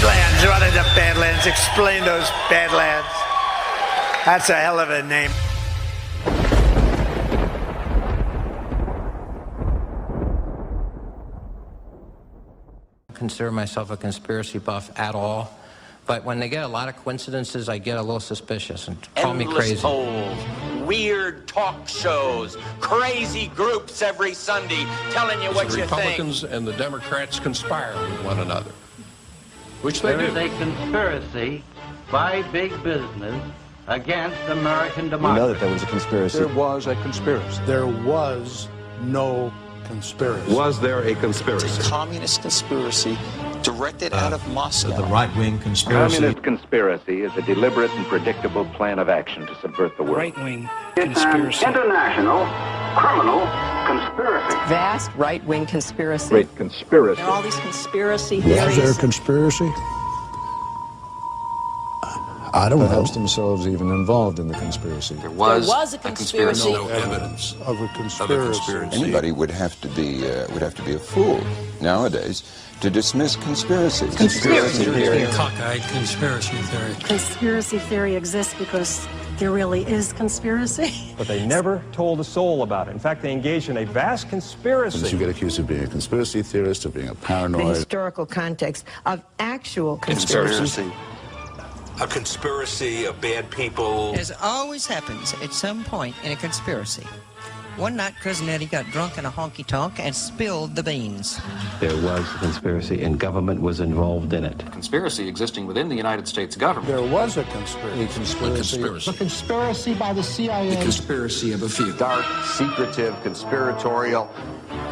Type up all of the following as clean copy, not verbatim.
Badlands, running to Badlands. Explain those Badlands. That's a hell of a name. Consider myself a conspiracy buff at all, but when they get a lot of coincidences, I get a little suspicious and call me crazy. Polls, weird talk shows, crazy groups every Sunday telling you what you think. The Republicans and the Democrats conspire with one another, which they do. There is a conspiracy by big business against American democracy. We know that there was a conspiracy. There was a conspiracy. There was no conspiracy. Was there a conspiracy? It's a communist conspiracy directed out of Moscow. The right-wing conspiracy. Communist conspiracy is a deliberate and predictable plan of action to subvert the world. Right-wing conspiracy. It's an international criminal conspiracy. Vast right-wing conspiracy. Great conspiracy. And all these conspiracy theories. Was there a conspiracy? I don't know. Perhaps themselves even involved in the conspiracy. There was a conspiracy. No evidence of a conspiracy. Anybody would have to be a fool nowadays to dismiss conspiracies. Conspiracy theory. Cockeyed conspiracy theory. Conspiracy theory exists because there really is conspiracy. But they never told a soul about it. In fact, they engaged in a vast conspiracy. You get accused of being a conspiracy theorist, of being a paranoid. The historical context of actual conspiracy. A conspiracy of bad people. As always happens at some point in a conspiracy, one night Cousin Eddie got drunk in a honky-tonk and spilled the beans. There was a conspiracy and government was involved in it. Conspiracy existing within the United States government. There was a conspiracy. A conspiracy by the CIA. The conspiracy of a few. Dark, secretive, conspiratorial,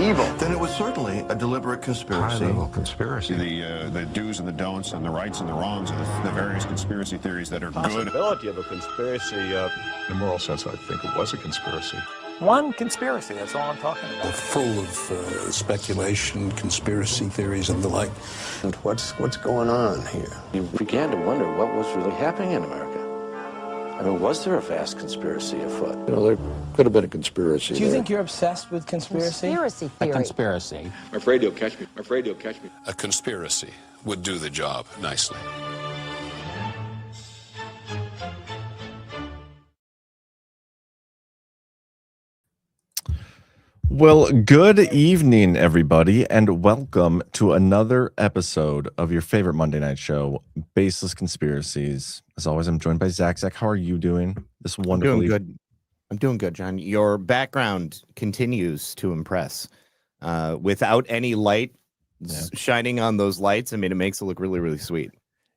evil. Then it was certainly a deliberate conspiracy. High-level conspiracy. The do's and the don'ts and the rights and the wrongs of the various conspiracy theories that are good. Possibility of a conspiracy. In a moral sense, I think it was a conspiracy. One conspiracy, that's all I'm talking about. Full of speculation, conspiracy theories, and the like. And what's going on here? You began to wonder what was really happening in America. I mean, was there a vast conspiracy afoot? You know, there could have been a conspiracy. Do you think you're obsessed with conspiracy? Conspiracy theory. A conspiracy. I'm afraid you'll catch me. I'm afraid you'll catch me. A conspiracy would do the job nicely. Well, good evening, everybody, and welcome to another episode of your favorite Monday night show, Baseless Conspiracies. As always, I'm joined by Zach. Zach, how are you doing this wonderful I'm doing good. I'm doing good, John. Your background continues to impress. Without any light shining on those lights, I mean, it makes it look really, really sweet.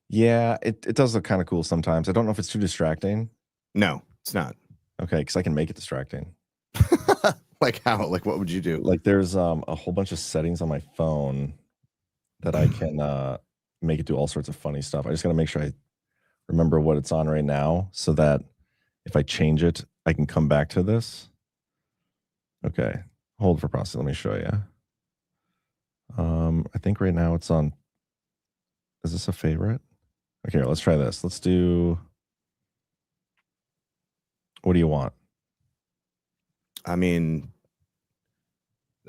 Yeah, it does look kind of cool sometimes. I don't know if it's too distracting. No, it's not. Okay, because I can make it distracting. Like how? Like what would you do? Like there's a whole bunch of settings on my phone that I can make it do all sorts of funny stuff. I just got to make sure I remember what it's on right now so that if I change it, I can come back to this. Okay, hold for process. Let me show you. I think right now it's on. Is this a favorite? Okay, let's try this. Let's do. What do you want? I mean,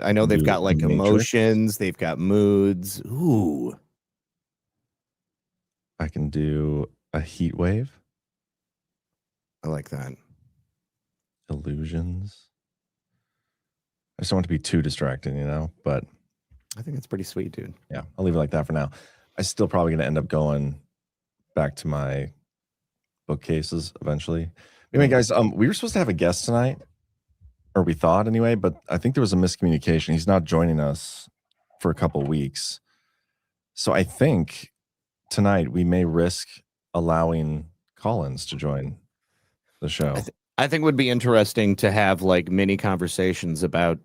I know they've got like emotions, they've got moods. Ooh. I can do a heat wave. I like that. Illusions. I just don't want it to be too distracting, you know, but I think it's pretty sweet, dude. Yeah, I'll leave it like that for now. I'm still probably going to end up going back to my bookcases eventually. Anyway, guys, we were supposed to have a guest tonight. Or we thought anyway, but I think there was a miscommunication. He's not joining us for a couple weeks. So I think tonight we may risk allowing Collins to join the show. I think it would be interesting to have like mini conversations about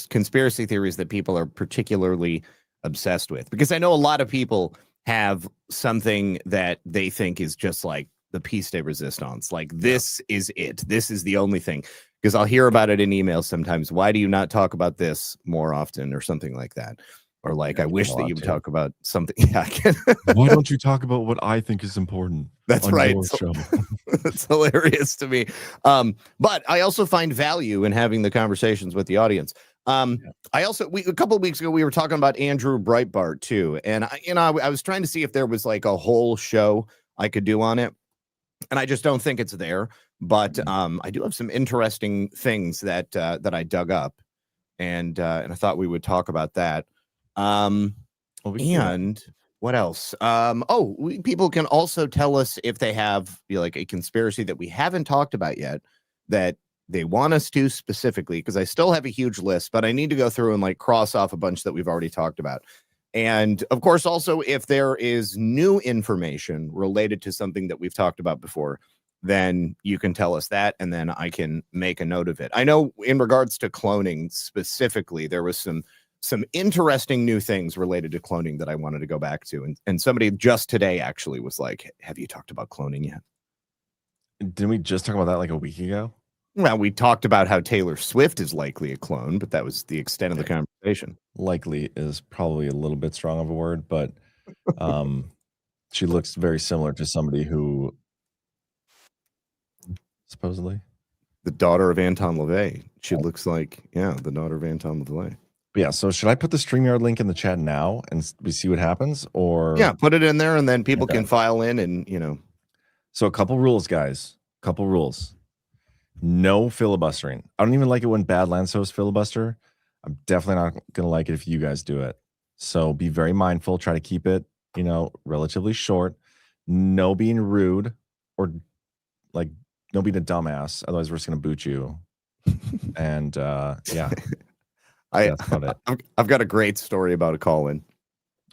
conspiracy theories that people are particularly obsessed with. Because I know a lot of people have something that they think is just like the piece de resistance. Like this is it. This is the only thing. Because I'll hear about it in emails sometimes. Why do you not talk about this more often or something like that? Or like, I wish that you would talk about something. Yeah, why don't you talk about what I think is important? That's right. It's hilarious to me. But I also find value in having the conversations with the audience. I also a couple of weeks ago we were talking about Andrew Breitbart too, and I was trying to see if there was like a whole show I could do on it, and I just don't think it's there. But I do have some interesting things that I dug up, and I thought we would talk about that. And what else? People can also tell us if they have like a conspiracy that we haven't talked about yet that they want us to specifically, because I still have a huge list, but I need to go through and like cross off a bunch that we've already talked about. And of course, also, if there is new information related to something that we've talked about before, then you can tell us that, and then I can make a note of it. I know in regards to cloning specifically, there was some interesting new things related to cloning that I wanted to go back to. And somebody just today actually was like, have you talked about cloning yet? Didn't we just talk about that like a week ago? Well, we talked about how Taylor Swift is likely a clone, but that was the extent of the conversation. Likely is probably a little bit strong of a word, but she looks very similar to somebody who supposedly the daughter of Anton LaVey. She looks like, the daughter of Anton LaVey. But yeah, so should I put the StreamYard link in the chat now and we see what happens? Or put it in there and then people can file in and So a couple rules, guys. Couple rules. No filibustering. I don't even like it when Badlands hosts filibuster. I'm definitely not gonna like it if you guys do it. So be very mindful. Try to keep it, relatively short. No being rude or like no being a dumbass. Otherwise, we're just gonna boot you. And that's about it. I've got a great story about a call-in.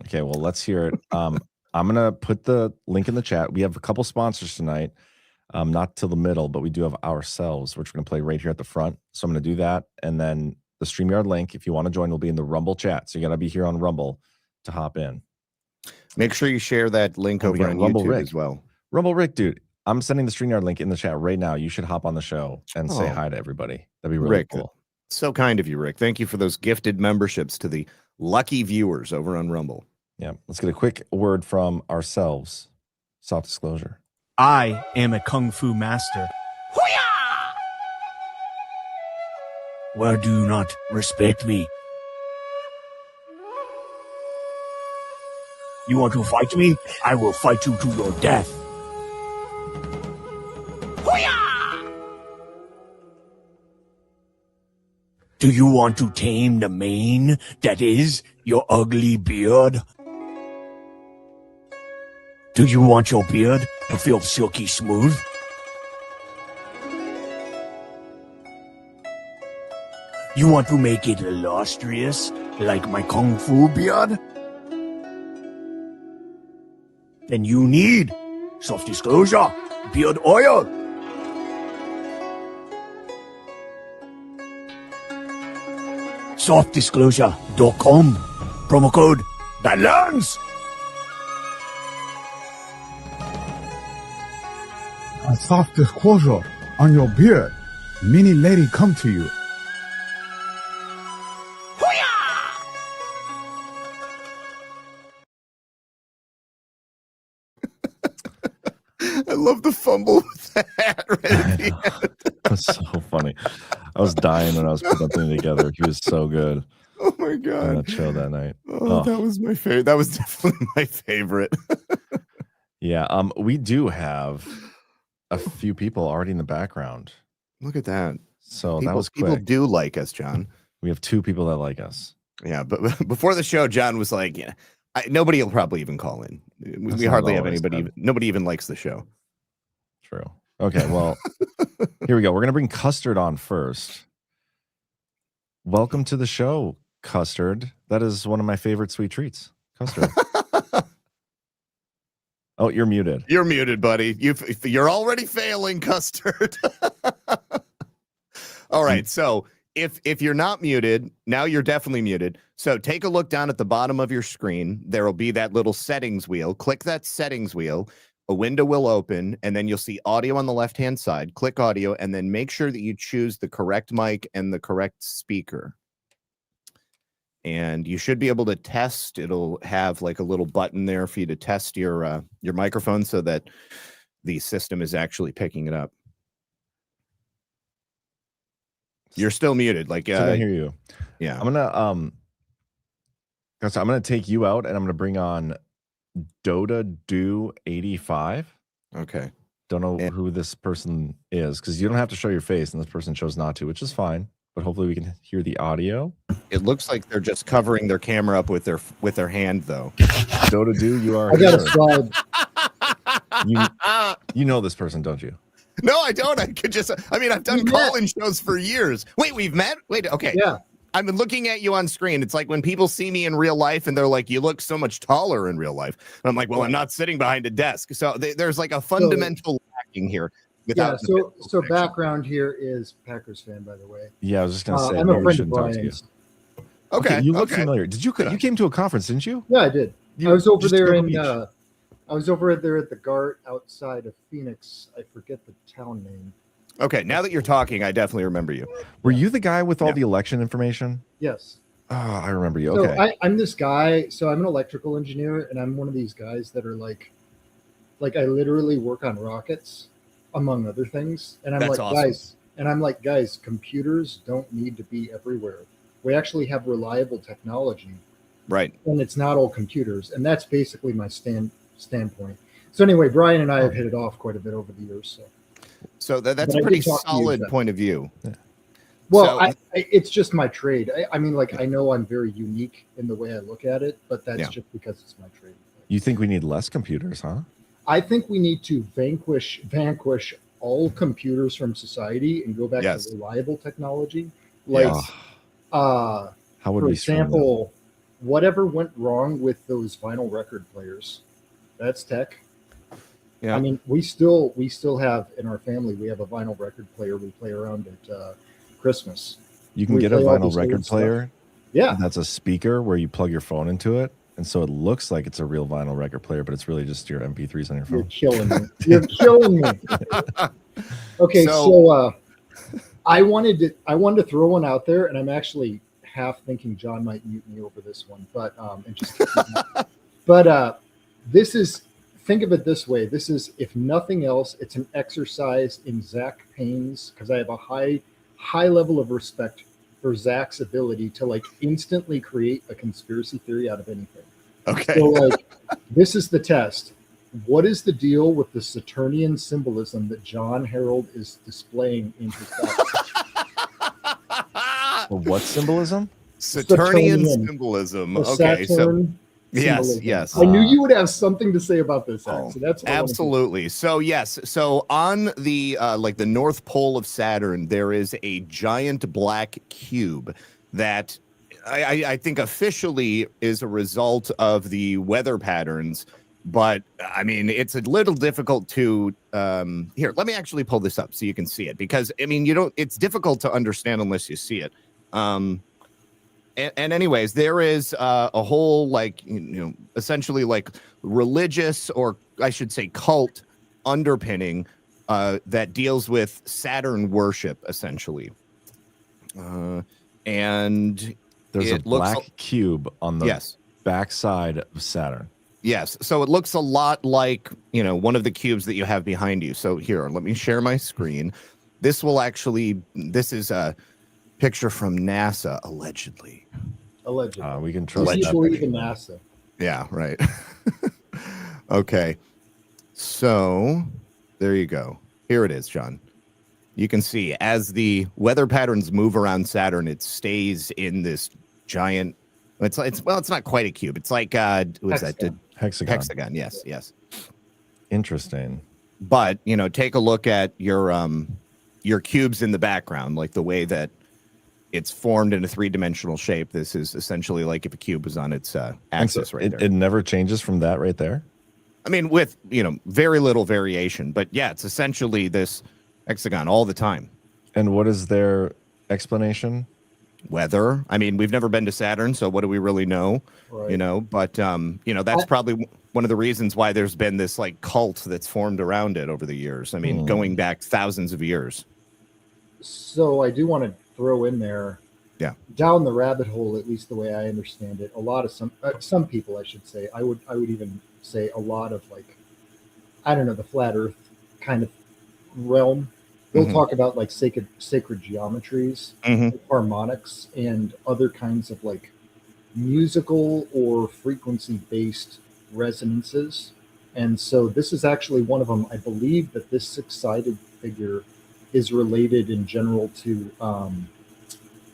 Okay, well, let's hear it. I'm gonna put the link in the chat. We have a couple sponsors tonight. Not till the middle, but we do have ourselves, which we're gonna play right here at the front. So I'm gonna do that, and then the StreamYard link, if you want to join, will be in the Rumble chat. So you gotta be here on Rumble to hop in. Make sure you share that link over on Rumble YouTube Rick as well. Rumble Rick, dude, I'm sending the StreamYard link in the chat right now. You should hop on the show and say hi to everybody. That'd be really Rick, cool. So kind of you, Rick. Thank you for those gifted memberships to the lucky viewers over on Rumble. Yeah, let's get a quick word from ourselves. Soft disclosure. I am a kung fu master. Why do you not respect me? You want to fight me? I will fight you to your death. Do you want to tame the mane that is your ugly beard? Do you want your beard to feel silky smooth? You want to make it illustrious, like my kung fu beard? Then you need soft disclosure, beard oil. Softdisclosure.com. Promo code Badlands. A soft disclosure on your beard. Many lady come to you. I love the fumble with that right at the end. That's so funny. I was dying when I was putting that thing together. He was so good. Oh my god! On that show that night. That was my favorite. That was definitely my favorite. Yeah. We do have a few people already in the background. Look at that. So people, that was quick. People do like us, John. We have 2 people that like us. Yeah, but before the show, John was like, nobody will probably even call in. We hardly have anybody. Nobody even likes the show. True. Okay, well, here we go. We're going to bring Custard on first. Welcome to the show, Custard. That is one of my favorite sweet treats. Custard. Oh, you're muted. You're muted, buddy. You're already failing, Custard. All right, so if you're not muted, now you're definitely muted. So take a look down at the bottom of your screen. There will be that little settings wheel. Click that settings wheel. A window will open, and then you'll see audio on the left-hand side. Click audio, and then make sure that you choose the correct mic and the correct speaker. And you should be able to test. It'll have like a little button there for you to test your microphone so that the system is actually picking it up. You're still muted. Like, I can hear you. Yeah. I'm gonna take you out, and I'm gonna bring on Dota Do 85. Okay. Don't know who this person is because you don't have to show your face, and this person chose not to, which is fine. But hopefully, we can hear the audio. It looks like they're just covering their camera up with their hand, though. Dota Do, you are. I got a slide. You know this person, don't you? No, I don't. I've done call-in shows for years. Wait, we've met? Wait, okay. Yeah. I've been looking at you on screen. It's like when people see me in real life and they're like, you look so much taller in real life. And I'm like, well, I'm not sitting behind a desk. So there's like a fundamental lacking here. So background here is Packers fan, by the way. Yeah, I was just gonna say. I'm a friend of Brian's. Okay, you look familiar. Did you came to a conference, didn't you? Yeah, I did. I was over there I was over there at the GART outside of Phoenix. I forget the town name. Okay, now that you're talking, I definitely remember you. Were you the guy with all the election information? Yes. Oh, I remember you. So Okay. I'm this guy. So I'm an electrical engineer, and I'm one of these guys that are like I literally work on rockets, among other things. And I'm That's awesome. guys, computers don't need to be everywhere. We actually have reliable technology. Right. And it's not all computers. And that's basically my standpoint. So anyway, Brian and I have hit it off quite a bit over the years. So that's a pretty solid point of view. Yeah. Well, it's just my trade. I mean, I know I'm very unique in the way I look at it, but that's just because it's my trade. You think we need less computers, huh? I think we need to vanquish all computers from society and go back to reliable technology. How would for we example, whatever went wrong with those vinyl record players, that's tech. Yeah. I mean, we still have in our family, we have a vinyl record player we play around at Christmas. You can get a vinyl record player. Yeah. That's a speaker where you plug your phone into it. And so it looks like it's a real vinyl record player, but it's really just your MP3s on your phone. You're killing me. You're killing me. Okay, so I wanted to throw one out there, and I'm actually half thinking John might mute me over this one, but this is, think of it this way. This is, if nothing else, it's an exercise in Zach Paine's, because I have a high level of respect for Zach's ability to instantly create a conspiracy theory out of anything. Okay. So this is the test. What is the deal with the Saturnian symbolism that John Herold is displaying in his What symbolism? Saturnian symbolism. Okay, Saturn symbolism. Yes. I knew you would have something to say about this. So that's absolutely. So yes. So on the the North Pole of Saturn, there is a giant black cube that I think officially is a result of the weather patterns. But I mean, it's a little difficult to here. Let me actually pull this up so you can see it, because I mean, it's difficult to understand unless you see it. And anyways, there is a whole essentially religious, or I should say cult underpinning that deals with Saturn worship essentially. And there's a black cube on the backside of Saturn. Yes. So it looks a lot like, one of the cubes that you have behind you. So here, let me share my screen. This is a picture from NASA, allegedly. We can trust that. Believe in NASA. Yeah, right. Okay. So there you go. Here it is, John. You can see as the weather patterns move around Saturn, it stays in this giant. It's not quite a cube. It's like hexagon. Hexagon. Yes. Interesting. But take a look at your cubes in the background, like the way that it's formed in a three-dimensional shape. This is essentially like if a cube was on its axis there. It never changes from that right there? I mean, with, very little variation. But yeah, it's essentially this hexagon all the time. And what is their explanation? Weather. I mean, we've never been to Saturn, so what do we really know? Right. But that's probably one of the reasons why there's been this cult that's formed around it over the years. I mean, going back thousands of years. So I do want to throw in there, down the rabbit hole, at least the way I understand it, a lot of some people, I should say, I would even say a lot of the flat earth kind of realm, they'll talk about like sacred geometries, harmonics, and other kinds of like musical or frequency based resonances. And so this is actually one of them. I believe that this six-sided figure is related in general to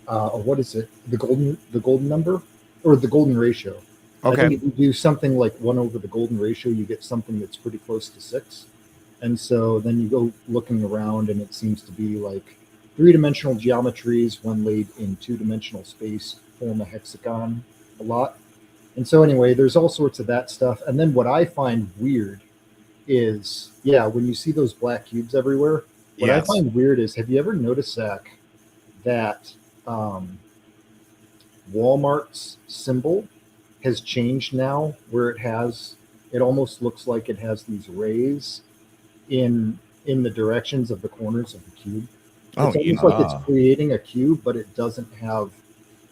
what is it? The golden number or the golden ratio. Okay. I think if you do something like 1 over the golden ratio, you get something that's pretty close to 6. And so then you go looking around, and it seems to be like 3-dimensional geometries, when laid in 2-dimensional space, form a hexagon a lot. And so anyway, there's all sorts of that stuff. And then what I find weird is, when you see those black cubes everywhere, what I find weird is, have you ever noticed, Zach, that Walmart's symbol has changed now, where it almost looks like it has these rays in the directions of the corners of the cube. It's almost like it's creating a cube, but it doesn't have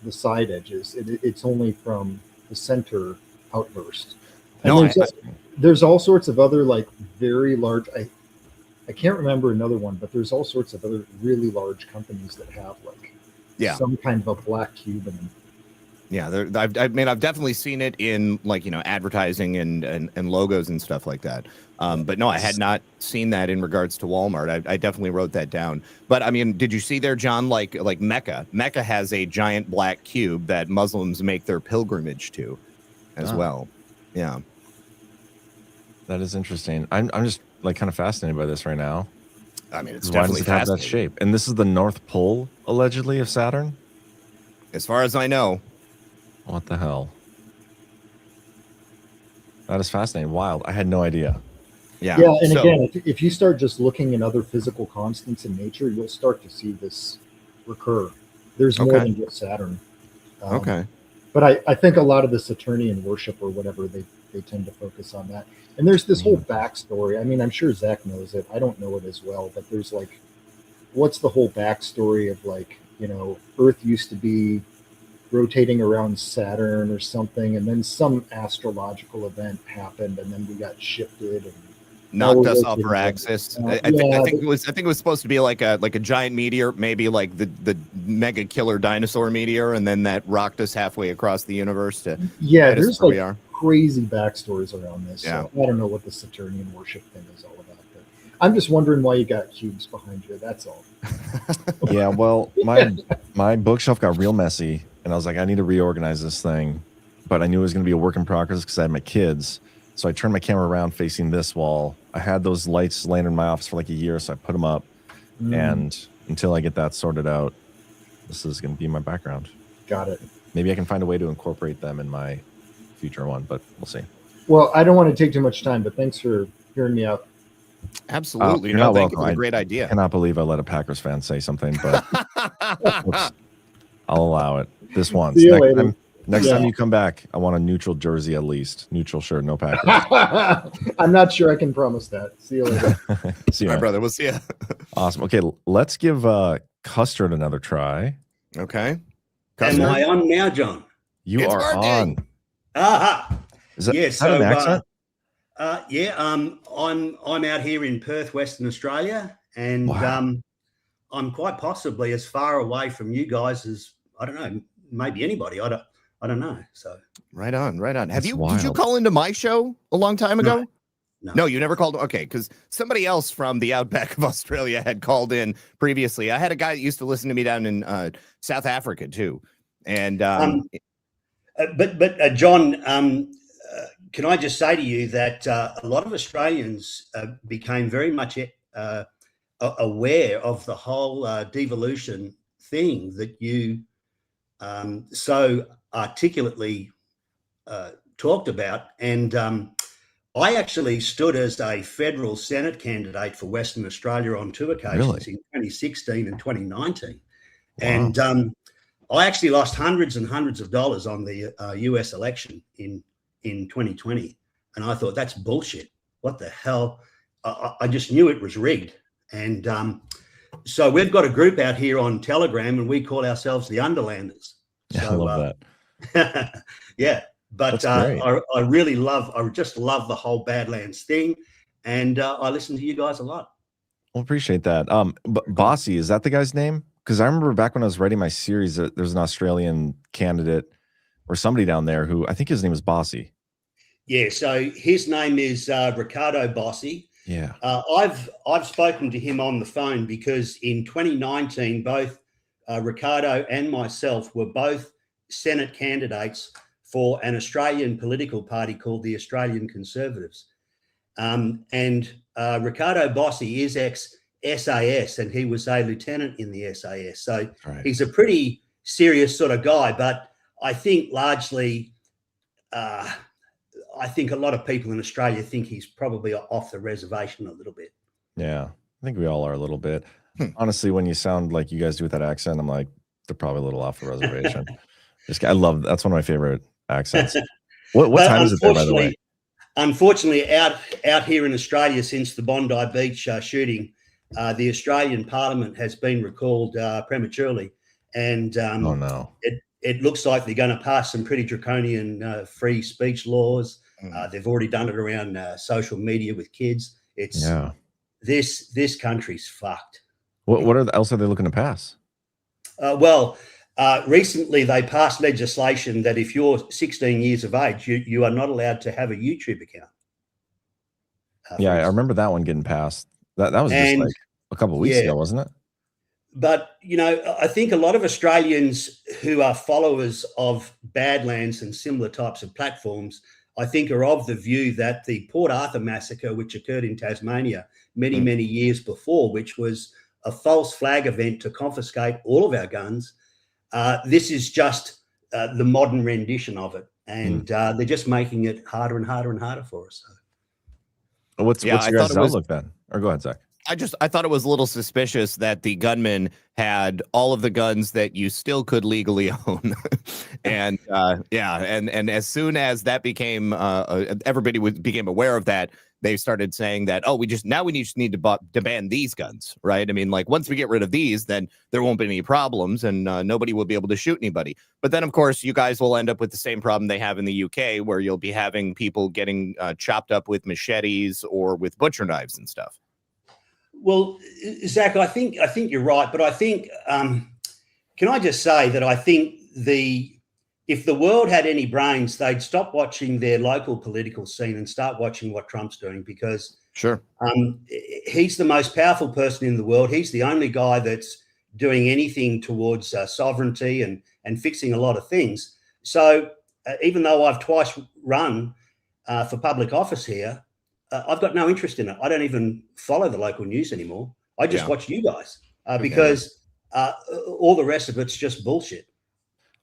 the side edges. It's only from the center outburst. And there's all sorts of other like very large, I can't remember another one, but there's all sorts of other really large companies that have like some kind of a black cube in them. Yeah, I've definitely seen it in like, advertising and logos and stuff like that. But no, I had not seen that in regards to Walmart. I definitely wrote that down. But I mean, did you see there, John, like Mecca? Mecca has a giant black cube that Muslims make their pilgrimage to as well. Yeah. That is interesting. I'm just like kind of fascinated by this right now. I mean, it's why definitely does it have that shape? And this is the North Pole, allegedly, of Saturn? As far as I know. What the hell? That is fascinating. Wild. I had no idea. Yeah. And again, if you start just looking at other physical constants in nature, you'll start to see this recur. There's more than just Saturn. But I think a lot of the Saturnian worship or whatever, they tend to focus on that. And there's this whole backstory. I mean, I'm sure Zach knows it. I don't know it as well, but there's like, what's the whole backstory of like, Earth used to be rotating around Saturn or something, and then some astrological event happened, and then we got shifted and knocked us off our axis. I think it was supposed to be like a giant meteor, maybe like the mega killer dinosaur meteor, and then that rocked us halfway across the universe to there's like crazy backstories around this. Yeah. So I don't know what the Saturnian worship thing is all about, but I'm just wondering why you got cubes behind you. That's all. Yeah, well, my bookshelf got real messy, and I was like, I need to reorganize this thing. But I knew it was going to be a work in progress because I had my kids. So I turned my camera around facing this wall. I had those lights laying in my office for like a year, so I put them up. And until I get that sorted out, this is going to be my background. Got it. Maybe I can find a way to incorporate them in my future one, but we'll see. Well, I don't want to take too much time, but thanks for hearing me out. Absolutely. You're not thank you welcome. for the great idea. I cannot believe I let a Packers fan say something, but I'll allow it this once. Next time you come back, I want a neutral jersey at least. Neutral shirt, no Packers. I'm not sure I can promise that. See you later. See you, my brother. We'll see you. Awesome. Okay, let's give Custard another try. Okay. Am I on now, John? You are on. Aha. Is that an accent? I'm out here in Perth, Western Australia, and I'm quite possibly as far away from you guys as, I don't know, maybe anybody. I don't know. So right on. Did you call into my show a long time ago? No, you never called. Okay, because somebody else from the outback of Australia had called in previously. I had a guy that used to listen to me down in South Africa too, and but John, can I just say to you that a lot of Australians became very much aware of the whole devolution thing that you so articulately talked about, and I actually stood as a federal Senate candidate for Western Australia on two occasions in 2016 and 2019. Wow. And I actually lost hundreds and hundreds of dollars on the US election in 2020. And I thought, that's bullshit. What the hell? I just knew it was rigged. And so we've got a group out here on Telegram, and we call ourselves the Underlanders. Yeah, I love that. Yeah. But I just love the whole Badlands thing. And I listen to you guys a lot. Well, appreciate that. Bossy, is that the guy's name? Because I remember back when I was writing my series, there's an Australian candidate or somebody down there who I think his name is Bossy. Yeah, so his name is Ricardo Bossy. Yeah. I've spoken to him on the phone because in 2019, both Ricardo and myself were both Senate candidates for an Australian political party called the Australian Conservatives. And Ricardo Bossy is ex-SAS, and he was a lieutenant in the SAS. So he's a pretty serious sort of guy, but I think largely, I think a lot of people in Australia think he's probably off the reservation a little bit. Yeah, I think we all are a little bit. Honestly, when you sound like you guys do with that accent, I'm like, they're probably a little off the reservation. I love, that's one of my favorite accents. What time is it there, by the way? Unfortunately, out here in Australia, since the Bondi Beach shooting, the Australian Parliament has been recalled prematurely, and oh no, it looks like they're going to pass some pretty draconian free speech laws. They've already done it around social media with kids. It's this country's fucked. What else are they looking to pass? Recently they passed legislation that if you're 16 years of age, you are not allowed to have a YouTube account. Yeah, I remember that one getting passed. That was just like a couple of weeks ago, wasn't it? But, you know, I think a lot of Australians who are followers of Badlands and similar types of platforms, I think are of the view that the Port Arthur massacre, which occurred in Tasmania many years before, which was a false flag event to confiscate all of our guns, this is just the modern rendition of it. And they're just making it harder and harder and harder for us. What's your guys' outlook then? Or go ahead, Zach. I thought it was a little suspicious that the gunman had all of the guns that you still could legally own. And and as soon as that became everybody became aware of that, they started saying that, oh, we just need to ban these guns, right? I mean, like once we get rid of these, then there won't be any problems and nobody will be able to shoot anybody. But then, of course, you guys will end up with the same problem they have in the UK, where you'll be having people getting chopped up with machetes or with butcher knives and stuff. Well, Zach, I think you're right, but I think can I just say that I think if the world had any brains, they'd stop watching their local political scene and start watching what Trump's doing, because he's the most powerful person in the world. He's the only guy that's doing anything towards sovereignty and fixing a lot of things. So even though I've twice run for public office here, I've got no interest in it. I don't even follow the local news anymore. I just watch you guys because all the rest of it's just bullshit.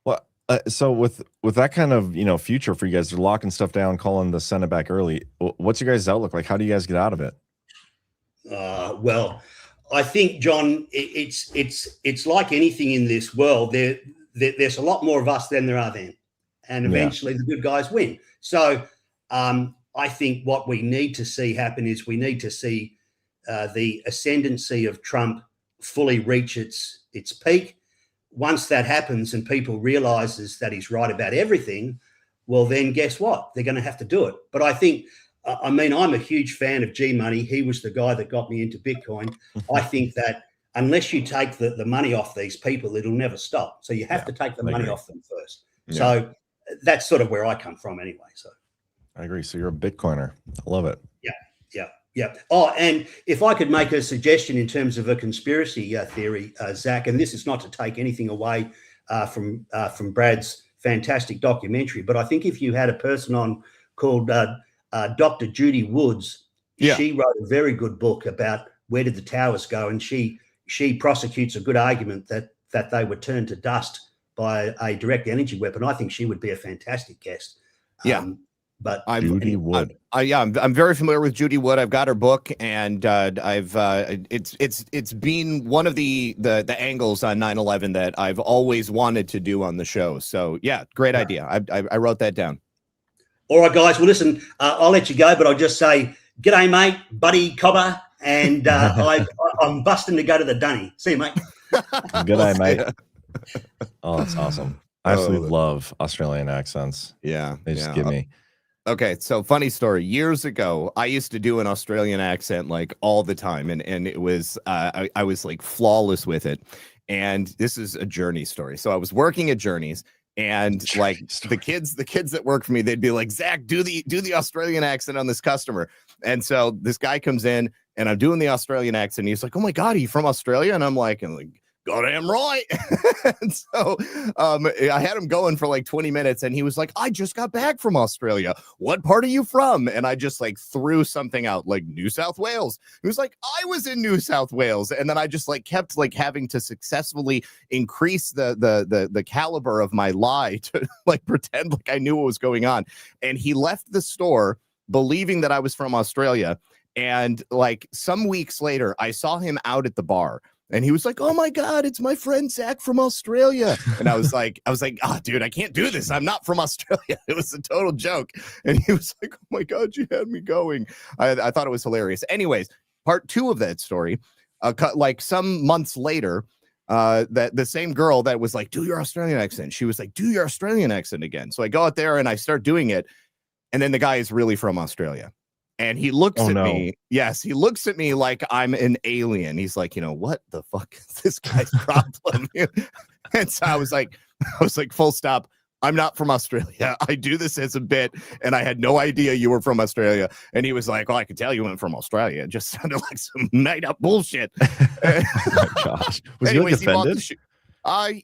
Well, so with that kind of future for you guys, they're locking stuff down, calling the Senate back early. What's your guys' outlook like? How do you guys get out of it? Well, I think, John, it's like anything in this world. There's a lot more of us than there are them, and eventually the good guys win. So I think what we need to see happen is we need to see the ascendancy of Trump fully reach its peak. Once that happens and people realizes that he's right about everything, well, then guess what? They're going to have to do it. But I think, I'm a huge fan of G Money. He was the guy that got me into Bitcoin. I think that unless you take the money off these people, it'll never stop. So you have to take the money off them first. Yeah. So that's sort of where I come from anyway. So I agree. So you're a Bitcoiner. I love it. Yeah. Oh, and if I could make a suggestion in terms of a conspiracy theory, Zach, and this is not to take anything away from Brad's fantastic documentary, but I think if you had a person on called Dr. Judy Woods, she wrote a very good book about where did the towers go, and she prosecutes a good argument that they were turned to dust by a direct energy weapon. I think she would be a fantastic guest. But Judy Wood. I'm very familiar with Judy Wood. I've got her book, and it's been one of the angles on 9/11 that I've always wanted to do on the show. So yeah, great idea. I wrote that down. All right, guys. Well, listen, I'll let you go, but I'll just say, g'day, mate, buddy Cobber, and I'm busting to go to the dunny. See you, mate. G'day, mate. Oh, that's awesome. I absolutely love Australian accents. Yeah, they just give me. Okay, so funny story. Years ago, I used to do an Australian accent like all the time, and it was I was like flawless with it. And this is a Journey story. So I was working at Journey's, and like the kids that work for me, they'd be like, Zach, do the Australian accent on this customer. And so this guy comes in, and I'm doing the Australian accent. And he's like, oh my God, are you from Australia? And I'm like, goddamn right. And so I had him going for like 20 minutes, and he was like, I just got back from Australia. What part are you from? And I just like threw something out like New South Wales. He was like, I was in New South Wales. And then I just like kept like having to successfully increase the caliber of my lie to like pretend like I knew what was going on. And he left the store believing that I was from Australia. And like some weeks later, I saw him out at the bar. And he was like, oh my God, it's my friend Zach from Australia. And I was like, oh, dude, I can't do this. I'm not from Australia. It was a total joke. And he was like, oh my God, you had me going. I thought it was hilarious. Anyways, part 2 of that story, like some months later, that the same girl that was like, do your Australian accent. She was like, do your Australian accent again. So I go out there and I start doing it. And then the guy is really from Australia. And he looks at me. Yes, he looks at me like I'm an alien. He's like, what the fuck is this guy's problem? And so I was like, full stop. I'm not from Australia. I do this as a bit, and I had no idea you were from Australia. And he was like, I could tell you went from Australia. It just sounded like some made up bullshit. Oh my gosh. Was Anyways, he like offended?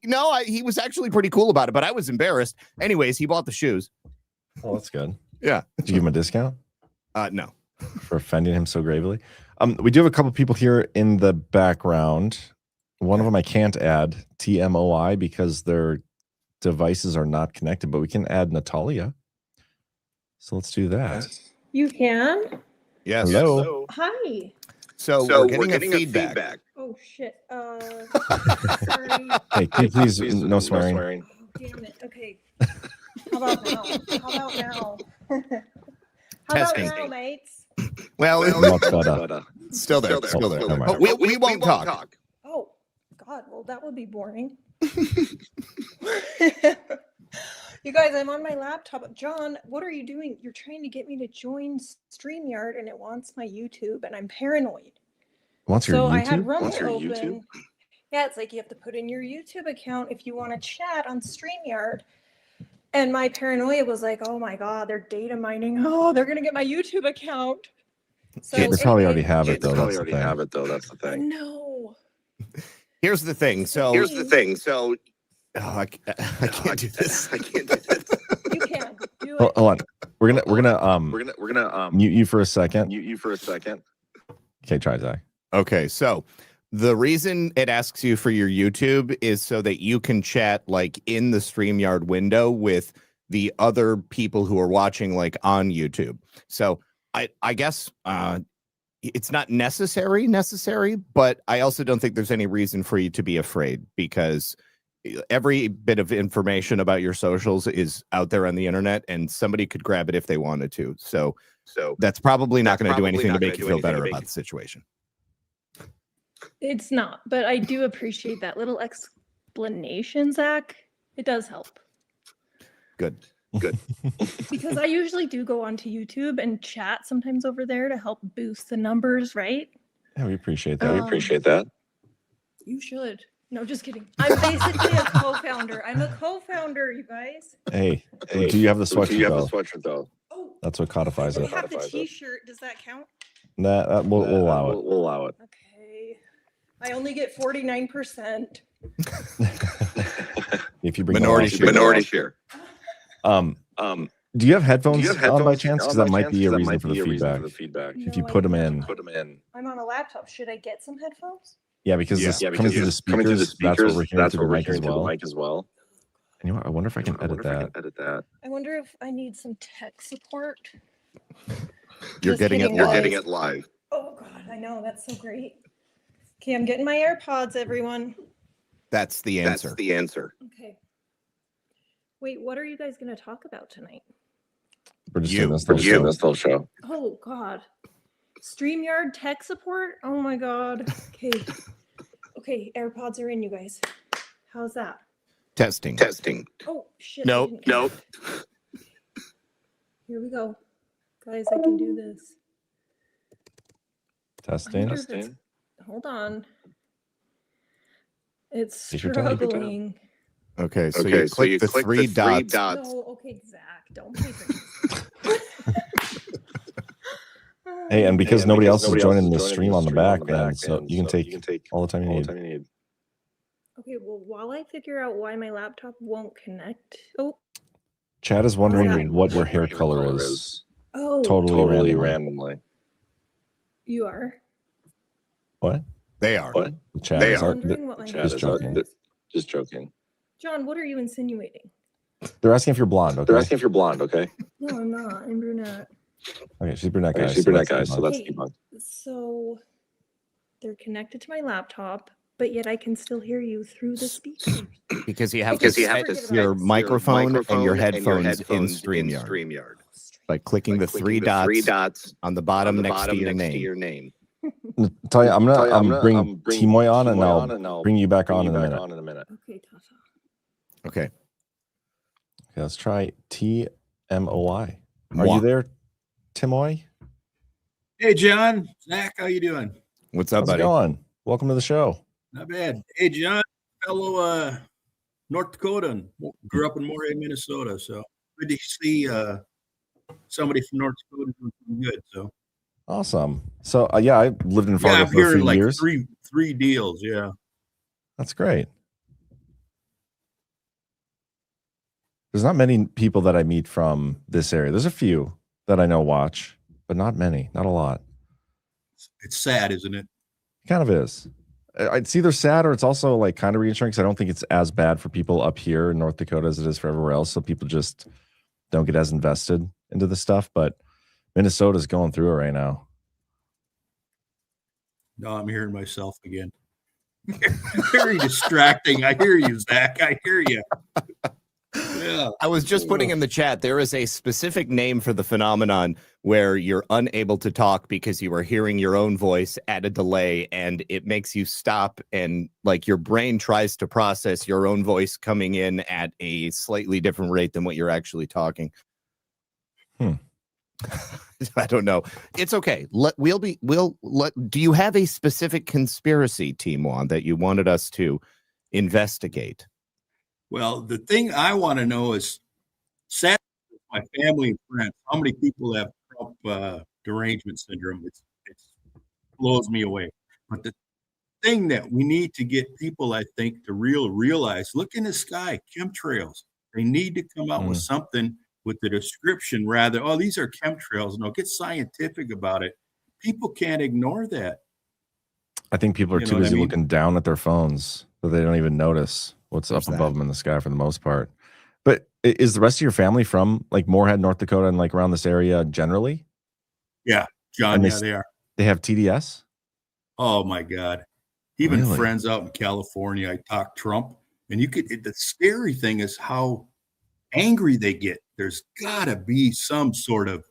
No, he was actually pretty cool about it, but I was embarrassed. Anyways, he bought the shoes. Oh, that's good. Yeah. Did you give him a discount? No. For offending him so gravely. We do have a couple people here in the background. One of them I can't add, TMOI, because their devices are not connected, but we can add Natalia. So let's do that. You can? Yes. Hello. Hi. So we're getting a feedback. Oh, shit. Sorry. Hey, can you please, no swearing. Oh, damn it. Okay. How about now? How Testing. about now, mates? Well, Much better. Still there. Never mind. Oh, we won't talk. Oh, God. Well, that would be boring. You guys, I'm on my laptop. John, what are you doing? You're trying to get me to join StreamYard, and it wants my YouTube, and I'm paranoid. Wants your YouTube? I had Rumble open. Yeah, it's like you have to put in your YouTube account if you want to chat on StreamYard. And my paranoia was like, oh my God, they're data mining. Oh, they're going to get my YouTube account. So They probably already have it, though. That's the thing. No. Here's the thing. So I can't do this. You can. Do it. Hold on. We're gonna mute you for a second. Okay, try Zach. Okay, so the reason it asks you for your YouTube is so that you can chat like in the StreamYard window with the other people who are watching like on YouTube. So I guess it's not necessary, but I also don't think there's any reason for you to be afraid, because every bit of information about your socials is out there on the internet, and somebody could grab it if they wanted to. So that's probably not going to do anything to make you feel better about the situation. It's not, but I do appreciate that little explanation, Zach. It does help. Good. Because I usually do go onto YouTube and chat sometimes over there to help boost the numbers, right? Yeah, we appreciate that. You should. No, just kidding. I'm basically a co-founder. I'm a co-founder, you guys. Hey, do you have the sweatshirt though? Oh, that's what codifies I it. have the T-shirt. Does that count? That we'll allow it. Okay. I only get 49%. If you bring minority share. Do you have headphones on by chance? Because that might be a reason for the feedback. No, if you put them in. I'm on a laptop. Should I get some headphones? Yeah, because coming through the speakers, that's what we're hearing through the mic as well. And you know what? I wonder if I can edit that. I wonder if I need some tech support. You're getting it live. Oh God, I know, that's so great. Okay, I'm getting my AirPods, everyone. That's the answer. Okay. Wait, what are you guys going to talk about tonight? We're just doing this whole show. Oh God. StreamYard tech support? Oh my God. Okay. Okay, AirPods are in, you guys. How's that? Testing. Oh shit. Nope. Here we go. Guys, I can do this. Testing. Hold on. It's Take your time. struggling. Okay, so you click the three dots. No, okay, Zach, don't play Hey, and because nobody else is joining the stream on the back, man, so you can take all the time you need. Okay, well, while I figure out why my laptop won't connect. Oh. Chad is wondering what your hair color is. Oh. Totally randomly. You are? What? They are. What? Chad They is are. Wondering what my just hair color joking. is. Just joking. John, what are you insinuating? They're asking if you're blonde, okay? They're asking if you're blonde, okay? No, I'm not. I'm brunette. Okay, she's brunette guy. She's brunette guy, so that's Okay, so they're connected to my laptop, but yet I can still hear you through the speakers. Because you have to set your microphone and your headphones in StreamYard by clicking the three dots on the bottom next to your name. Natalia, I'm gonna bring Timoy on, and I'll bring you back on in a minute. Okay, Tasha. Okay, let's try TMOI. Are you there, Timoy? Hey, John. Zach, how you doing? What's up, How's buddy? it going? Welcome to the show. Not bad. Hey, John, fellow North Dakota, grew up in Moray, Minnesota. So good to see somebody from North Dakota doing something good. So Awesome. So yeah, I lived in Fargo I'm for a hearing few like years. three deals. Yeah. That's great. There's not many people that I meet from this area. There's a few that I know watch, but not many, not a lot. It's sad, isn't it? It kind of is. It's either sad or it's also like kind of reassuring because I don't think it's as bad for people up here in North Dakota as it is for everywhere else. So people just don't get as invested into the stuff. But Minnesota's going through it right now. No, I'm hearing myself again. Very distracting. I hear you, Zach. I hear you. Yeah. I was just putting in the chat, there is a specific name for the phenomenon where you're unable to talk because you are hearing your own voice at a delay, and it makes you stop, and like your brain tries to process your own voice coming in at a slightly different rate than what you're actually talking. I don't know. It's okay. Do you have a specific conspiracy, Timon, that you wanted us to investigate? Well, the thing I want to know is, sadly, with my family and friends, how many people have Trump derangement syndrome? It blows me away. But the thing that we need to get people, I think, to realize, look in the sky, chemtrails. They need to come out with something with the description rather, oh, these are chemtrails. No, get scientific about it. People can't ignore that. I think people are too busy looking down at their phones that they don't even notice what's up above them in the sky for the most part. But is the rest of your family from like Moorhead, North Dakota, and like around this area generally? Yeah, John, they are. They have TDS? Oh my God. Even Really? friends out in California, I talk Trump, and the scary thing is how angry they get. There's gotta be some sort of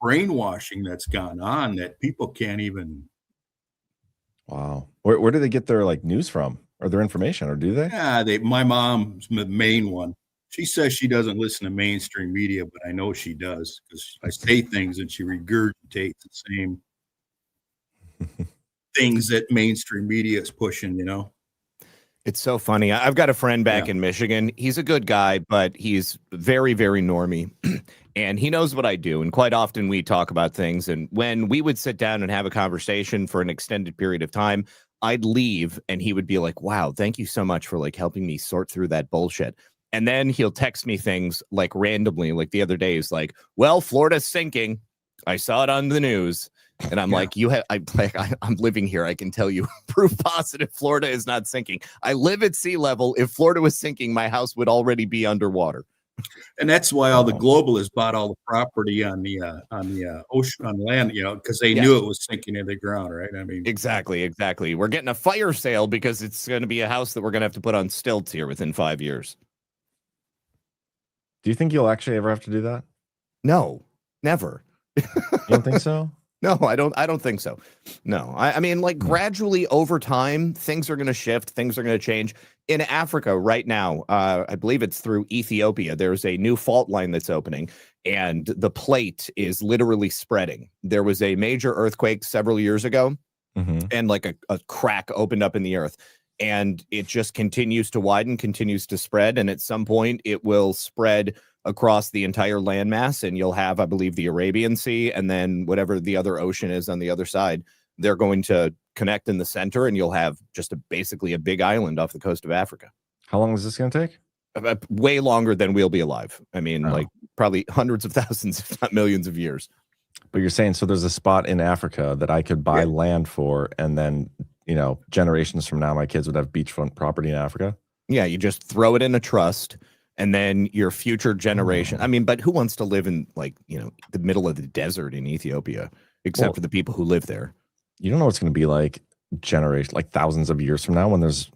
brainwashing that's gone on that people can't even. Wow. Where do they get their like news from or their information, or do they? Yeah, my mom's the main one. She says she doesn't listen to mainstream media, but I know she does because I say things and she regurgitates the same things that mainstream media is pushing, you know? It's so funny. I've got a friend back in Michigan. He's a good guy, but he's very, very normie. And he knows what I do. And quite often we talk about things. And when we would sit down and have a conversation for an extended period of time, I'd leave and he would be like, wow, thank you so much for like helping me sort through that bullshit. And then he'll text me things like randomly, like the other day, he's like, well, Florida's sinking. I saw it on the news. And I'm like, I'm living here. I can tell you proof positive Florida is not sinking. I live at sea level. If Florida was sinking, my house would already be underwater. And that's why all the globalists bought all the property on the ocean, on land, you know, because they knew it was sinking in the ground, right? I mean, exactly. We're getting a fire sale because it's going to be a house that we're going to have to put on stilts here within 5 years. Do you think you'll actually ever have to do that? No, never. You don't think so? No, I don't think so. No, I mean, like gradually over time, things are going to shift. Things are going to change. in Africa right now, I believe it's through Ethiopia. There's a new fault line that's opening, and the plate is literally spreading. There was a major earthquake several years ago, and like a crack opened up in the earth, and it just continues to widen, continues to spread, and at some point it will spread across the entire landmass, and you'll have, I believe, the Arabian Sea, and then whatever the other ocean is on the other side. They're going to connect in the center, and you'll have just basically a big island off the coast of Africa. How long is this going to take? Way longer than we'll be alive. I mean, like probably hundreds of thousands, if not millions of years. But you're saying, so there's a spot in Africa that I could buy land for, and then, you know, generations from now, my kids would have beachfront property in Africa? Yeah, you just throw it in a trust, and then your future generation. I mean, but who wants to live in, like, you know, the middle of the desert in Ethiopia, except for the people who live there? You don't know what's going to be like like thousands of years from now when there's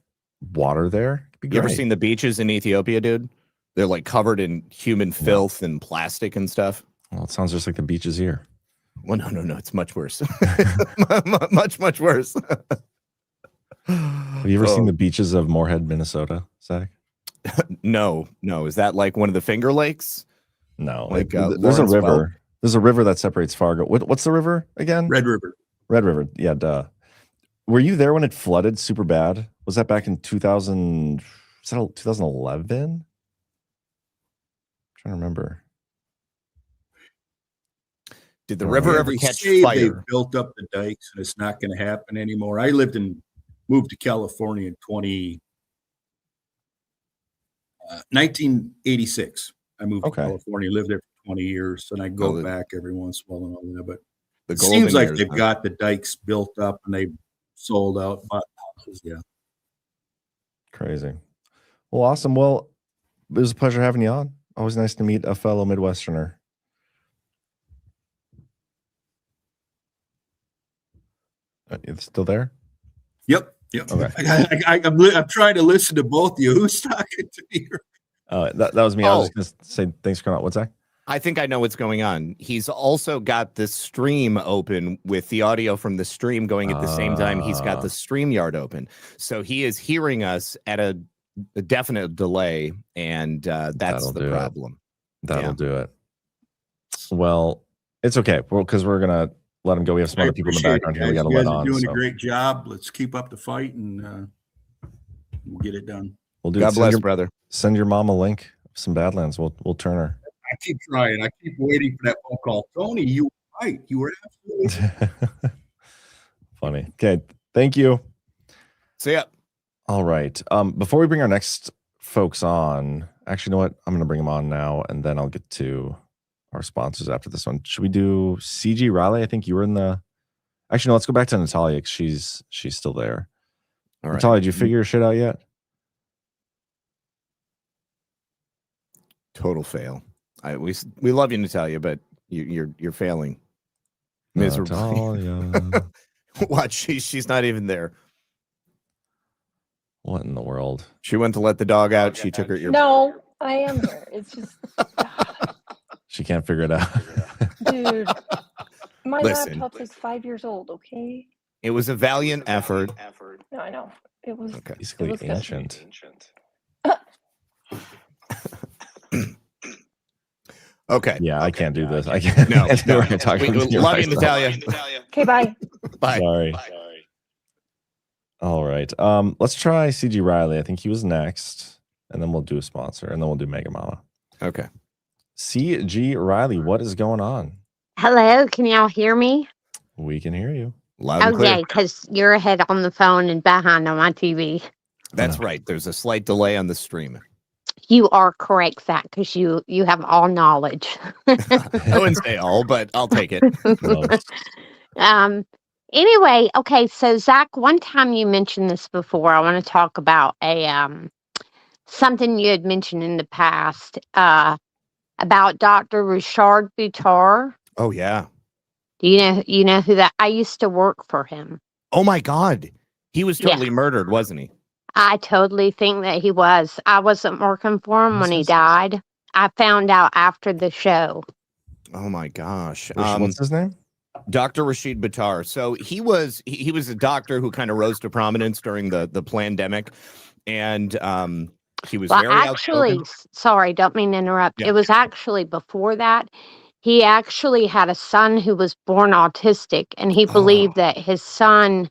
water there. You ever seen the beaches in Ethiopia, dude? They're like covered in human filth and plastic and stuff. Well, it sounds just like the beaches here. Well, no. It's much worse. much worse. Have you ever seen the beaches of Moorhead, Minnesota, Zach? No. Is that like one of the Finger Lakes? No. Like there's a river. There's a river that separates Fargo. What's the river again? Red River. Red River. Yeah, duh. Were you there when it flooded super bad? Was that back in 2000? Was that 2011? I'm trying to remember. Did the river ever They catch say fire? They built up the dikes, and it's not going to happen anymore. I moved to California in 1986. I moved to California, lived there for 20 years, and I go back every once in a while and all that. But it seems like they've got the dikes built up and they've sold out. Yeah. Crazy. Well, awesome. Well, it was a pleasure having you on. Always nice to meet a fellow Midwesterner. You still there? Yep. Okay. I'm trying to listen to both of you. Who's talking to me? That was me. I was just going to say thanks for coming out. What's that? I think I know what's going on. He's also got the stream open with the audio from the stream going at the same time. He's got the StreamYard open. So he is hearing us at a definite delay, and that's the problem. That'll do it. Well, it's okay. Because we're going to let him go. We have some other people in the background here we got to let on. You guys are doing a great job. Let's keep up the fight, and we'll get it done. We'll do God bless, brother. Send your mom a link of some Badlands. We'll turn her. I keep trying. I keep waiting for that phone call. Tony, you were right. You were absolutely funny. Okay. Thank you. See ya. All right. Before we bring our next folks on, actually, you know what? I'm going to bring them on now, and then I'll get to our sponsors after this one. Should we do CG Riley? I think you were in the. Actually, no. Let's go back to Natalia because she's still there. All right. Natalia, did you figure your shit out yet? Total fail. We love you, Natalia, but you're failing miserably. Watch, she's not even there. What in the world? She went to let the dog out. She took her ear. No, I am here. It's just she can't figure it out. dude. My Listen. laptop is 5 years old. Okay. It was a valiant effort. No, I know it was basically it was ancient. Okay. Yeah, I can't do this. I can't. No. We're gonna talk about your Love you, lifestyle. Natalia. Okay, bye. Bye. Sorry. All right. Let's try CG Riley. I think he was next, and then we'll do a sponsor, and then we'll do Mega Mama. Okay. CG Riley, what is going on? Hello, can y'all hear me? We can hear you. Loud and Okay, clear. because you're ahead on the phone and behind on my TV. That's right. There's a slight delay on the stream. You are correct, Zach, because you have all knowledge. I wouldn't say all, but I'll take it. Anyway, okay, so Zach, one time you mentioned this before. I want to talk about something you had mentioned in the past about Dr. Richard Buttar. Oh yeah. Do you know who that? I used to work for him. Oh my God. He was totally murdered, wasn't he? I totally think that he was. I wasn't working for him when he died. I found out after the show. Oh my gosh. What's his name? Dr. Rashid Buttar. So he was a doctor who kind of rose to prominence during the pandemic. and he was Well, very actually, outspoken. sorry, don't mean to interrupt. Yeah. It was actually before that. He actually had a son who was born autistic, and he believed that his son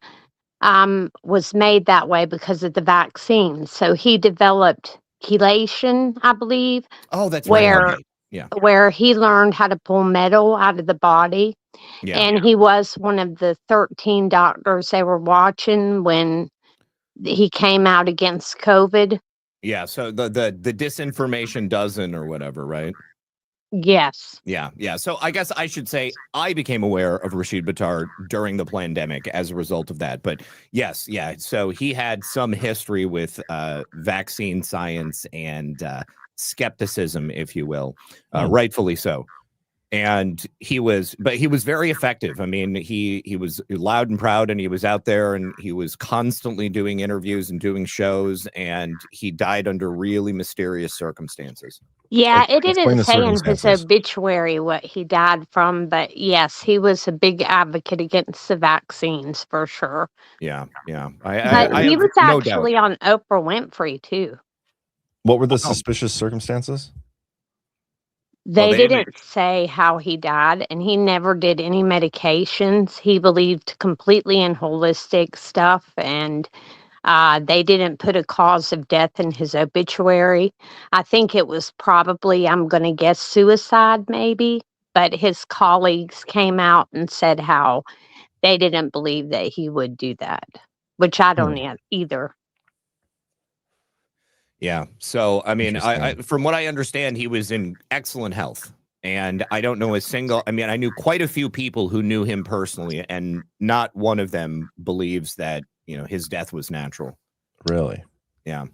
was made that way because of the vaccine. So he developed chelation, I believe, Oh, that's right. where Okay. Yeah. where he learned how to pull metal out of the body. Yeah. And he was one of the 13 doctors they were watching when he came out against COVID. Yeah. So the disinformation dozen or whatever, right? Yes. Yeah, yeah. So I guess I should say I became aware of Rashid Buttar during the pandemic as a result of that. But yes, yeah. So he had some history with vaccine science and skepticism, if you will, rightfully so. And he was very effective. I mean, he was loud and proud, and he was out there, and he was constantly doing interviews and doing shows, and he died under really mysterious circumstances. Yeah, it Explain didn't the say in his circumstances. obituary what he died from, but yes, he was a big advocate against the vaccines for sure. Yeah, yeah. But I he have was no doubt. actually on Oprah Winfrey too. What were the suspicious circumstances? They they didn't say how he died, and he never did any medications. He believed completely in holistic stuff, and they didn't put a cause of death in his obituary. I think it was probably, I'm going to guess, suicide maybe, but his colleagues came out and said how they didn't believe that he would do that, which I don't either. Yeah. So, I mean, I from what I understand, he was in excellent health. And I don't know a single, I mean, I knew quite a few people who knew him personally, and not one of them believes that, his death was natural. Really? Yeah.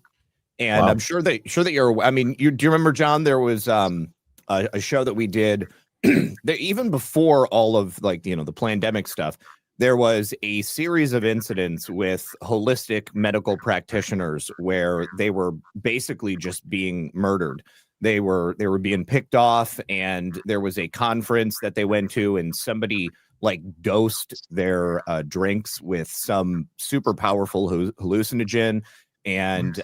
And I'm sure that you're, I mean, do you remember, John, there was a show that we did that even before all of the pandemic stuff, there was a series of incidents with holistic medical practitioners where they were basically just being murdered. They were being picked off, and there was a conference that they went to, and somebody dosed their drinks with some super powerful hallucinogen. And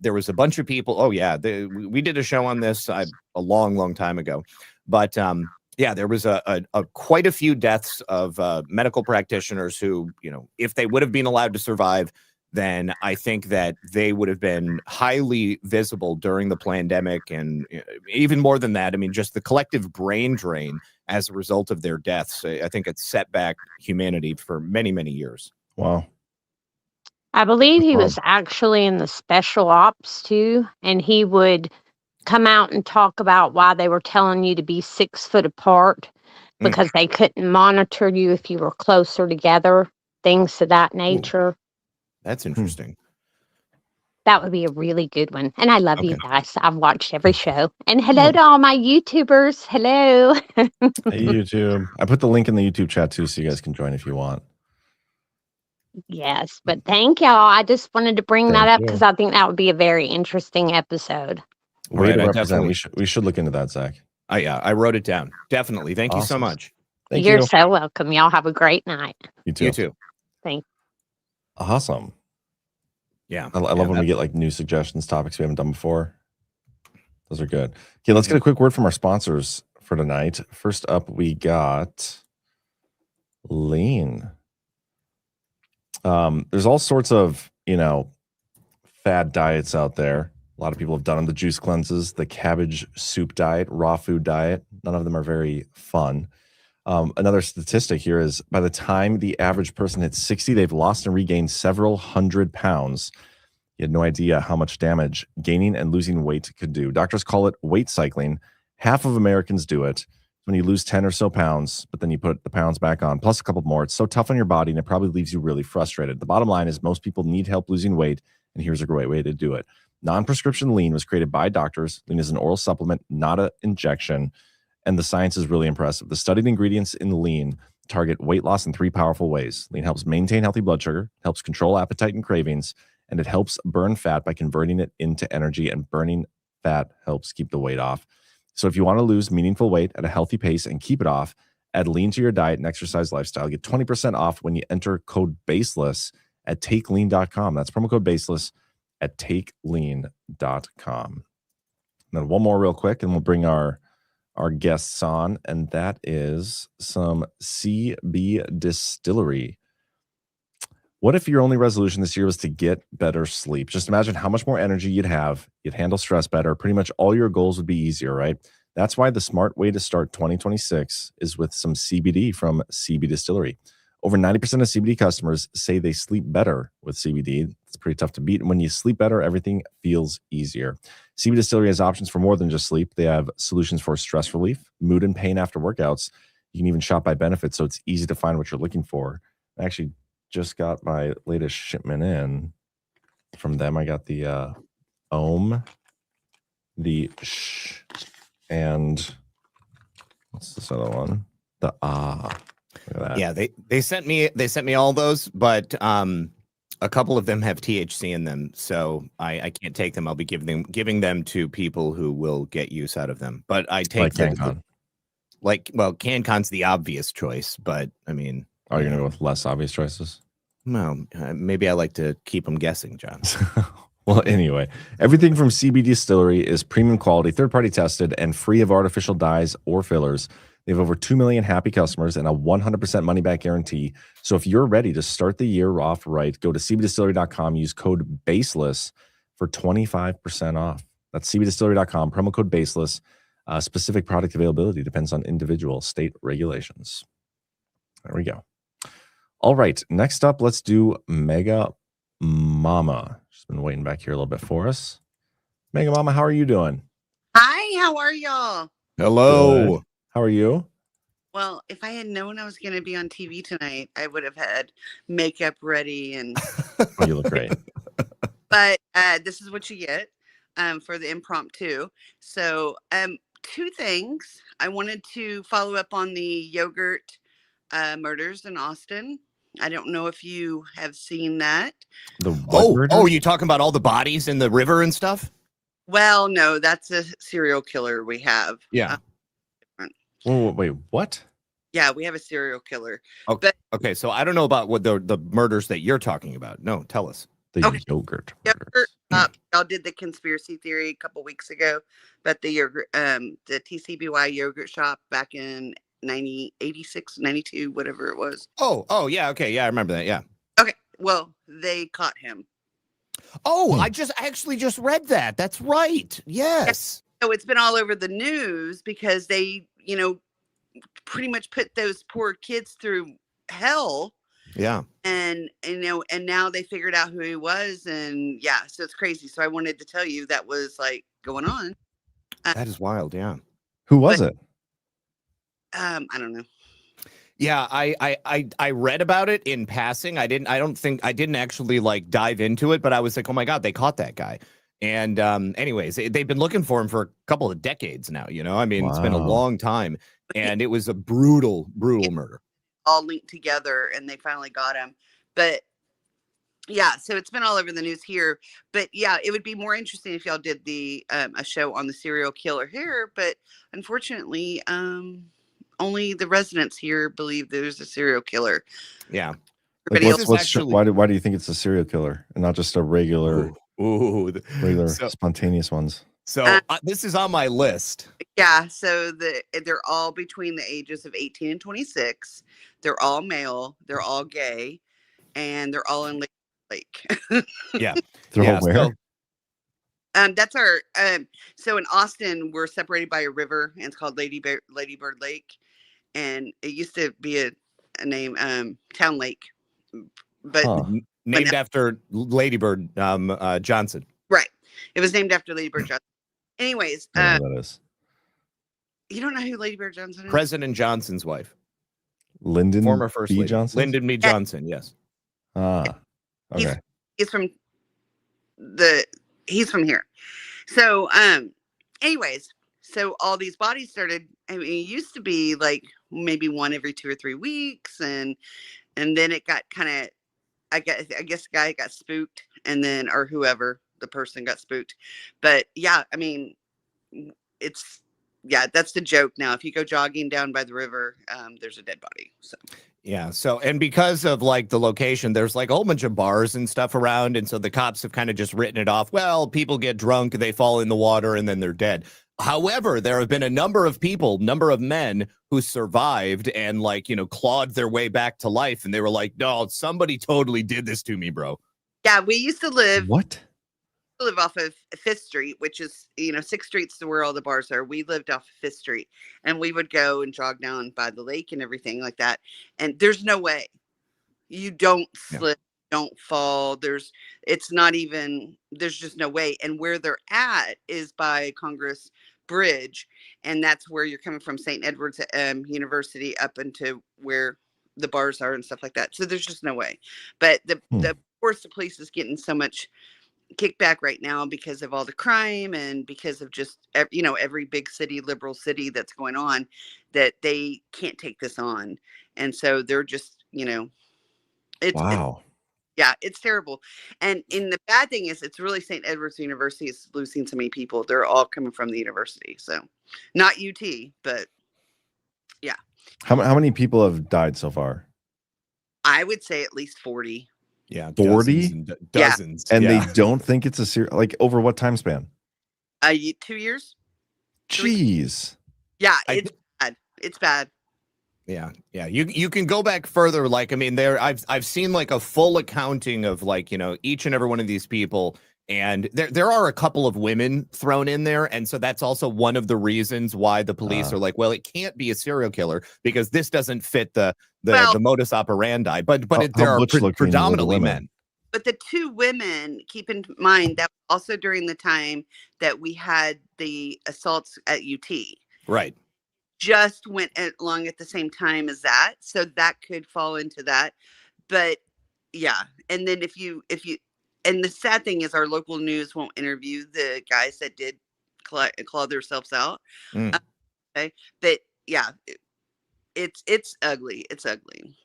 there was a bunch of people. Oh yeah, we did a show on this a long time ago, but yeah, there was a quite a few deaths of medical practitioners who, if they would have been allowed to survive, then I think that they would have been highly visible during the pandemic. And even more than that, I mean, just the collective brain drain as a result of their deaths. I think it's set back humanity for many, many years. Wow. I believe he was actually in the special ops too, and he would come out and talk about why they were telling you to be 6 foot apart because they couldn't monitor you if you were closer together, things of that nature. That's interesting. That would be a really good one. And I love you guys. I've watched every show. And hello to all my YouTubers. Hello. Hey, YouTube. I put the link in the YouTube chat too, so you guys can join if you want. Yes, but thank y'all. I just wanted to bring that up because I think that would be a very interesting episode. Way to represent. We should look into that, Zach. I wrote it down. Definitely. Thank you so much. Thank You're you. so welcome. Y'all have a great night. You too. You too. Thanks. Awesome. Yeah. I love when we get new suggestions, topics we haven't done before. Those are good. Okay, let's get a quick word from our sponsors for tonight. First up, we got Lean. There's all sorts of, fad diets out there. A lot of people have done them. The juice cleanses, the cabbage soup diet, raw food diet. None of them are very fun. Another statistic here is by the time the average person hits 60, they've lost and regained several hundred pounds. You had no idea how much damage gaining and losing weight could do. Doctors call it weight cycling. Half of Americans do it. When you lose 10 or so pounds, but then you put the pounds back on, plus a couple more. It's so tough on your body, and it probably leaves you really frustrated. The bottom line is most people need help losing weight, and here's a great way to do it. Non-prescription Lean was created by doctors. Lean is an oral supplement, not an injection, and the science is really impressive. The studied ingredients in Lean target weight loss in 3 powerful ways. Lean helps maintain healthy blood sugar, helps control appetite and cravings, and it helps burn fat by converting it into energy, and burning fat helps keep the weight off. So if you want to lose meaningful weight at a healthy pace and keep it off, add Lean to your diet and exercise lifestyle. Get 20% off when you enter code BASELESS at takelean.com. That's promo code BASELESS at takelean.com. And then one more real quick, and we'll bring our guests on, and that is some CBDistillery. What if your only resolution this year was to get better sleep? Just imagine how much more energy you'd have. You'd handle stress better. Pretty much all your goals would be easier, right? That's why the smart way to start 2026 is with some CBD from CBDistillery. Over 90% of CBD customers say they sleep better with CBD. It's pretty tough to beat. And when you sleep better, everything feels easier. CBDistillery has options for more than just sleep. They have solutions for stress relief, mood and pain after workouts. You can even shop by benefits, so it's easy to find what you're looking for. I actually just got my latest shipment in from them. I got the Ohm, the Shh, and what's this other one? The Ah. Look at that. Yeah, they sent me all those, but a couple of them have THC in them, so I can't take them. I'll be giving them to people who will get use out of them. But I take CanCon. CanCon's the obvious choice, but I mean, are you gonna go with less obvious choices? No, maybe I like to keep them guessing, John. Well, anyway, everything from CBDistillery is premium quality, third-party tested, and free of artificial dyes or fillers. They have over 2 million happy customers and a 100% money-back guarantee. So if you're ready to start the year off right, go to CBDistillery.com, use code BASELESS for 25% off. That's CBDistillery.com, promo code BASELESS. Specific product availability depends on individual state regulations. There we go. All right, next up, let's do Mega Mama. She's been waiting back here a little bit for us. Mega Mama, how are you doing? Hi, how are y'all? Hello. Good. How are you? Well, if I had known I was going to be on TV tonight, I would have had makeup ready and. Oh, you look great. But this is what you get for the impromptu. So, two things. I wanted to follow up on the yogurt murders in Austin. I don't know if you have seen that. You talking about all the bodies in the river and stuff? Well, no, that's a serial killer we have. Yeah. Oh, wait, what? Yeah, we have a serial killer. Okay. Okay, so I don't know about what the murders that you're talking about. No, tell us. The yogurt. Y'all did the conspiracy theory a couple weeks ago, but the yogurt, the TCBY yogurt shop back in 86, 92, whatever it was. Oh, yeah. Okay. Yeah, I remember that. Yeah. Okay. Well, they caught him. Oh, I actually just read that. That's right. Yes. So it's been all over the news because they, pretty much put those poor kids through hell. Yeah. And now they figured out who he was, and yeah, so it's crazy. So I wanted to tell you that was like going on. That is wild. Yeah. Who was it? I don't know. Yeah, I read about it in passing. I didn't actually like dive into it, but I was like, oh my God, they caught that guy. And anyways, they've been looking for him for a couple of decades now, I mean, It's been a long time, and it was a brutal murder. All linked together, and they finally got him. But yeah, so it's been all over the news here. But yeah, it would be more interesting if y'all did the a show on the serial killer here. But unfortunately, only the residents here believe there's a serial killer. Yeah. Like why do you think it's a serial killer and not just a regular spontaneous ones? So this is on my list. Yeah, so they're all between the ages of 18 and 26. They're all male. They're all gay, and they're all in Lake. Yeah, they're all where? That's our. So in Austin, we're separated by a river, and it's called Ladybird Lake, and it used to be a name, Town Lake, but named after Ladybird Johnson. Right, it was named after Ladybird Johnson. Anyways, I don't know who that is. You don't know who Ladybird Johnson is? President Johnson's wife. Lyndon Former First Lady. Johnson? Lyndon B. Johnson, yes. Okay. He's from here. So, anyways, so all these bodies started, I mean, it used to be like maybe one every 2 or 3 weeks. And then it got kind of, I guess the guy got spooked, and then, or whoever, the person got spooked. But yeah, I mean, it's yeah, that's the joke now. If you go jogging down by the river, there's a dead body. So Yeah. So, and because of like the location, there's like a whole bunch of bars and stuff around. And so the cops have kind of just written it off. Well, people get drunk, they fall in the water, and then they're dead. However, there have been a number of men who survived and like, clawed their way back to life. And they were like, no, somebody totally did this to me, bro. yeah, we used to live off of Fifth Street, which is, 6th Street's where all the bars are. We lived off of Fifth Street, and we would go and jog down by the lake and everything like that. And there's no way you don't slip, don't fall. There's just no way. And where they're at is by Congress Bridge, and that's where you're coming from St. Edward's University up into where the bars are and stuff like that. So there's just no way. But of course, the police is getting so much kickback right now because of all the crime and because of just every big city, liberal city that's going on, that they can't take this on, and so they're just it's terrible. And the bad thing is, it's really St. Edward's University is losing so many people. They're all coming from the university, so not UT, but yeah. How many people have died so far? I would say at least 40. Yeah, 40? Dozens. And they don't think it's a serious, like, over what time span? 2 years. Jeez. Yeah, it's bad. It's bad. Yeah. You can go back further. Like, I mean, I've seen like a full accounting of like, each and every one of these people. And there are a couple of women thrown in there. And so that's also one of the reasons why the police are like, well, it can't be a serial killer because this doesn't fit the modus operandi. But there are predominantly men. But the 2 women, keep in mind, that was also during the time that we had the assaults at UT. Right. Just went along at the same time as that. So that could fall into that. But yeah. And then if you and the sad thing is, our local news won't interview the guys that did claw themselves out. Okay, but yeah, it's ugly. It's ugly.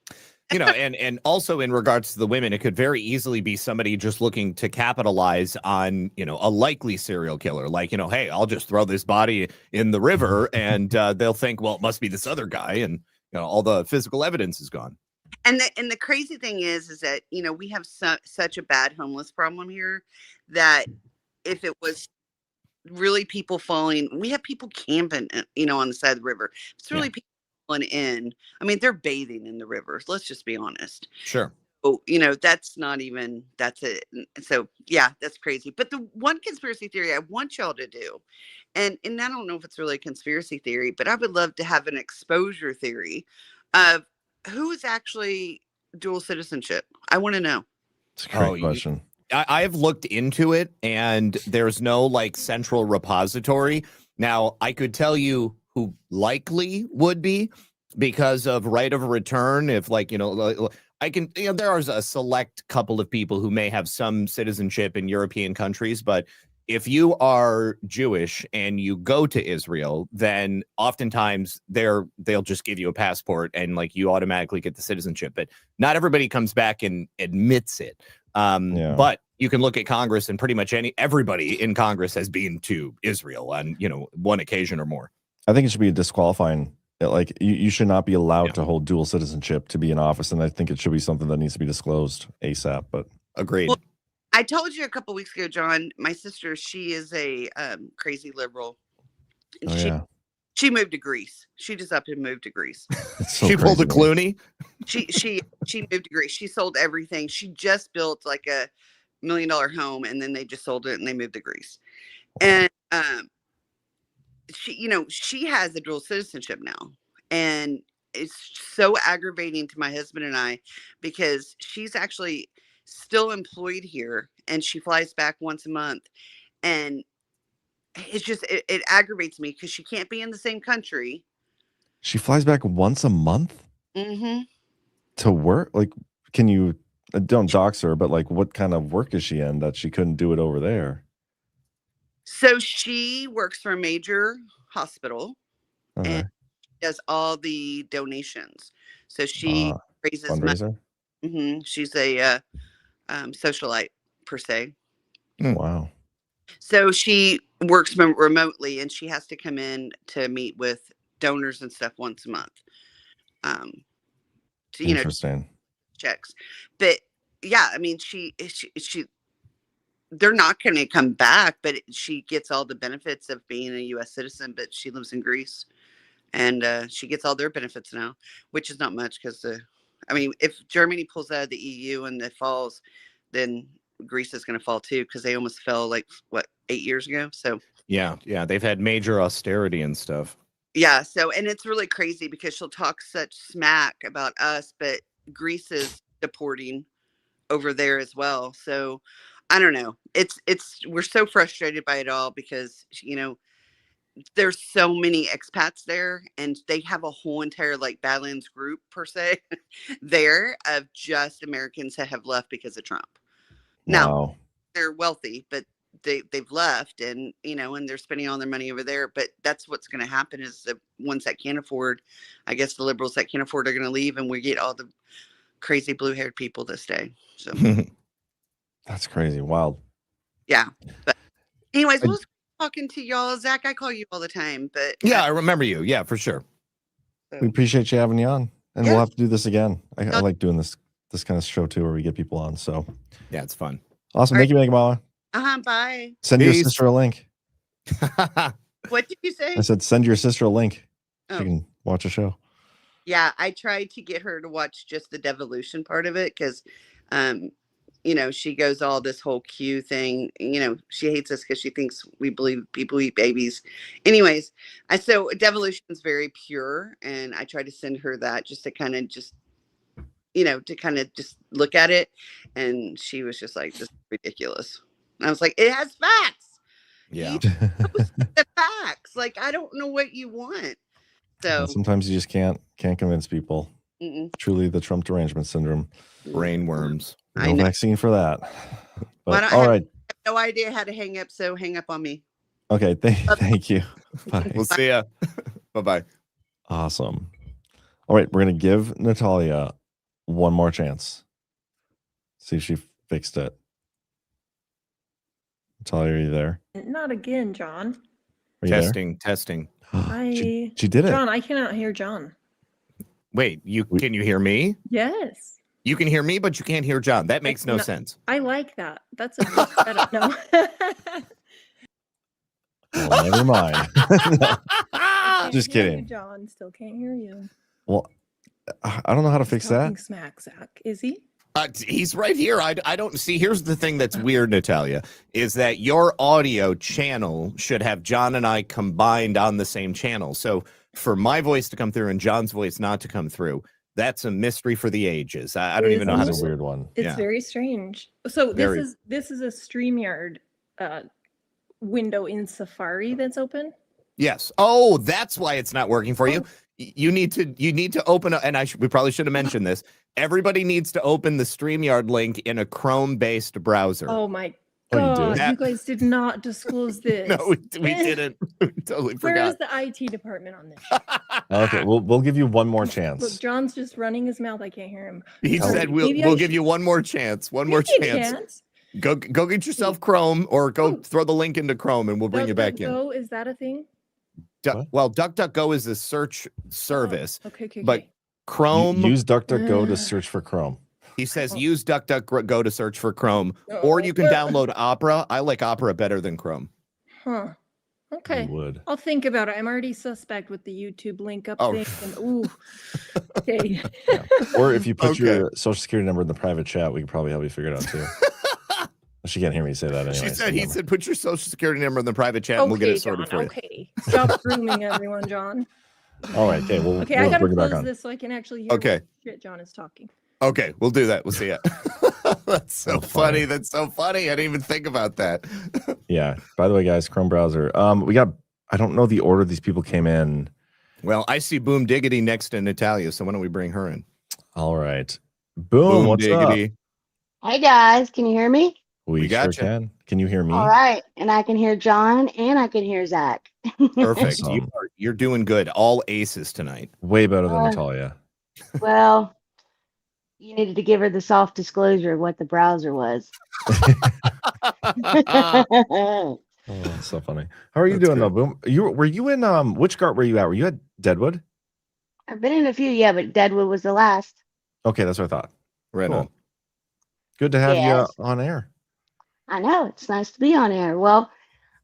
And also in regards to the women, it could very easily be somebody just looking to capitalize on, a likely serial killer. Like, hey, I'll just throw this body in the river, and they'll think, well, it must be this other guy, and all the physical evidence is gone. And the crazy thing is that, we have such a bad homeless problem here that if it was really people falling, we have people camping, on the side of the river. It's really people falling in. I mean, they're bathing in the rivers. Let's just be honest. Sure. So, that's it. So yeah, that's crazy. But the one conspiracy theory I want y'all to do, and I don't know if it's really a conspiracy theory, but I would love to have an exposure theory of who is actually dual citizenship. I want to know. It's a great question. I've looked into it, and there's no like central repository. Now, I could tell you who likely would be because of right of return. If like, I can, there are a select couple of people who may have some citizenship in European countries, but if you are Jewish and you go to Israel, then oftentimes they'll just give you a passport and like you automatically get the citizenship. But not everybody comes back and admits it. But you can look at Congress, and pretty much everybody in Congress has been to Israel on one occasion or more. I think it should be a disqualifying. Like you should not be allowed to hold dual citizenship to be in office, and I think it should be something that needs to be disclosed ASAP. But agreed. Well, I told you a couple weeks ago, John, my sister, she is a crazy liberal. And she moved to Greece. She just up and moved to Greece. So she pulled a Clooney. She moved to Greece. She sold everything. She just built like $1 million home, and then they just sold it and they moved to Greece. And she has a dual citizenship now, and it's so aggravating to my husband and I because she's actually still employed here, and she flies back once a month, and it's just it aggravates me because she can't be in the same country. She flies back once a month to work. Like, can you don't dox her, but like, what kind of work is she in that she couldn't do it over there? So she works for a major hospital and does all the donations. So she raises money. She's a socialite per se. Wow. So she works remotely, and she has to come in to meet with donors and stuff once a month. To, Interesting. Checks. But yeah, I mean, she they're not going to come back, but she gets all the benefits of being a U.S. citizen, but she lives in Greece, and she gets all their benefits now, which is not much because I mean, if Germany pulls out of the EU and it falls, then Greece is going to fall too, because they almost fell like, what, 8 years ago? So yeah, they've had major austerity and stuff. yeah, so, and it's really crazy because she'll talk such smack about us, but Greece is deporting over there as well. So I don't know. We're so frustrated by it all because, there's so many expats there, and they have a whole entire like Badlands group per se there of just Americans that have left because of Trump. Now they're wealthy, but they've left, and and they're spending all their money over there. But that's what's going to happen is the ones that can't afford, I guess the liberals that can't afford are going to leave, and we get all the crazy blue-haired people to stay. So that's crazy. Wild. Yeah. But anyways, we'll talking to y'all. Zach, I call you all the time, but yeah, I remember you. Yeah, for sure. We appreciate you having you on, and we'll have to do this again. I like doing this kind of show too, where we get people on. So yeah, it's fun. Awesome. Thank you, Megamama. Bye. Send your sister a link. What did you say? I said send your sister a link. Oh. She can watch a show. Yeah, I tried to get her to watch just the devolution part of it because, she goes all this whole Q thing. She hates us because she thinks we believe people eat babies. Anyways, so devolution is very pure, and I tried to send her that just to kind of just look at it, and she was just like, "This is ridiculous." And I was like, "It has facts." Yeah, the facts. Like, I don't know what you want. So sometimes you just can't convince people. Truly, the Trump derangement syndrome. Brain worms. No vaccine for that. But I all right. have no idea how to hang up, so hang up on me. Okay. Thank you. Bye. We'll see ya. Bye-bye. Awesome. All right. We're going to give Natalia one more chance. See if she fixed it. Natalia, are you there? Not again, John. Are you testing. She did it. John, I cannot hear John. Wait, can you hear me? Yes. You can hear me, but you can't hear John. That makes no sense. I like that. That's a much better. No. Well, never mind. No, just kidding. You, John, still can't hear you. Well, I don't know how to fix that. Smack, Zach. Is he? He's right here. I don't see. Here's the thing that's weird, Natalia, is that your audio channel should have John and I combined on the same channel. So for my voice to come through and John's voice not to come through, that's a mystery for the ages. I don't even know how to. That's a weird one. It's very strange. So this is a StreamYard window in Safari that's open. Yes. Oh, that's why it's not working for you. You need to open up, and we probably should have mentioned this. Everybody needs to open the StreamYard link in a Chrome-based browser. Oh my God, you guys did not disclose this. No, we didn't. We totally forgot. Where is the IT department on this? Okay, we'll give you one more chance. Look, John's just running his mouth. I can't hear him. He said we'll give you one more chance. One more chance. Go get yourself Chrome, or go throw the link into Chrome, and we'll bring you back in. Is that a thing? Well, DuckDuckGo is a search service. Okay. But Chrome. Use DuckDuckGo to search for Chrome. He says use DuckDuckGo to search for Chrome, or you can download Opera. I like Opera better than Chrome. Huh. Okay. I'll think about it. I'm already suspect with the YouTube link up thing. And, ooh. Okay. Or if you put your social security number in the private chat, we can probably help you figure it out too. She can't hear me say that anyway. He said, put your social security number in the private chat and we'll get it sorted for you. Okay. Stop grooming everyone, John. All right. Okay. We'll I gotta bring it back close on. this so I can actually hear what shit John is talking. Okay, we'll do that. We'll see ya. That's so funny. That's so funny. I didn't even think about that. Yeah. By the way, guys, Chrome browser. I don't know the order these people came in. Well, I see Boom Diggity next to Natalia, so why don't we bring her in? All right. Boom what's Diggity. up? Hi guys, can you hear me? We got sure can. Can you hear me? All right, and I can hear John and I can hear Zach. Perfect. Awesome. You're doing good. All aces tonight. Way better than Natalia. Well, you needed to give her the soft disclosure of what the browser was. Oh, that's so funny. How are you That's doing though, good. Boom? Were you in which GART were you at? Were you at Deadwood? I've been in a few, yeah, but Deadwood was the last. Okay, that's what I thought. Right Cool. on. Good to have you Yes, on air. I know. It's nice to be on air. Well,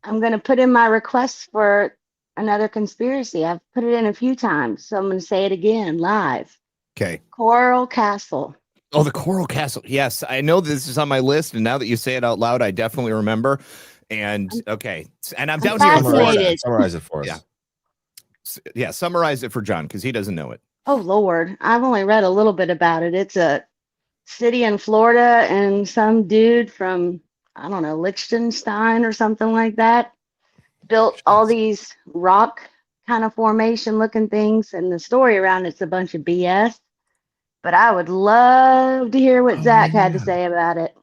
I'm going to put in my request for another conspiracy. I've put it in a few times, so I'm going to say it again live. Okay. Coral Castle. Oh, the Coral Castle. Yes, I know this is on my list, and now that you say it out loud, I definitely remember. And okay, and I'm down here in Florida. Summarize it for us. Yeah, yeah. Summarize it for John because he doesn't know it. Oh, Lord. I've only read a little bit about it. It's a city in Florida, and some dude from, I don't know, Liechtenstein or something like that built all these rock kind of formation looking things. And the story around it's a bunch of BS. But I would love to hear what Zach had to say about it.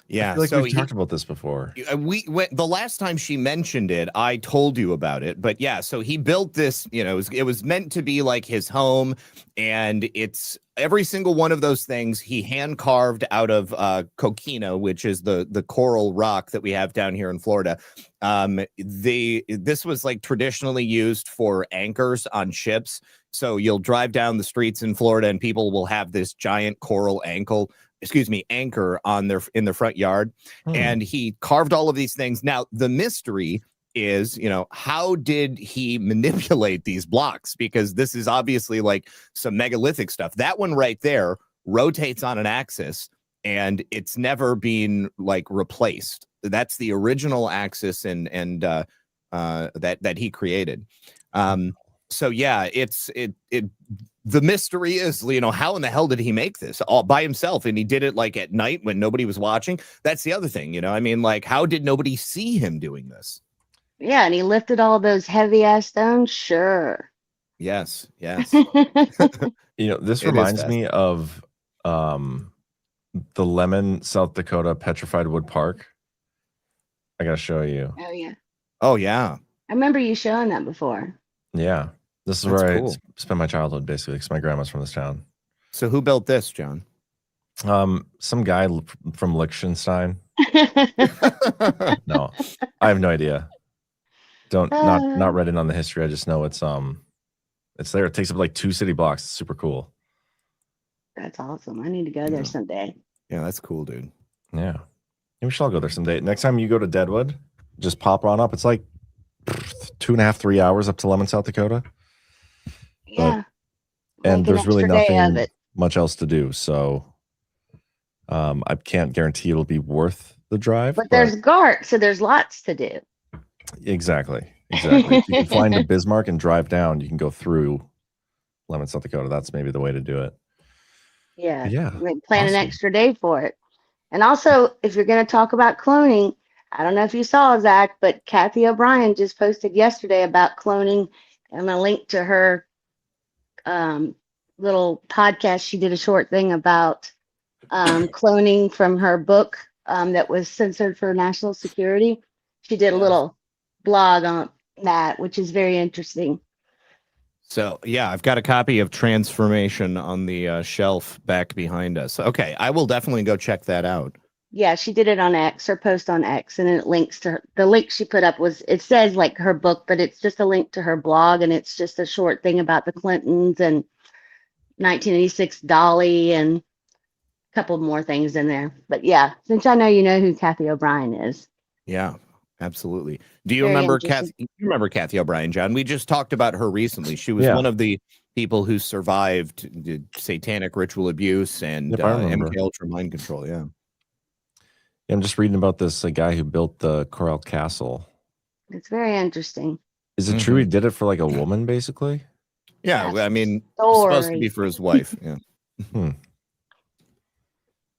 Yeah, I feel like so we've talked about this before. We went the last time she mentioned it, I told you about it. But yeah, so he built this, it was meant to be like his home, and it's every single one of those things he hand carved out of coquina, which is the coral rock that we have down here in Florida. This was like traditionally used for anchors on ships. So you'll drive down the streets in Florida and people will have this giant coral anchor on in their front yard. And he carved all of these things. Now, the mystery is, how did he manipulate these blocks? Because this is obviously like some megalithic stuff. That one right there rotates on an axis and it's never been like replaced. That's the original axis and that he created. So yeah, the mystery is, how in the hell did he make this all by himself? And he did it like at night when nobody was watching. That's the other thing, like, how did nobody see him doing this? Yeah, and he lifted all those heavy ass stones. Sure. Yes. This reminds me of the Lemon, South Dakota Petrified Wood Park. I gotta show you. Oh yeah. Oh yeah. I remember you showing that before. Yeah. This is That's where cool. I spent my childhood, basically, because my grandma's from this town. So who built this, John? Some guy from Liechtenstein. No, I have no idea. Not read in on the history. I just know it's there. It takes up like 2 city blocks. It's super cool. That's awesome. I need to go there someday. Yeah, that's cool, dude. Yeah. Maybe we should all go there someday. Next time you go to Deadwood, just pop on up. It's like 2.5, 3 hours up to Lemon, South Dakota. Yeah. And there's really extra day of nothing it. much else to do. So I can't guarantee it'll be worth the drive. But there's GART, so there's lots to do. Exactly. If you can fly into Bismarck and drive down, you can go through Lemon, South Dakota. That's maybe the way to do it. Yeah. Yeah. Plan an extra day for it. And also, if you're going to talk about cloning, I don't know if you saw, Zach, but Kathy O'Brien just posted yesterday about cloning, and a link to her little podcast. She did a short thing about cloning from her book that was censored for national security. She did a little blog on that, which is very interesting. So yeah, I've got a copy of Transformation on the shelf back behind us. Okay, I will definitely go check that out. Yeah, she did it on X, her post on X, and it links to the link she put up it says like her book, but it's just a link to her blog, and it's just a short thing about the Clintons and 1986 Dolly and a couple more things in there. But yeah, since I know you know who Kathy O'Brien is. Yeah, absolutely. Do you Very remember interesting. Kathy? You remember Kathy O'Brien, John? We just talked about her recently. She was one of the people who survived the satanic ritual abuse and Yep, I remember. MK Ultra mind control. Yeah. I'm just reading about this guy who built the Coral Castle. It's very interesting. Is it true he did it for like a woman, basically? Yeah, I mean, supposed to be for his wife. Yeah.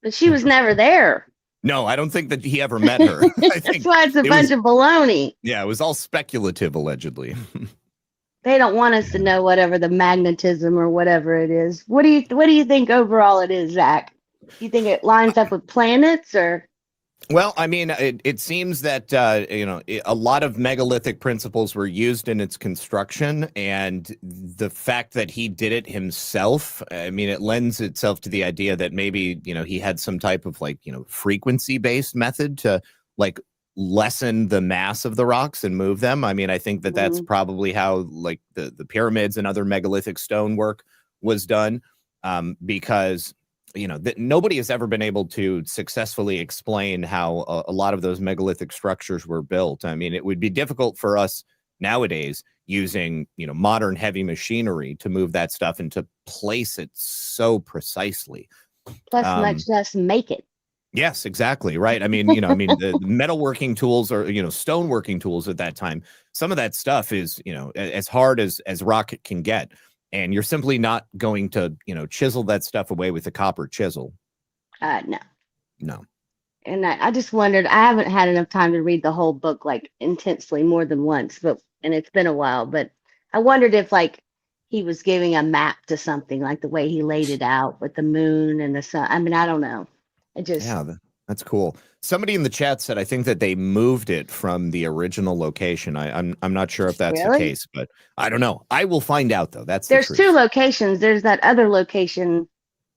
But she was never there. No, I don't think that he ever met her. I think That's why it's a bunch of baloney. Yeah, it was all speculative, allegedly. They don't want us to know whatever the magnetism or whatever it is. What do you think overall it is, Zach? You think it lines up with planets or? Well, I mean, it seems that, a lot of megalithic principles were used in its construction, and the fact that he did it himself, I mean, it lends itself to the idea that maybe, he had some type of frequency-based method to lessen the mass of the rocks and move them. I mean, I think that that's probably how like the pyramids and other megalithic stonework was done, because nobody has ever been able to successfully explain how a lot of those megalithic structures were built. I mean, it would be difficult for us nowadays using modern heavy machinery to move that stuff and to place it so precisely. Plus, much less make it. Yes, exactly. Right. I mean, the metalworking tools or, stoneworking tools at that time, some of that stuff is, as hard as rock can get. And you're simply not going to, chisel that stuff away with a copper chisel. No. No. And I just wondered, I haven't had enough time to read the whole book like intensely more than once, and it's been a while, but I wondered if like he was giving a map to something, like the way he laid it out with the moon and the sun. I mean, I don't know. Yeah, that's cool. Somebody in the chat said, I think that they moved it from the original location. I'm not sure if that's the case, but I don't know. I will find out though. There's two locations. There's that other location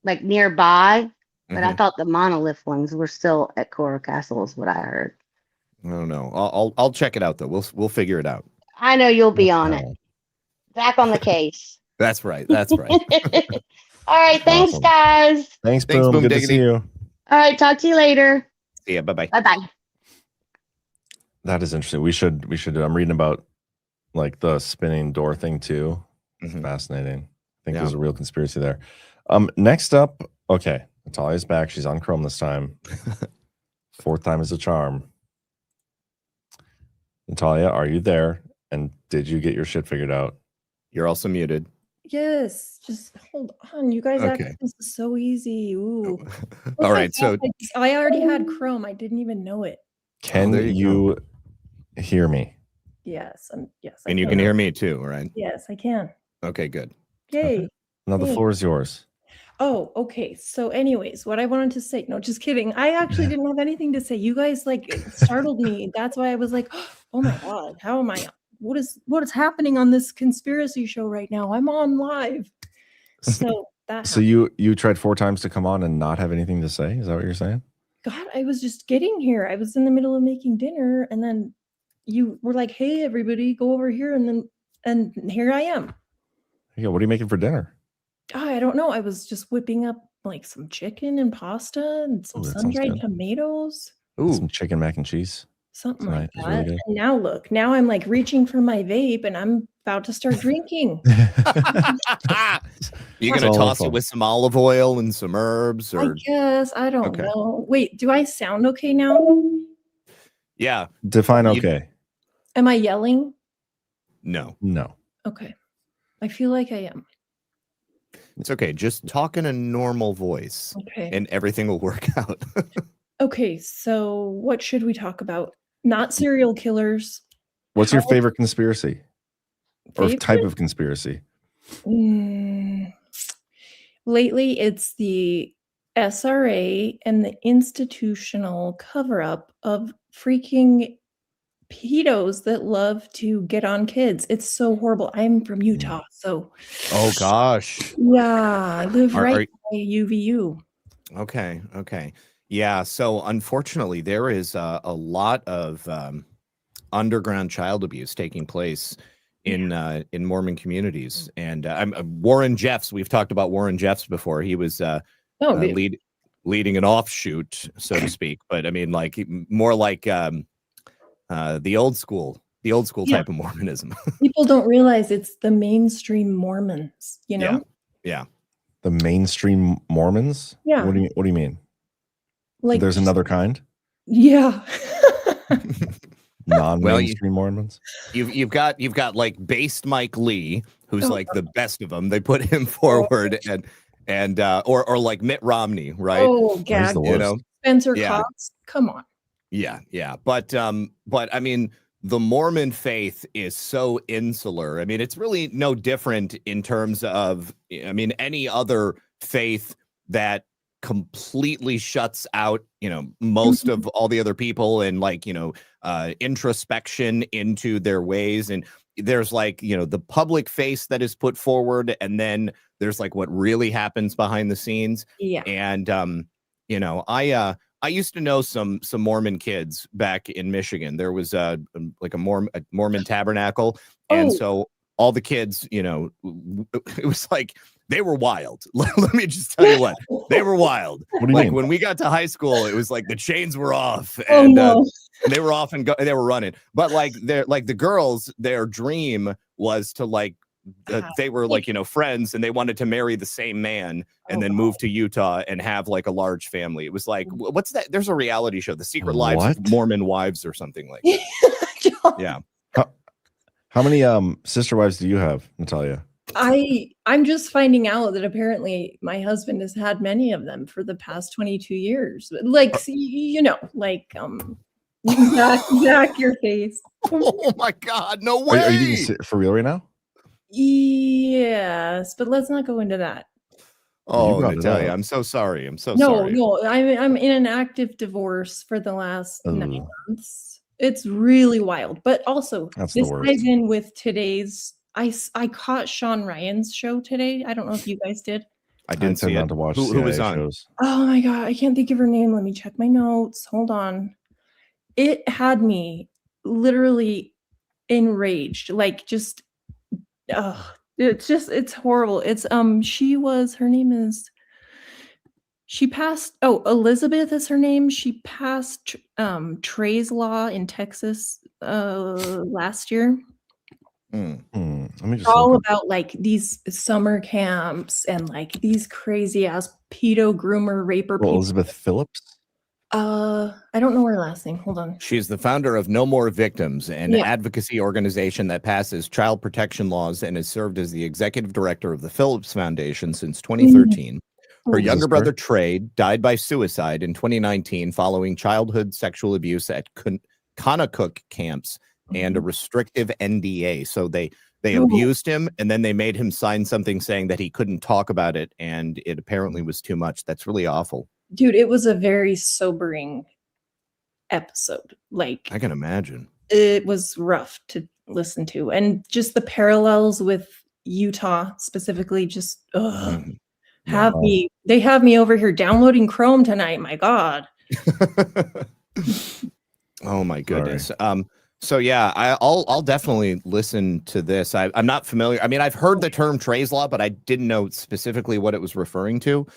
like nearby, but I thought the monolith ones were still at Coral Castle is what I heard. I don't know. I'll check it out though. We'll figure it out. I know you'll be on it. Back on the case. That's right. That's right. All right. Thanks, Awesome. guys. Thanks, Boom. Good to see you. All right. Talk to you later. See ya. Bye-bye. Bye-bye. That is interesting. We should. I'm reading about like the spinning door thing too. Fascinating. I think there's a real conspiracy there. Next up, okay, Natalia's back. She's on Chrome this time. Fourth time is a charm. Natalia, are you there? And did you get your shit figured out? You're also muted. Yes, just hold on. You guys act this is so easy. Ooh. All right, so I already had Chrome. I didn't even know it. Can you hear me? Yes, yes. And you can hear me too, right? Yes, I can. Okay, good. Yay. Okay. Now the floor is yours. Oh, okay. So anyways, what I wanted to say, no, just kidding. I actually didn't have anything to say. You guys like startled me. That's why I was like, oh my God, how am I? What is happening on this conspiracy show right now? I'm on live. So that So you tried 4 times to come on and not have anything to say? Is that what you're saying? God, I was just getting here. I was in the middle of making dinner, and then you were like, "Hey, everybody, go over here," and here I am. Yeah, what are you making for dinner? Oh, I don't know. I was just whipping up like some chicken and pasta and some sun-dried tomatoes. Ooh, some chicken mac and cheese. Something Tonight like is really that. good. And now look, now I'm like reaching for my vape and I'm about to start drinking. You're gonna toss it with some olive oil and some herbs, I or guess. I don't know. Wait, do I sound okay now? yeah. Define okay. Am I yelling? No. No. Okay. I feel like I am. It's okay. Just talk in a normal voice. Okay. And everything will work out. Okay, so what should we talk about? Not serial killers. What's your favorite conspiracy? Or Favorite? type of conspiracy? Lately, it's the SRA and the institutional cover-up of freaking pedos that love to get on kids. It's so horrible. I'm from Utah, so Oh gosh. yeah, I live Are- right by UVU. Okay. Okay. Yeah. So unfortunately, there is a lot of underground child abuse taking place in Mormon communities, and Warren Jeffs. We've talked about Warren Jeffs before. He was leading an offshoot, so to speak. But I mean, like more like the old school type of Mormonism. People don't realize it's the mainstream Mormons, you know? Yeah. The mainstream Mormons? Yeah. What do you mean? Like there's another kind? Yeah. Non-mainstream Mormons? You've got like based Mike Lee, who's like the best of them. They put him forward, and or like Mitt Romney, right? Oh, gag. You know, Spencer Cox. Come on. Yeah. But I mean, the Mormon faith is so insular. I mean, it's really no different in terms of, I mean, any other faith that completely shuts out, most of all the other people, and like, introspection into their ways. And there's like, the public face that is put forward, and then there's like what really happens behind the scenes. Yeah. And, I I used to know some Mormon kids back in Michigan. There was a Mormon tabernacle, and so all the kids, you know, it was like they were wild. Let me just tell you what, they were wild. What do you like mean? when we got to high school, it was like the chains were off, Oh, and no. they were off and they were running. But like the girls, their dream was to like. They were like, you know, friends, and they wanted to marry the same man and then move to Utah and have like a large family. It was like, what's that? There's a reality show, The Secret Lives of Mormon Wives or something like that. Yeah. How many sister wives do you have, Natalia? I'm just finding out that apparently my husband has had many of them for the past 22 years. Like, you know, like Zach, your face. Oh my God, no way. Are you being for real right now? Yes, but let's not go into that. Oh, Natalia, I'm so sorry. I'm so sorry. No, I'm in an active divorce for the last 9 months. It's really wild, but also this ties in with today's. I caught Sean Ryan's show today. I don't know if you guys did. I didn't see it. To watch who was on? shows. Oh my God, I can't think of her name. Let me check my notes. Hold on. It had me literally enraged, like just. It's horrible. It's her name is Elizabeth is her name. She passed Trey's law in Texas last year. Let me just all about like these summer camps and like these crazy ass pedo groomer raper people. Elizabeth Phillips? I don't know her last name. Hold on. She's the founder of No More Victims, an advocacy organization that passes child protection laws and has served as the executive director of the Phillips Foundation since 2013. Her younger brother, Trey, died by suicide in 2019 following childhood sexual abuse at Conacook camps and a restrictive NDA. So they abused him, and then they made him sign something saying that he couldn't talk about it, and it apparently was too much. That's really awful. Dude, it was a very sobering episode. Like, I can imagine. It was rough to listen to. And just the parallels with Utah specifically just they have me over here downloading Chrome tonight. My God. Oh my goodness. So yeah, I'll definitely listen to this. I'm not familiar. I mean, I've heard the term Trey's Law, but I didn't know specifically what it was referring to.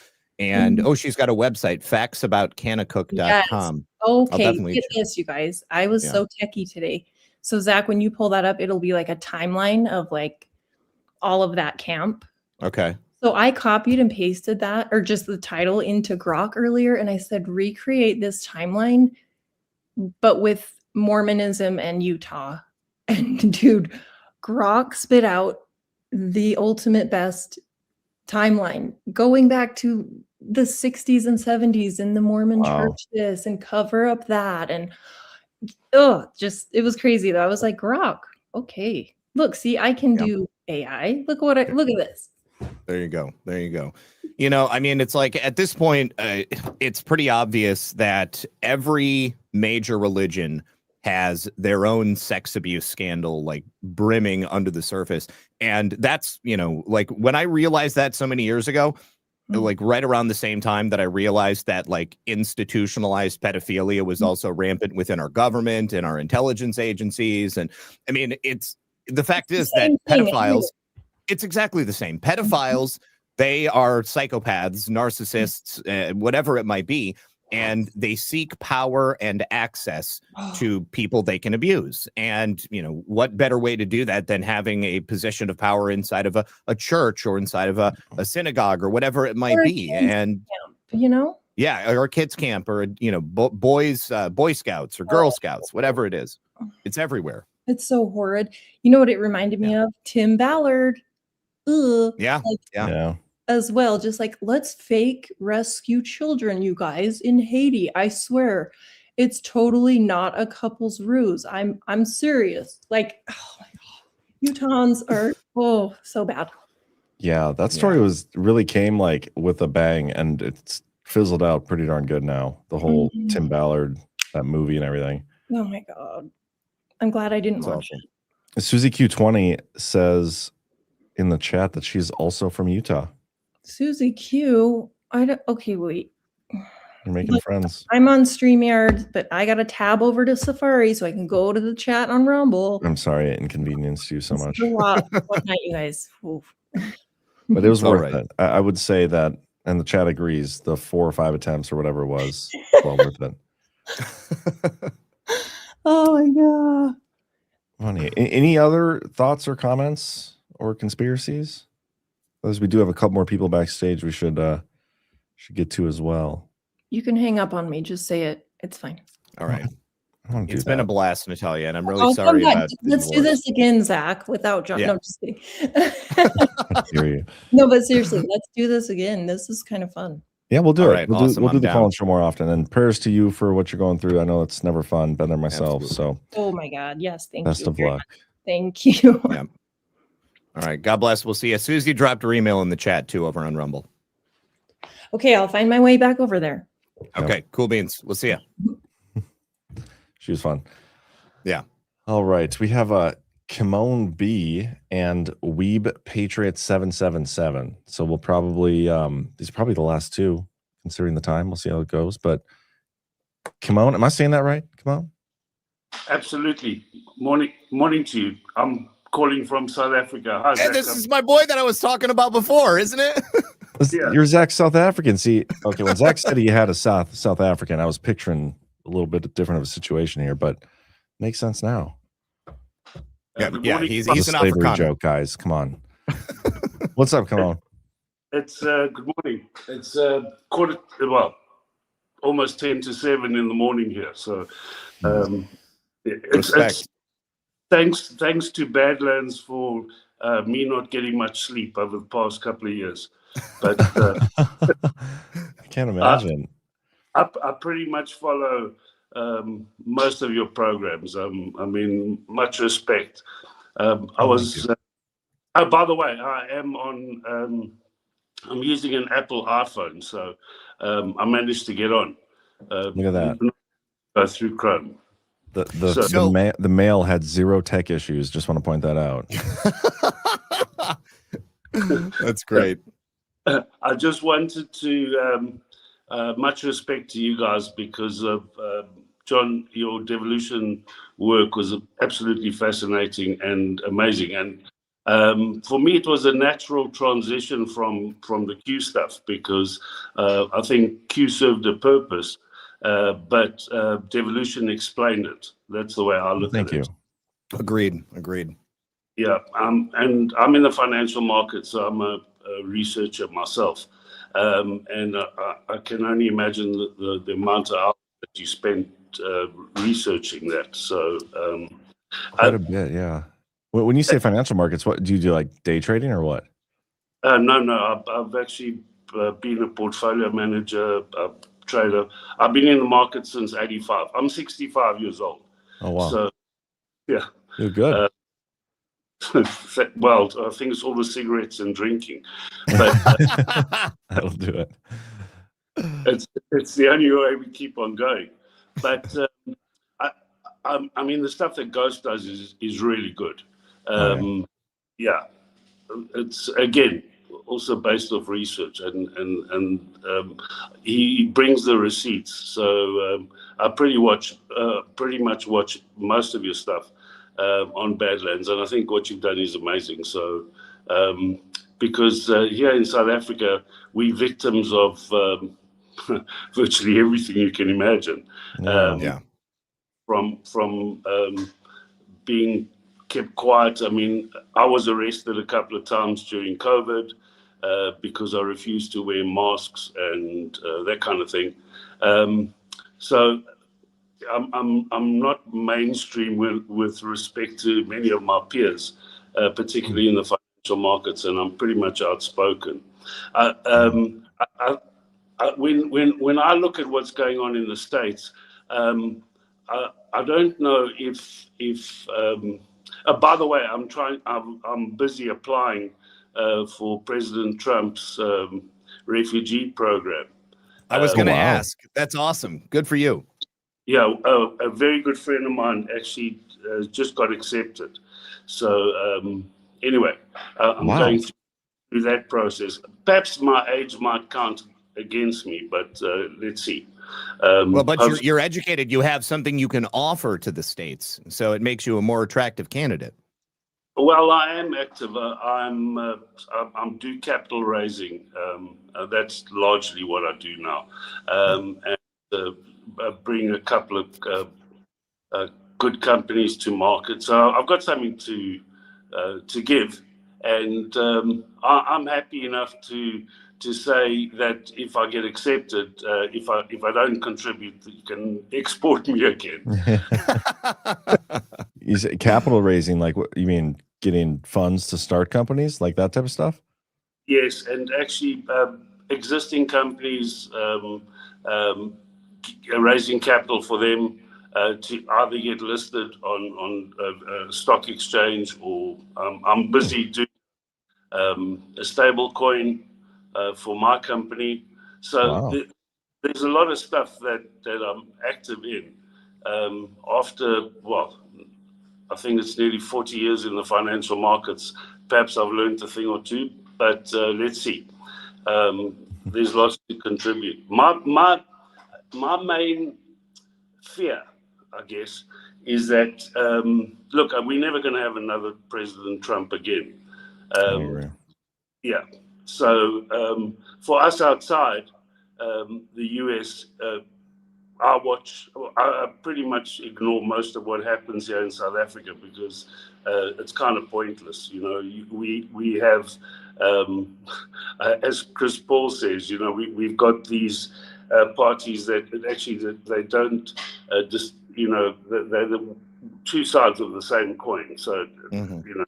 And she's got a website, factsaboutconacook.com. Yes. Okay, get this, you guys. I was so techie today. So Zach, when you pull that up, it'll be like a timeline of like all of that camp. Okay. So I copied and pasted that, or just the title, into Grok earlier, and I said recreate this timeline, but with Mormonism and Utah. And dude, Grok spit out the ultimate best timeline, going back to the 60s and 70s in the Mormon church, this and cover up that, and it was crazy though. I was like, Grok, okay, look, see, I can do AI. Look at this. There you go. You know, I mean, it's like at this point, it's pretty obvious that every major religion has their own sex abuse scandal, like brimming under the surface. And that's, you know, like when I realized that so many years ago, like right around the same time that I realized that like institutionalized pedophilia was also rampant within our government and our intelligence agencies. And I mean, the fact is that pedophiles, it's exactly the same. Pedophiles, they are psychopaths, narcissists, whatever it might be. And they seek power and access to people they can abuse. And, you know, what better way to do that than having a position of power inside of a church or inside of a synagogue or whatever it might be. And, you know, yeah, or a kids camp or, you know, Boy Scouts or Girl Scouts, whatever it is. It's everywhere. It's so horrid. You know what it reminded me of? Tim Ballard. Yeah. As well, just like, let's fake rescue children, you guys, in Haiti. I swear, it's totally not a couple's ruse. I'm serious. Like, oh my God, Utahns are so bad. Yeah, that story really came like with a bang, and it's fizzled out pretty darn good now. The whole Tim Ballard, that movie and everything. Oh my God, I'm glad I didn't watch it. Susie Q20 says in the chat that she's also from Utah. Susie Q, okay, wait. You're making Look, friends. I'm on StreamYard, but I got a tab over to Safari so I can go to the chat on Rumble. I'm sorry it inconvenienced you so This is much. a lot. What night, you guys? Oof. But it was It's all worth right. it. I would say that, and the chat agrees, the 4 or 5 attempts or whatever it was, well worth it. Oh my god. Funny. Any other thoughts or comments or conspiracies? As we do have a couple more people backstage, we should get to as well. You can hang up on me. Just say it. It's fine. All right. I want to do It's been a that. blast, Natalia, and I'm really Oh, sorry come on. about the Let's do divorce. this again, Zach, without John. Yeah. No, just kidding. I hear you. No, but seriously, let's do this again. This is kind of fun. Yeah, we'll do All it. right, We'll awesome. do I'm the down. call-in show more often. And prayers to you for what you're going through. I know it's never fun. Been there myself. Absolutely. So Oh my God. Yes. Thank best you. of luck. Thank you. Yeah. All right. God bless. We'll see you. Susie dropped her email in the chat too over on Rumble. Okay. I'll find my way back over there. Okay. Cool beans. We'll see you. She was fun. Yeah. All right. We have a Kimon B and Weeb Patriot 777. So we'll probably these are probably the last two, considering the time. We'll see how it goes. But Kimon, am I saying that right? Kimon? Absolutely. Morning to you. I'm calling from South Africa. Hi, Hey, Zach. this is my boy that I was talking about before, isn't it? Yeah. You're Zach South African. See, okay, when Zach said he had a South African, I was picturing a little bit different of a situation here, but makes sense now. Yeah, good yeah, morning. he's It's a an slavery Afrikaner. joke, guys. Come on. What's up? Come on. It's good morning. It's almost 10 to 7 in the morning here. So Respect. thanks to Badlands for me not getting much sleep over the past couple of years. But I can't imagine. I pretty much follow most of your programs. I mean, much respect. I was. By the way, I am on. I'm using an Apple iPhone, so I managed to get on. Look at that. Go through Chrome. The mail had 0 tech issues. Just want to point that out. That's great. I just wanted to much respect to you guys because of John. Your devolution work was absolutely fascinating and amazing, and for me, it was a natural transition from the Q stuff because I think Q served a purpose, but devolution explained it. That's the way I look at it. Thank you. Agreed. Yeah, and I'm in the financial market, so I'm a researcher myself, and I can only imagine the amount of hours that you spent researching that. So Quite a bit, yeah. When you say financial markets, what do you do? Like day trading or what? No, I've actually been a portfolio manager, a trader. I've been in the market since '85. I'm 65 years old. Oh wow! So yeah, you're good. Well, I think it's all the cigarettes and drinking, but That'll do it. It's the only way we keep on going. But I mean, the stuff that Ghost does is really good. Yeah, it's again also based off research, and he brings the receipts. So I pretty much watch most of your stuff on Badlands, and I think what you've done is amazing. So because here in South Africa, we're victims of virtually everything you can imagine. From being kept quiet. I mean, I was arrested a couple of times during COVID because I refused to wear masks and that kind of thing. So I'm not mainstream with respect to many of my peers, particularly in the financial markets, and I'm pretty much outspoken. When I look at what's going on in the States, I don't know if by the way, I'm busy applying for President Trump's refugee program. I was going to ask. That's awesome. Good for you. Yeah, a very good friend of mine actually just got accepted. So anyway, I'm going through that process. Perhaps my age might count against me, but let's see. Well, but hopefully- you're educated. You have something you can offer to the states, so it makes you a more attractive candidate. Well, I am active. I'm do capital raising. That's largely what I do now, and bring a couple of good companies to market. So I've got something to give, and I'm happy enough to say that if I get accepted, if I don't contribute, you can export me again. You say capital raising, like what you mean? Getting funds to start companies, like that type of stuff? Yes, and actually existing companies, raising capital for them to either get listed on a stock exchange, or I'm busy doing a stable coin for my company. So there's a lot of stuff that I'm active in. After, well, I think it's nearly 40 years in the financial markets. Perhaps I've learned a thing or two, but let's see. There's lots to contribute. My main fear, I guess, is that, look, we're never going to have another President Trump again. Yeah. So for us outside the US, I pretty much ignore most of what happens here in South Africa because it's kind of pointless. You know, we have, as Chris Paul says, you know, we've got these parties that they don't just, you know, they're the two sides of the same coin. So, you know,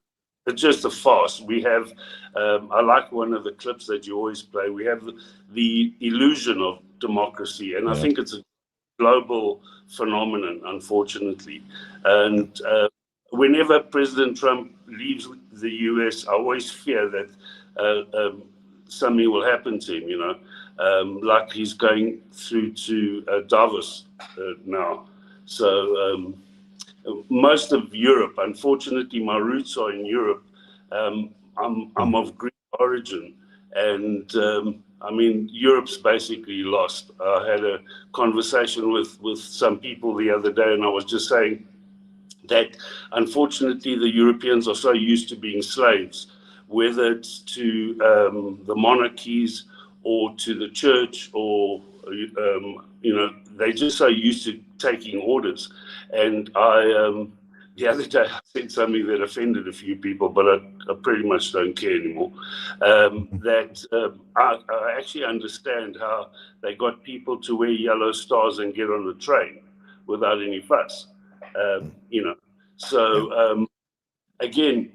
it's just a farce. We have, I like one of the clips that you always play. We have the illusion of democracy, and I think it's a global phenomenon, unfortunately. And whenever President Trump leaves the US, I always fear that something will happen to him, you know, like he's going through to Davos now. So most of Europe, unfortunately, my roots are in Europe. I'm of Greek origin, and I mean, Europe's basically lost. I had a conversation with some people the other day, and I was just saying that unfortunately the Europeans are so used to being slaves, whether it's to the monarchies or to the church, or you know, they're just so used to taking orders. And I the other day I said something that offended a few people, but I pretty much don't care anymore. That I actually understand how they got people to wear yellow stars and get on a train without any fuss. You know, so again,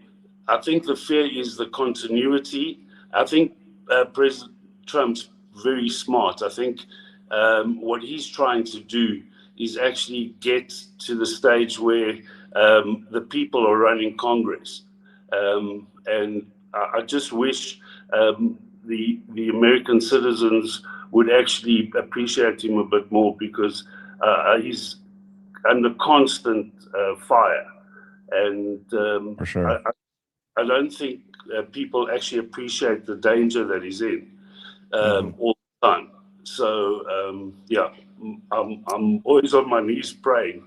I think the fear is the continuity. I think President Trump's very smart. I think what he's trying to do is actually get to the stage where the people are running Congress. And I just wish the American citizens would actually appreciate him a bit more, because he's under constant fire. And For sure. I don't think people actually appreciate the danger that he's in all the time. So, yeah, I'm always on my knees praying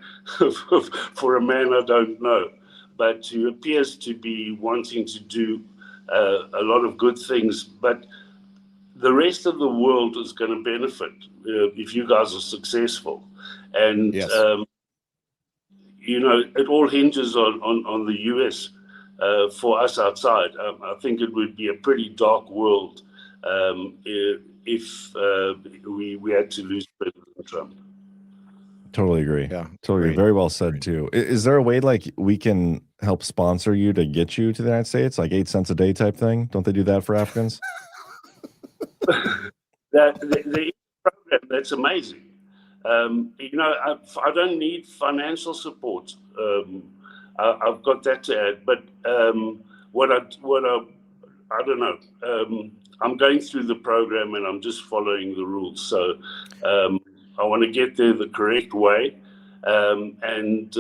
for a man I don't know, but who appears to be wanting to do a lot of good things. But the rest of the world is going to benefit if you guys are successful. And, you know, it all hinges on the US. For us outside, I think it would be a pretty dark world if we had to lose President Trump. Totally agree. Yeah, Totally agree. Very well said too. Is there a way like we can help sponsor you to get you to the United States, like 8 cents a day type thing? Don't they do that for Africans? The program, that's amazing. You know, I don't need financial support. I've got that to add, but what I don't know. I'm going through the program and I'm just following the rules. So I want to get there the correct way, and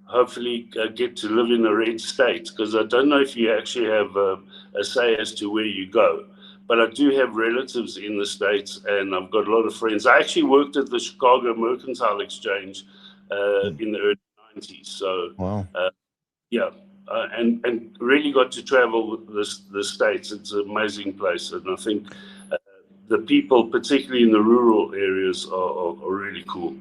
hopefully get to live in a red state, because I don't know if you actually have a say as to where you go. but I do have relatives in the States, and I've got a lot of friends. I actually worked at the Chicago Mercantile Exchange in the early 90s. So, wow. Yeah, and really got to travel the States. It's an amazing place, and I think the people, particularly in the rural areas, are really cool.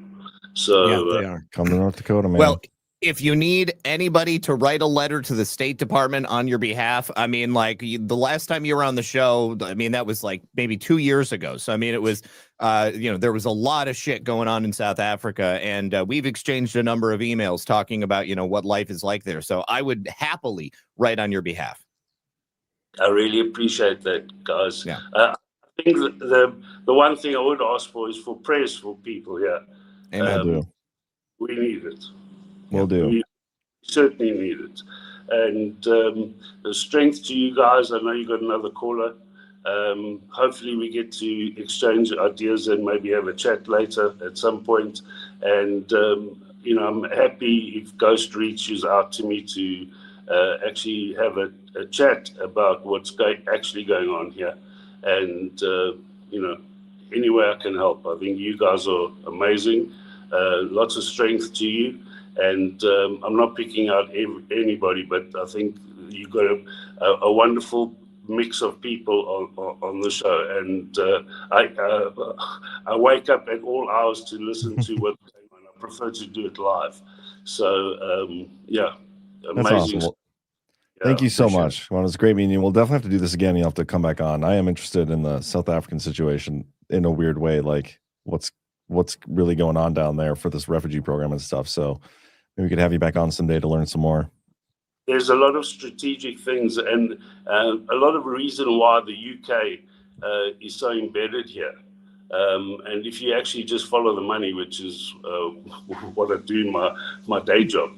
So Yeah, they are. Come to North Dakota, man. Well, if you need anybody to write a letter to the State Department on your behalf, I mean, like the last time you were on the show, I mean, that was like maybe 2 years ago. So, I mean, it was, there was a lot of shit going on in South Africa, and we've exchanged a number of emails talking about, what life is like there. So I would happily write on your behalf. I really appreciate that, guys. Yeah. I think the one thing I would ask for is for prayers for people here. Amen. We need it. Will do. We certainly need it. And the strength to you guys. I know you got another caller. Hopefully we get to exchange ideas and maybe have a chat later at some point. And, I'm happy if Ghost reaches out to me to actually have a chat about what's actually going on here. And, any way I can help. I think you guys are amazing. Lots of strength to you. And I'm not picking out anybody, but I think you've got a wonderful mix of people on the show. And I wake up at all hours to listen to what's going on. I prefer to do it live. So, That's amazing. awesome. Thank you so much. Well, it's great meeting you. We'll definitely have to do this again. You'll have to come back on. I am interested in the South African situation in a weird way, like what's really going on down there for this refugee program and stuff. So maybe we could have you back on someday to learn some more. There's a lot of strategic things and a lot of reason why the UK is so embedded here. And if you actually just follow the money, which is what I do in my day job,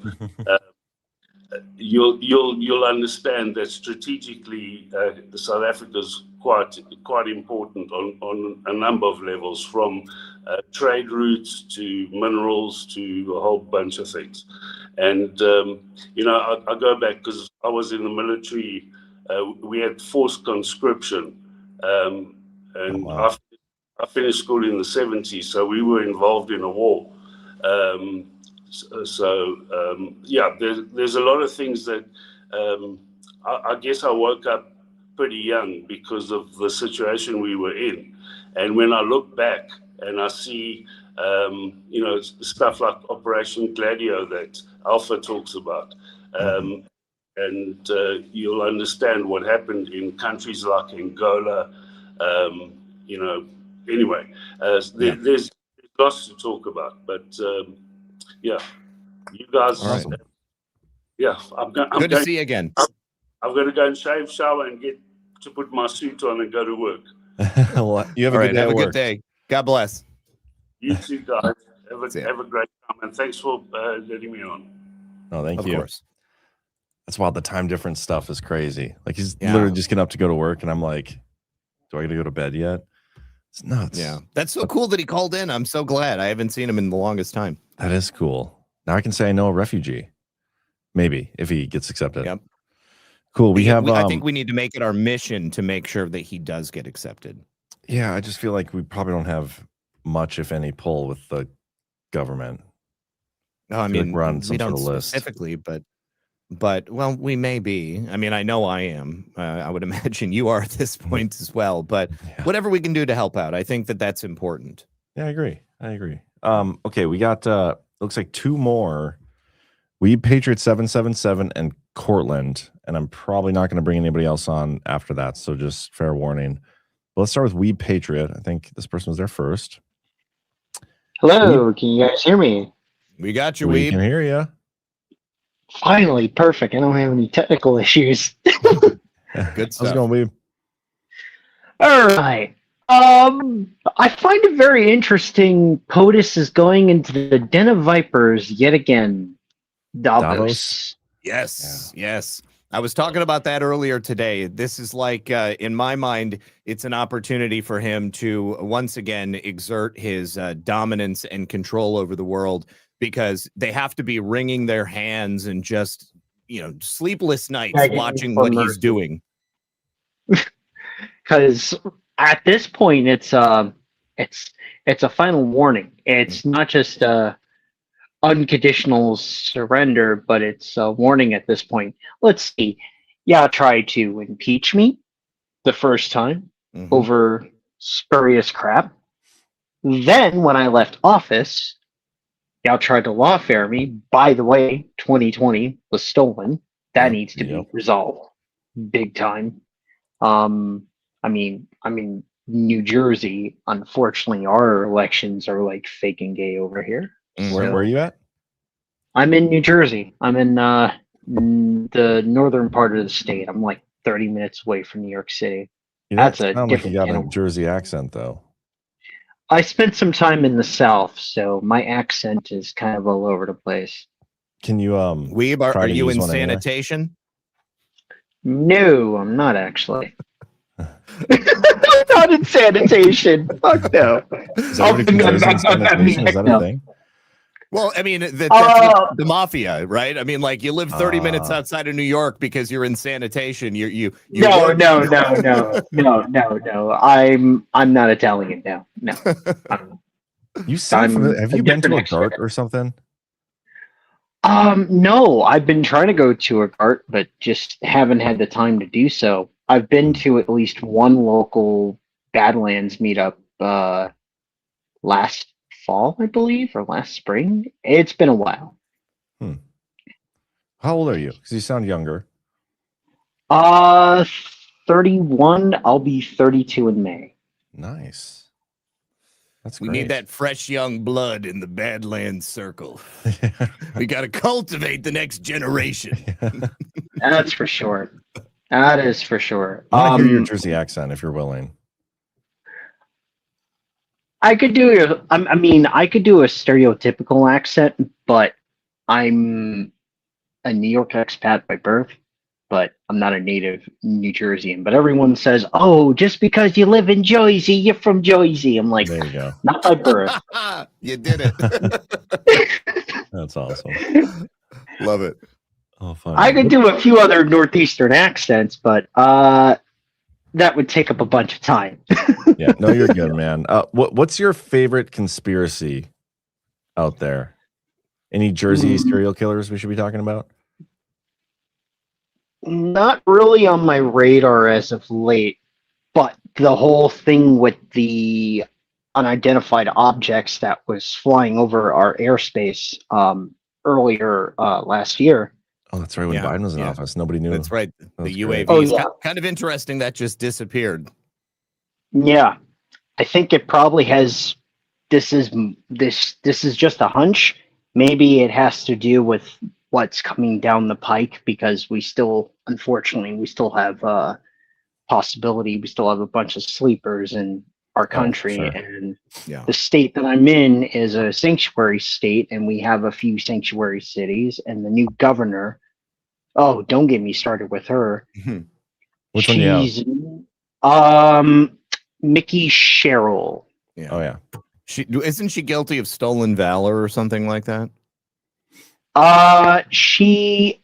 you'll understand that strategically South Africa's quite important on a number of levels, from trade routes to minerals to a whole bunch of things. And I go back because I was in the military. We had forced conscription, and I finished school in the 70s, so we were involved in a war. There's a lot of things that I guess I woke up pretty young because of the situation we were in. And when I look back and I see, stuff like Operation Gladio that Alpha talks about, and you'll understand what happened in countries like Angola, anyway, there's lots to talk about, but you guys, awesome. I'm going to see you again. I'm going to go and shave, shower, and get to put my suit on and go to work. Well, you have a good day. Have a good day. God bless. You too, guys. Have a great time, and thanks for letting me on. Oh, thank you. Of course. That's wild. The time difference stuff is crazy. Like he's literally just getting up to go to work, and I'm like, do I got to go to bed yet? It's nuts. Yeah, that's so cool that he called in. I'm so glad. I haven't seen him in the longest time. That is cool. Now I can say I know a refugee. Maybe if he gets accepted. Yep. Cool. I think we need to make it our mission to make sure that he does get accepted. Yeah, I just feel like we probably don't have much, if any, pull with the government. No, I mean, we're on some we don't sort of list. specifically, but well, we may be. I mean, I know I am. I would imagine you are at this point as well. But whatever we can do to help out, I think that's important. Yeah, I agree. Okay, we got looks like two more. Weed Patriot 777 and Cortland, and I'm probably not going to bring anybody else on after that, so just fair warning. But let's start with Weed Patriot. I think this person was there first. Hello, can you guys hear me? We got you, We Weed. can hear you. Finally, perfect. I don't have any technical issues. Good stuff. How's it going, Weed? All right. I find it very interesting. POTUS is going into the den of vipers yet again. Davos. Yes. I was talking about that earlier today. This is like, in my mind, it's an opportunity for him to once again exert his dominance and control over the world, because they have to be wringing their hands and just, sleepless nights watching what he's doing. Because at this point, it's a final warning. It's not just unconditional surrender, but it's a warning at this point. Let's see. Y'all tried to impeach me the first time over spurious crap. Then, when I left office, y'all tried to lawfare me. By the way, 2020 was stolen. That needs to be resolved big time. I mean, New Jersey, unfortunately, our elections are like fake and gay over here. Where are you at? I'm in New Jersey. I'm in the northern part of the state. I'm like 30 minutes away from New York City. You don't That's a sound like you different got a animal. Jersey accent, though. I spent some time in the South, so my accent is kind of all over the place. Can you Weeb, are you in sanitation? No, I'm not actually. I'm not in sanitation. Fuck no. Is everybody from Jersey in sanitation? Is that a thing? Well, I mean, that's the mafia, right? I mean, like you live 30 minutes outside of New York because you're in sanitation. No. I'm not Italian. No. You sound familiar. Have you been to a GART or something? No. I've been trying to go to a GART, but just haven't had the time to do so. I've been to at least one local Badlands meetup last fall, I believe, or last spring. It's been a while. How old are you? Because you sound younger. 31. I'll be 32 in May. Nice. That's We great. need that fresh young blood in the Badlands circle. We got to cultivate the next generation. That's for sure. That is for sure. I want to hear your Jersey accent if you're willing. I could do I could do a stereotypical accent, but I'm a New York expat by birth, but I'm not a native New Jerseyan. But everyone says, "Oh, just because you live in Jersey, you're from Jersey." I'm like, there you go. Not by birth. You did it. That's awesome. Love it. Oh, fun. I could do a few other Northeastern accents, but that would take up a bunch of time. Yeah, no, you're good, man. What's your favorite conspiracy out there? Any Jersey serial killers we should be talking about? Not really on my radar as of late, but the whole thing with the unidentified objects that was flying over our airspace earlier last year. Oh, that's right. When Biden was in office, nobody knew. That's right. The UAV Oh, is yeah. kind of interesting that just disappeared. Yeah, I think it probably has. This is just a hunch. Maybe it has to do with what's coming down the pike, because unfortunately, we still have possibility. We still have a bunch of sleepers in our country, sure. and the state that I'm in is a sanctuary state, and we have a few sanctuary cities. And the new governor, oh, don't get me started with her. Which one do you She's Mickey Herold. Yeah. Oh yeah. Isn't she guilty of stolen valor or something like that? She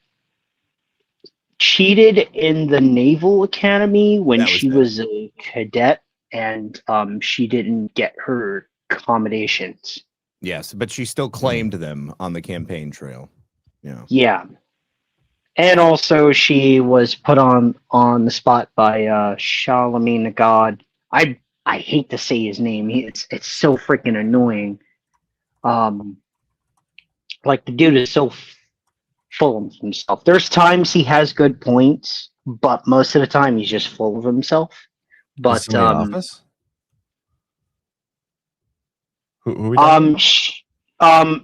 cheated in the Naval Academy when she was a cadet, and she didn't get her accommodations. Yes, but she still claimed them on the campaign trail. Yeah. Yeah. And also she was put on the spot by Charlemagne the God. I hate to say his name. It's so freaking annoying. Like, the dude is so full of himself. There's times he has good points, but most of the time he's just full of himself. But in office? Who are we talking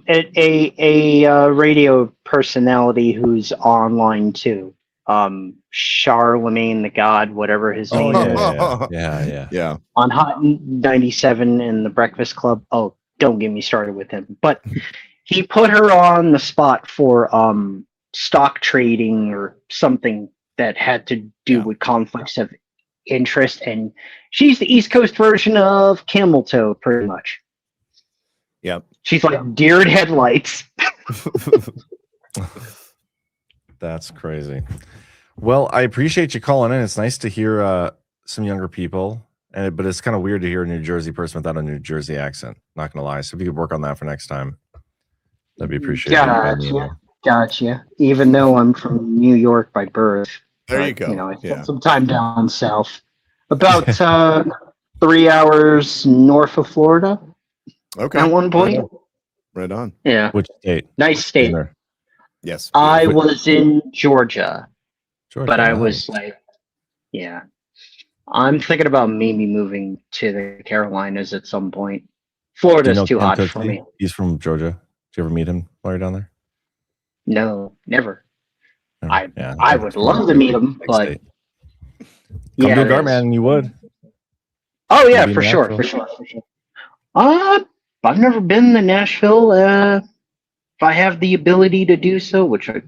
a radio personality who's online too. Charlemagne the God, whatever his name is. Yeah. On Hot 97 and the Breakfast Club. Oh, don't get me started with him. But he put her on the spot for stock trading or something that had to do with conflicts of interest, and she's the East Coast version of Camel Toe, pretty much. Yep. She's like deer in headlights. That's crazy. Well, I appreciate you calling in. It's nice to hear some younger people, but it's kind of weird to hear a New Jersey person without a New Jersey accent. Not gonna lie. So if you could work on that for next time, that'd be appreciated. Gotcha. Even though I'm from New York by birth. There you go. I spent some time down south. About 3 hours north of Florida. Okay. At one point. Right on. Yeah. Which state? Nice state. Yes. I was in Georgia. But I nice. was like, yeah. I'm thinking about maybe moving to the Carolinas at some point. Florida's too hot for me. He's from Georgia. Did you ever meet him while you're down there? No, never. Yeah, I would love to meet him, but come to a Gartman, you would. Oh yeah, for sure. I've never been to Nashville. If I have the ability to do so, which I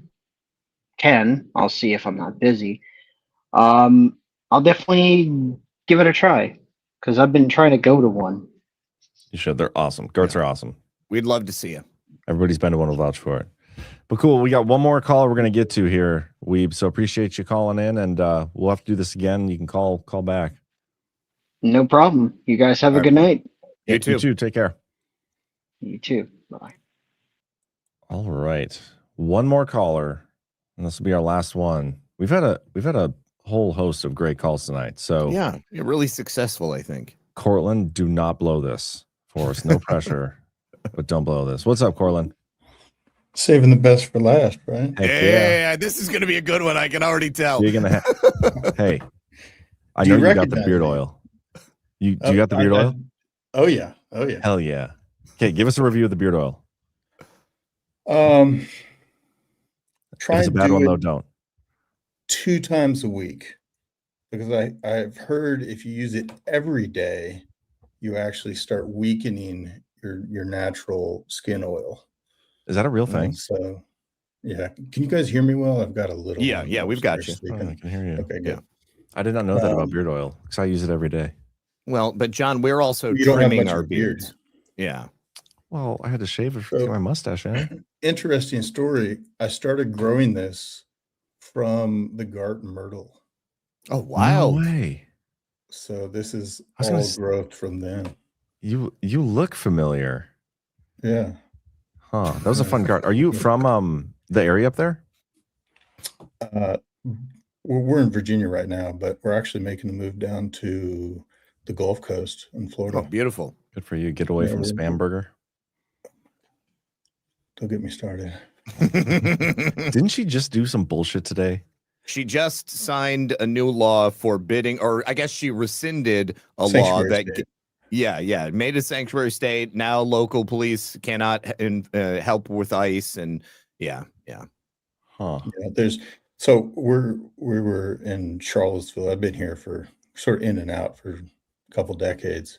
can, I'll see if I'm not busy. I'll definitely give it a try because I've been trying to go to one. You should. They're awesome. Garts are awesome. We'd love to see you. Everybody's been to one to vouch for it. But cool. We got one more caller we're going to get to here, Weeb. So appreciate you calling in, and we'll have to do this again. You can call back. No problem. You guys have a good night. You too. Take care. You too. Bye. All right. One more caller, and this will be our last one. We've had a whole host of great calls tonight. So yeah, you're really successful, I think. Cortland, do not blow this for us. No pressure, but don't blow this. What's up, Cortland? Saving the best for last, right? Heck yeah, this is going to be a good one. I can already tell. You're gonna hey, I know you got the beard oil. Do you got the beard oil? Oh yeah. Hell yeah. Okay, give us a review of the beard oil. Try if it's a bad one though, don't. 2 times a week, because I've heard if you use it every day, you actually start weakening your natural skin oil. Is that a real thing? So yeah, can you guys hear me well? I've got a little. Yeah, we've got you. I can hear you. Okay, good. I did not know that about beard oil because I use it every day. Well, but John, we're also You don't have trimming much of our a beard. beards. Yeah. Well, I had to shave it to get my mustache in. Interesting story. I started growing this from the garden myrtle. Oh, wow. No way. So this is I was all gonna growth from them. You look familiar. Yeah. Huh. That was a fun garden. Are you from the area up there? We're in Virginia right now, but we're actually making the move down to the Gulf Coast in Florida. Oh, beautiful. Good for you. Get away from Spam Burger. Don't get me started. Didn't she just do some bullshit today? She just signed a new law forbidding, or I guess she rescinded a law that, made a sanctuary state. Now local police cannot help with ICE, and yeah. Huh. Yeah, so we were in Charlottesville. I've been here for sort of in and out for a couple decades,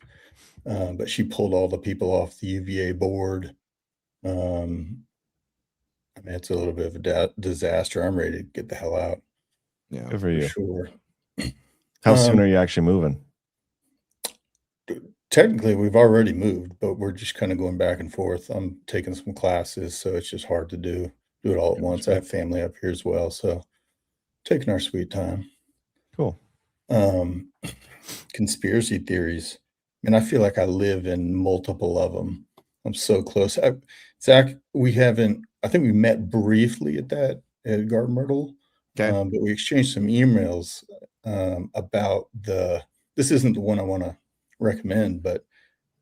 but she pulled all the people off the UVA board. I mean, it's a little bit of a disaster. I'm ready to get the hell out. Yeah, good for you. Sure. How soon are you actually moving? Technically, we've already moved, but we're just kind of going back and forth. I'm taking some classes, so it's just hard to do it all at once. I have family up here as well, so taking our sweet time. Cool. Conspiracy theories. I mean, I feel like I live in multiple of them. I'm so close. Zach, I think we met briefly at Garden Myrtle. Okay. But we exchanged some emails about this isn't the one I want to recommend, but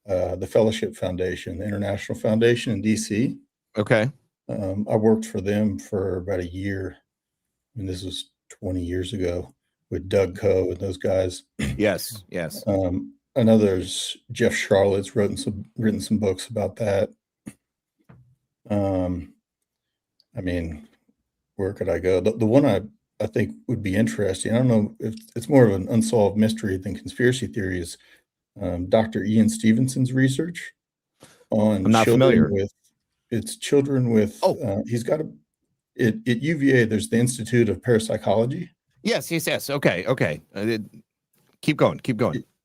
the Fellowship Foundation, the International Foundation in DC. Okay. I worked for them for about a year, and this was 20 years ago with Doug Coe and those guys. Yes. I know there's Jeff Charlotte's written some books about that. I mean, where could I go? The one I think would be interesting, I don't know if it's more of an unsolved mystery than conspiracy theory, is Dr. Ian Stevenson's research on I'm not familiar. Children with he's got at UVA, there's the Institute of Parapsychology. Yes. Okay. Keep going.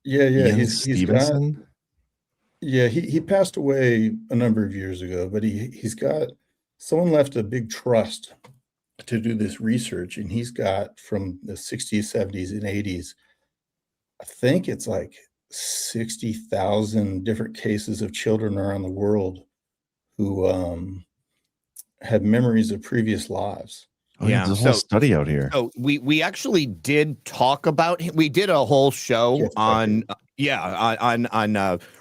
Yeah. Ian He's Stevenson? He passed away a number of years ago, but he's got, someone left a big trust to do this research, and he's got from the 60s, 70s, and 80s I think it's like 60,000 different cases of children around the world who have memories of previous lives. Oh, yeah, there's a whole study out here. So we actually did talk about him. We did a whole show on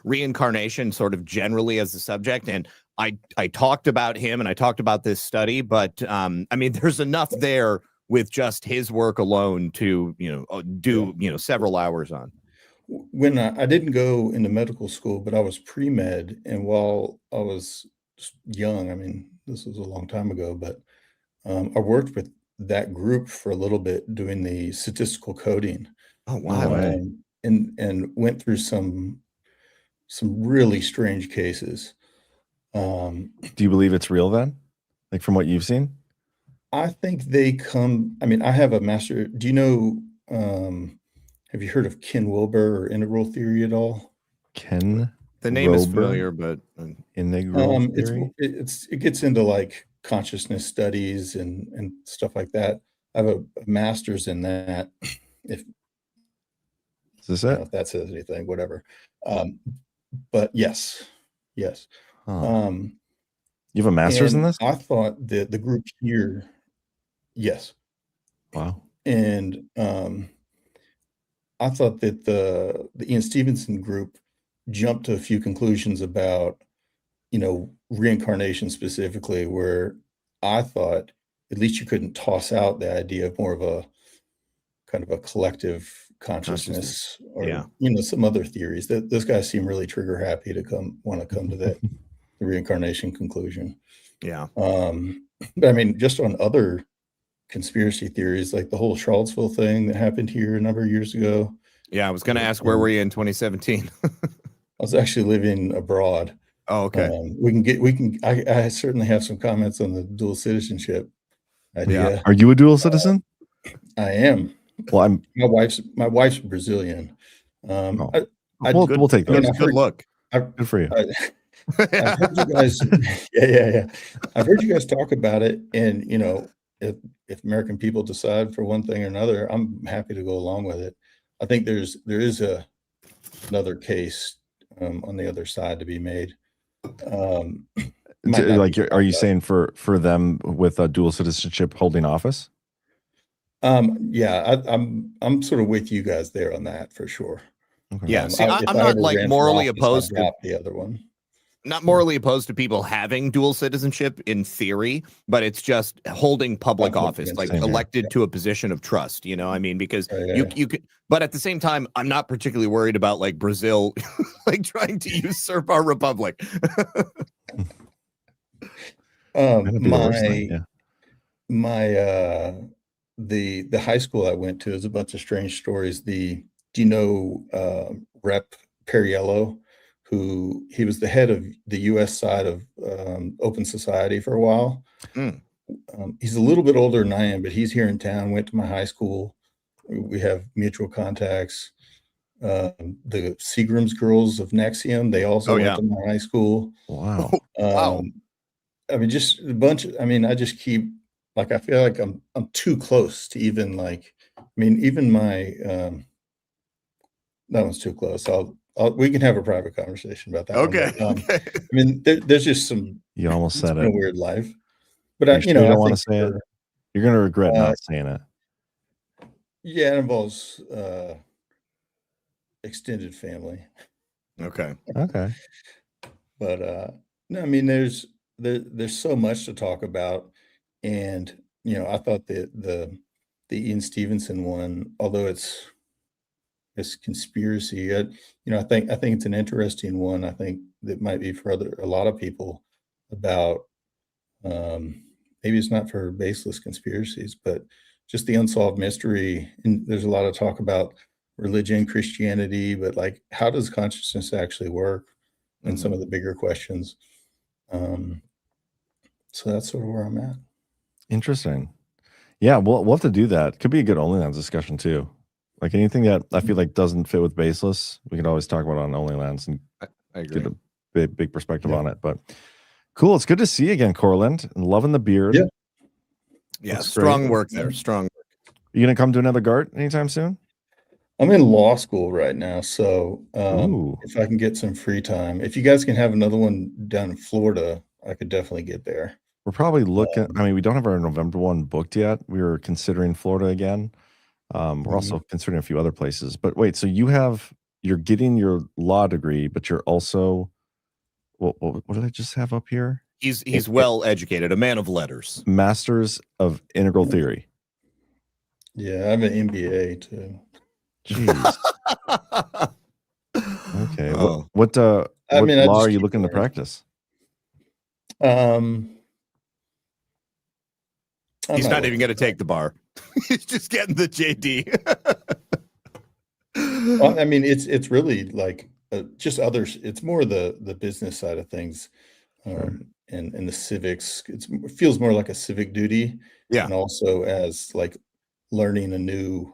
reincarnation, sort of generally as the subject, and I talked about him and I talked about this study, but I mean, there's enough there with just his work alone to do several hours on. When I didn't go into medical school, but I was pre-med, and while I was young, I mean, this was a long time ago, but I worked with that group for a little bit doing the statistical coding. Oh, wow. And went through some really strange cases. Do you believe it's real then? Like from what you've seen? I think they come, I mean, I have a master. Do you know, have you heard of Ken Wilber or integral theory at all? Ken? The name is familiar, but integral theory? It gets into like consciousness studies and stuff like that. I have a master's in that. If is this it? If that says anything, whatever. But yes. Huh. You have a master's in this? I thought that the group here, yes. Wow. And I thought that the Ian Stevenson group jumped to a few conclusions about, reincarnation specifically, where I thought at least you couldn't toss out the idea of more of a kind of a collective consciousness or some other theories. That those guys seem really trigger happy to want to come to the reincarnation conclusion. Yeah. But I mean, just on other conspiracy theories, like the whole Charlottesville thing that happened here a number of years ago. Yeah, I was going to ask, where were you in 2017? I was actually living abroad. Oh, okay. I certainly have some comments on the dual citizenship idea. Yeah. Are you a dual citizen? I am. Well, my wife's Brazilian. We'll take that. Good look. Good for you. I've heard you guys. Yeah. I've heard you guys talk about it, and if American people decide for one thing or another, I'm happy to go along with it. I think there is another case on the other side to be made. Are you saying for them with a dual citizenship holding office? Yeah, I'm sort of with you guys there on that for sure. Okay. Yeah, see, I'm not like morally opposed to the other one. Not morally opposed to people having dual citizenship in theory, but it's just holding public office, like elected to a position of trust. I mean, because you could, but at the same time, I'm not particularly worried about like Brazil, like trying to usurp our republic. The high school I went to is a bunch of strange stories. Do you know Rep Perriello? He was the head of the U.S. side of Open Society for a while. He's a little bit older than I am, but he's here in town, went to my high school. We have mutual contacts. The Seagram's girls of Nexium, they also went to my high school. Wow. I mean, just a bunch of, I just keep, like, I feel like I'm too close to even like, even my, that one's too close. We can have a private conversation about that. Okay. There's just some. You almost said a it. weird life, but you don't want to say it. You're going to regret not saying it. Yeah, it involves extended family. Okay. But no, there's so much to talk about, and I thought that the Ian Stevenson one, although it's conspiracy, I think it's an interesting one. I think that might be for a lot of people about maybe it's not for baseless conspiracies, but just the unsolved mystery. And there's a lot of talk about religion, Christianity, but like, how does consciousness actually work? And some of the bigger questions. So that's sort of where I'm at. Interesting. Yeah, we'll have to do that. Could be a good OnlyLands discussion too. Like anything that I feel like doesn't fit with baseless, we could always talk about on OnlyLands and I agree. get a big perspective on it. But cool, it's good to see you again, Corland, and loving the beard. Yeah, Looks strong great. work there. Strong work. You gonna come to another GART anytime soon? I'm in law school right now, so Ooh. if I can get some free time, if you guys can have another one down in Florida, I could definitely get there. We're probably looking. I mean, we don't have our November one booked yet. We were considering Florida again. We're also considering a few other places. But wait, so you're getting your law degree, but you're also what did I just have up here? He's well educated, a man of letters. Masters of Integral Theory. Yeah, I have an MBA too. Jeez. Okay. Oh. What I mean, I law just are you keep looking to learning. practice? He's I'm not even going to take the bar. He's just getting the JD. Well, I mean, it's really like just others. It's more the business side of things, and the civics. It feels more like a civic duty, Yeah. and also as like learning a new.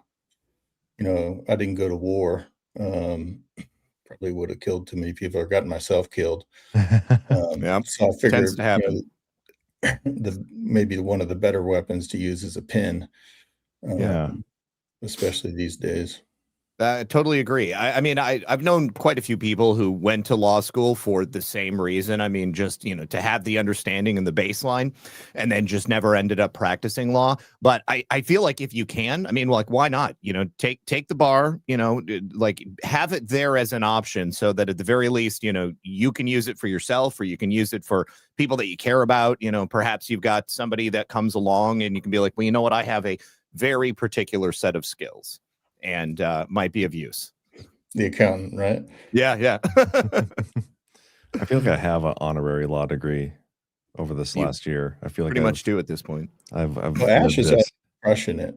I didn't go to war. Probably would have killed too many people or gotten myself killed. Yeah, So I figured, tends to happen. maybe one of the better weapons to use is a pen. Yeah. Especially these days. I totally agree. I mean, I've known quite a few people who went to law school for the same reason. I mean, just, to have the understanding and the baseline and then just never ended up practicing law. But I feel like if you can, I mean, like, why not? Take the bar, like have it there as an option so that at the very least, you can use it for yourself or you can use it for people that you care about. Perhaps you've got somebody that comes along and you can be like, well, you know what? I have a very particular set of skills. And might be of use. The accountant, right? Yeah. I feel like I have an honorary law degree over this last year. I feel like pretty much do at this point. I've well, Ash is crushing it.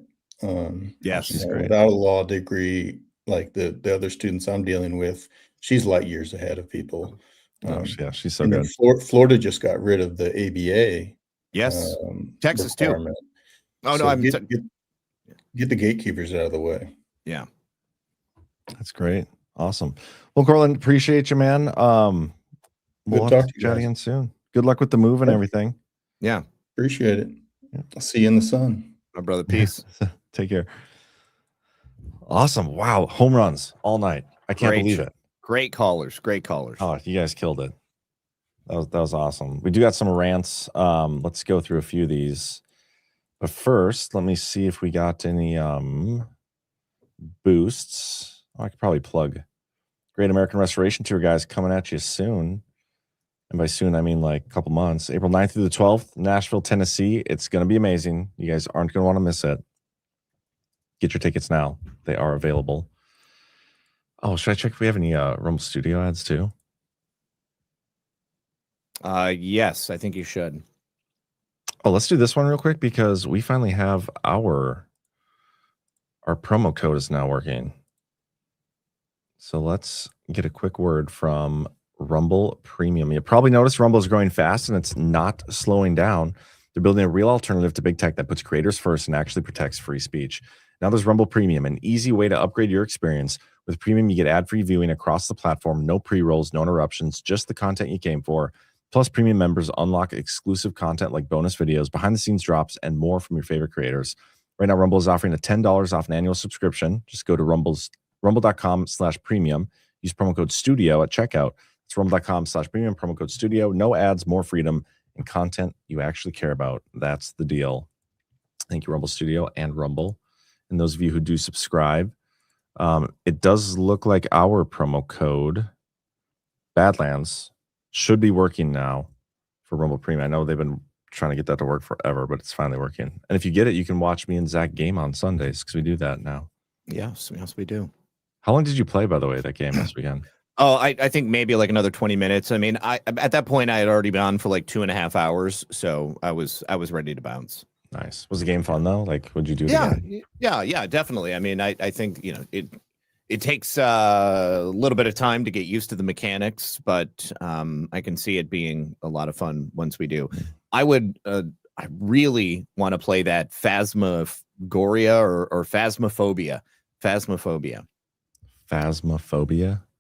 Yes, she's great. Without a law degree, like the other students I'm dealing with, she's light years ahead of people. She's so and good. Then Florida just got rid of the ABA. Yes, Texas too. Oh so no, get the gatekeepers out of the way. Yeah, that's great. Awesome. Well, Cortland, appreciate you, man. We'll have to chat again soon. Good luck with the move and everything. Yeah, appreciate it. I'll see you in the sun, my brother. Peace. Take care. Awesome. Wow, home runs all night. I can't believe it. Great callers. Oh, you guys killed it. That was awesome. We do got some rants. Let's go through a few of these. But first, let me see if we got any boosts. I could probably plug Great American Restoration Tour, guys, coming at you soon. And by soon, I mean like a couple months. April 9th through the 12th, Nashville, Tennessee. It's going to be amazing. You guys aren't going to want to miss it. Get your tickets now. They are available. Oh, should I check if we have any Rumble Studio ads too? Yes, I think you should. Oh, let's do this one real quick because we finally have our promo code is now working. So let's get a quick word from Rumble Premium. You probably noticed Rumble is growing fast and it's not slowing down. They're building a real alternative to big tech that puts creators first and actually protects free speech. Now there's Rumble Premium, an easy way to upgrade your experience. With Premium, you get ad-free viewing across the platform, no pre-rolls, no interruptions, just the content you came for. Plus, Premium members unlock exclusive content like bonus videos, behind-the-scenes drops, and more from your favorite creators. Right now, Rumble is offering a $10 off an annual subscription. Just go to rumble.com/premium. Use promo code STUDIO at checkout. It's rumble.com/premium, promo code STUDIO. No ads, more freedom, and content you actually care about. That's the deal. Thank you, Rumble Studio and Rumble. And those of you who do subscribe, it does look like our promo code, Badlands, should be working now for Rumble Premium. I know they've been trying to get that to work forever, but it's finally working. And if you get it, you can watch me and Zach game on Sundays because we do that now. Yes, we do. How long did you play, by the way, that game this weekend? Oh, I think maybe like another 20 minutes. I mean, at that point I had already been on for like 2.5 hours, so I was ready to bounce. Nice. Was the game fun though? Like, would you do it again? Yeah, definitely. I mean, I think it takes a little bit of time to get used to the mechanics, but I can see it being a lot of fun once we do. I really want to play that Phasmagoria or Phasmophobia. Phasmophobia?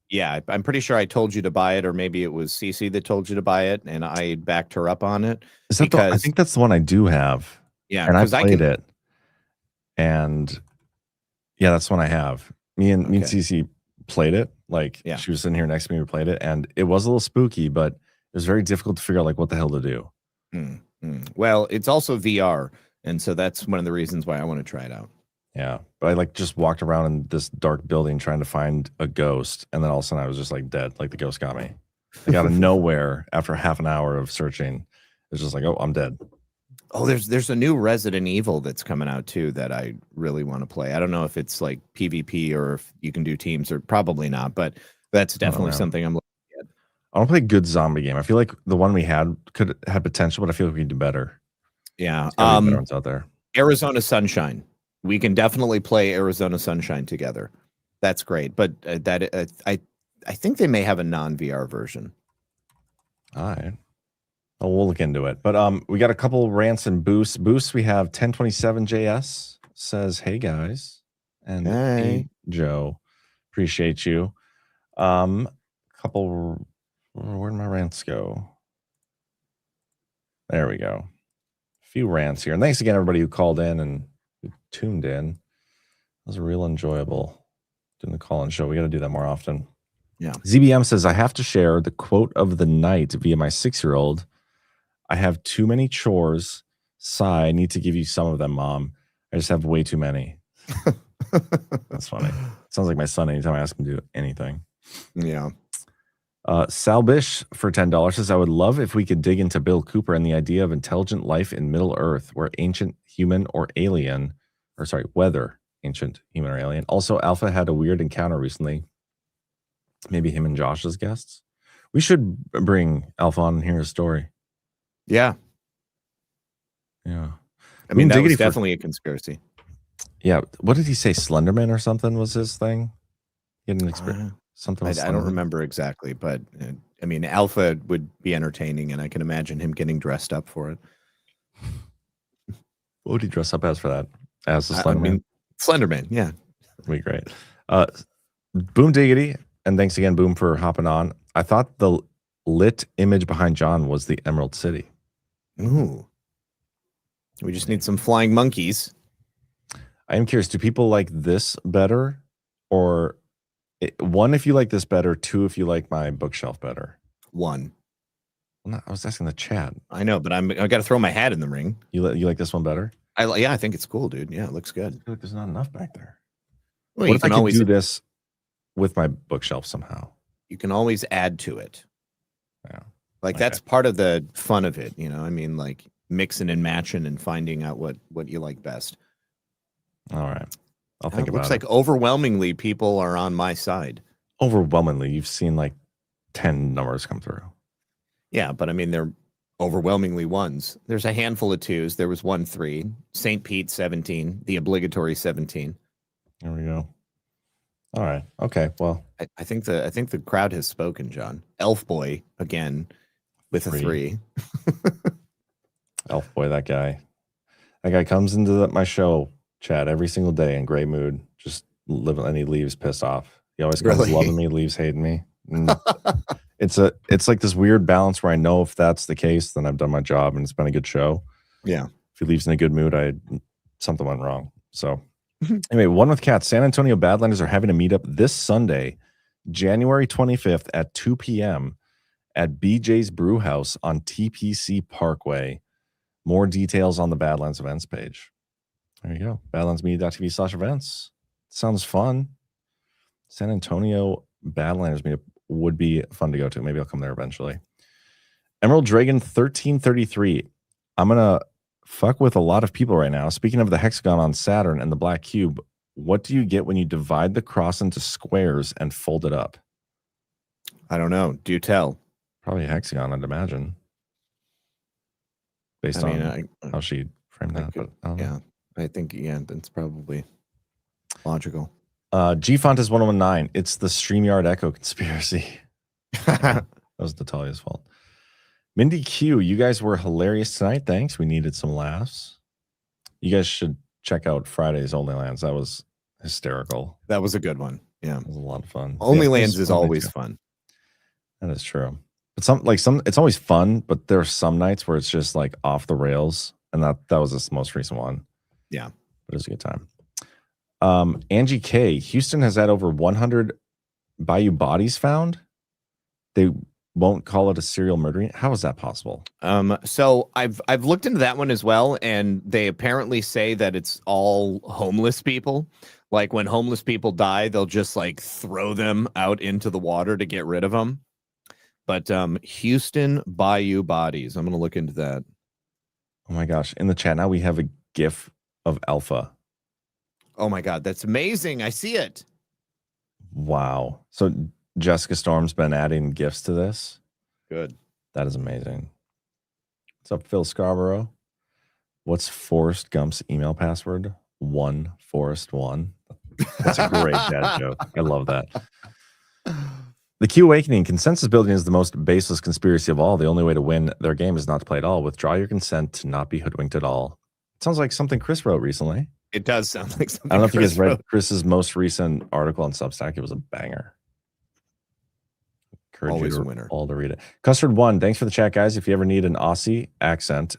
Yeah, I'm pretty sure I told you to buy it, or maybe it was Cece that told you to buy it, and I backed her up on it. Is that I think that's the one I do have. Yeah, and I played it. And yeah, that's one I have. Me and Cece played it. Like Yeah. she was sitting here next to me, we played it, and it was a little spooky, but it was very difficult to figure out like what the hell to do. Well, it's also VR, and so that's one of the reasons why I want to try it out. Yeah, but I like just walked around in this dark building trying to find a ghost, and then all of a sudden I was just like dead. Like the ghost got me. Like out of nowhere, after half an hour of searching, it's just like, oh, I'm dead. Oh, there's a new Resident Evil that's coming out too that I really want to play. I don't know if it's like PvP or if you can do teams, or probably not, but that's definitely something I'm looking at. I want to play a good zombie game. I feel like the one we had had potential, but I feel like we can do better. Yeah, There's gotta be better ones out there. Arizona Sunshine. We can definitely play Arizona Sunshine together. That's great, but I think they may have a non-VR version. All right. Oh, we'll look into it. But we got a couple rants and boosts. Boosts, we have 1027JS says, hey guys. And hey Joe. Appreciate where'd my rants go? There we go. A few rants here. And thanks again, everybody who called in and who tuned in. It was real enjoyable doing the call-in show. We got to do that more often. Yeah. ZBM says, I have to share the quote of the night via my 6-year-old. I have too many chores. Sigh, I need to give you some of them, Mom. I just have way too many. That's funny. Sounds like my son anytime I ask him to do anything. Yeah. Sal Bish for $10 says, I would love if we could dig into Bill Cooper and the idea of intelligent life in Middle Earth, where ancient human or alien, whether ancient human or alien. Also, Alpha had a weird encounter recently. Maybe him and Josh as guests. We should bring Alpha on and hear his story. Yeah. Yeah. I mean, that was definitely a conspiracy. Yeah. What did he say? Slenderman or something was his thing? He had an experience. Something. I don't remember exactly, but I mean, Alpha would be entertaining, and I can imagine him getting dressed up for it. What would he dress up as for that? As the Slenderman? I mean, Slenderman, yeah. That'd be great. Boom Diggity, and thanks again, Boom, for hopping on. I thought the lit image behind John was the Emerald City. Ooh. We just need some flying monkeys. I am curious, do people like this better? Or one, if you like this better, two, if you like my bookshelf better? One. Well, no, I was asking the chat. I know, but I got to throw my hat in the ring. You like this one better? Yeah, I think it's cool, dude. Yeah, it looks good. I feel like there's not enough back there. Well, what if I could do this with my bookshelf somehow? You can always add to it. Yeah. Like that's part of the fun of it, you know. I mean, like mixing and matching and finding out what you like best. All right. I'll think about it. Looks like overwhelmingly people are on my side. Overwhelmingly, you've seen like 10 numbers come through. Yeah, but I mean, they're overwhelmingly ones. There's a handful of twos. There was 1 3. St. Pete 17. The obligatory 17. There we go. All right. Okay. Well, I think the crowd has spoken, John. Elf Boy again with a 3. Elf Boy, that guy comes into my show chat every single day in great mood, just living, and he leaves pissed off. He always comes loving me, leaves hating me. It's like this weird balance where I know if that's the case, then I've done my job and it's been a good show. Yeah. If he leaves in a good mood, something went wrong. So anyway, One with Cats, San Antonio Badlanders are having a meetup this Sunday, January 25th at 2 p.m. at BJ's Brew House on TPC Parkway. More details on the Badlands events page. There you go. badlandsmedia.tv/events. Sounds fun. San Antonio Badlanders meetup would be fun to go to. Maybe I'll come there eventually. Emerald Dragon 1333. I'm going to fuck with a lot of people right now. Speaking of the hexagon on Saturn and the black cube, what do you get when you divide the cross into squares and fold it up? I don't know. Do tell. Probably a hexagon, I'd imagine. Based on how she framed that. Yeah, I think, that's probably logical. G-Font is 1019. It's the StreamYard Echo conspiracy. That was Natalia's fault. Mindy Q, you guys were hilarious tonight. Thanks. We needed some laughs. You guys should check out Friday's Onlylands. That was hysterical. That was a good one. Yeah. It was a lot of fun. Onlylands is always fun. That is true. But it's always fun, but there are some nights where it's just like off the rails. And that was the most recent one. Yeah. But it was a good time. Angie K. Houston has had over 100 Bayou bodies found. They won't call it a serial murder. How is that possible? So I've looked into that one as well, and they apparently say that it's all homeless people. Like when homeless people die, they'll just like throw them out into the water to get rid of them. But Houston Bayou bodies. I'm gonna look into that. Oh my gosh! In the chat now, we have a GIF of Alpha. Oh my God, that's amazing! I see it. Wow. So Jessica Storm's been adding GIFs to this. Good. That is amazing. What's up, Phil Scarborough? What's Forrest Gump's email password? 1Forrest1. That's a great dad joke. I love that. The Q Awakening consensus building is the most baseless conspiracy of all. The only way to win their game is not to play at all. Withdraw your consent to not be hoodwinked at all. It sounds like something Chris wrote recently. It does sound like something. I don't know if you Chris guys read wrote. Chris's most recent article on Substack. It was a banger. Encourage Always you a winner. all to read it. Custard1, thanks for the chat, guys. If you ever need an Aussie accent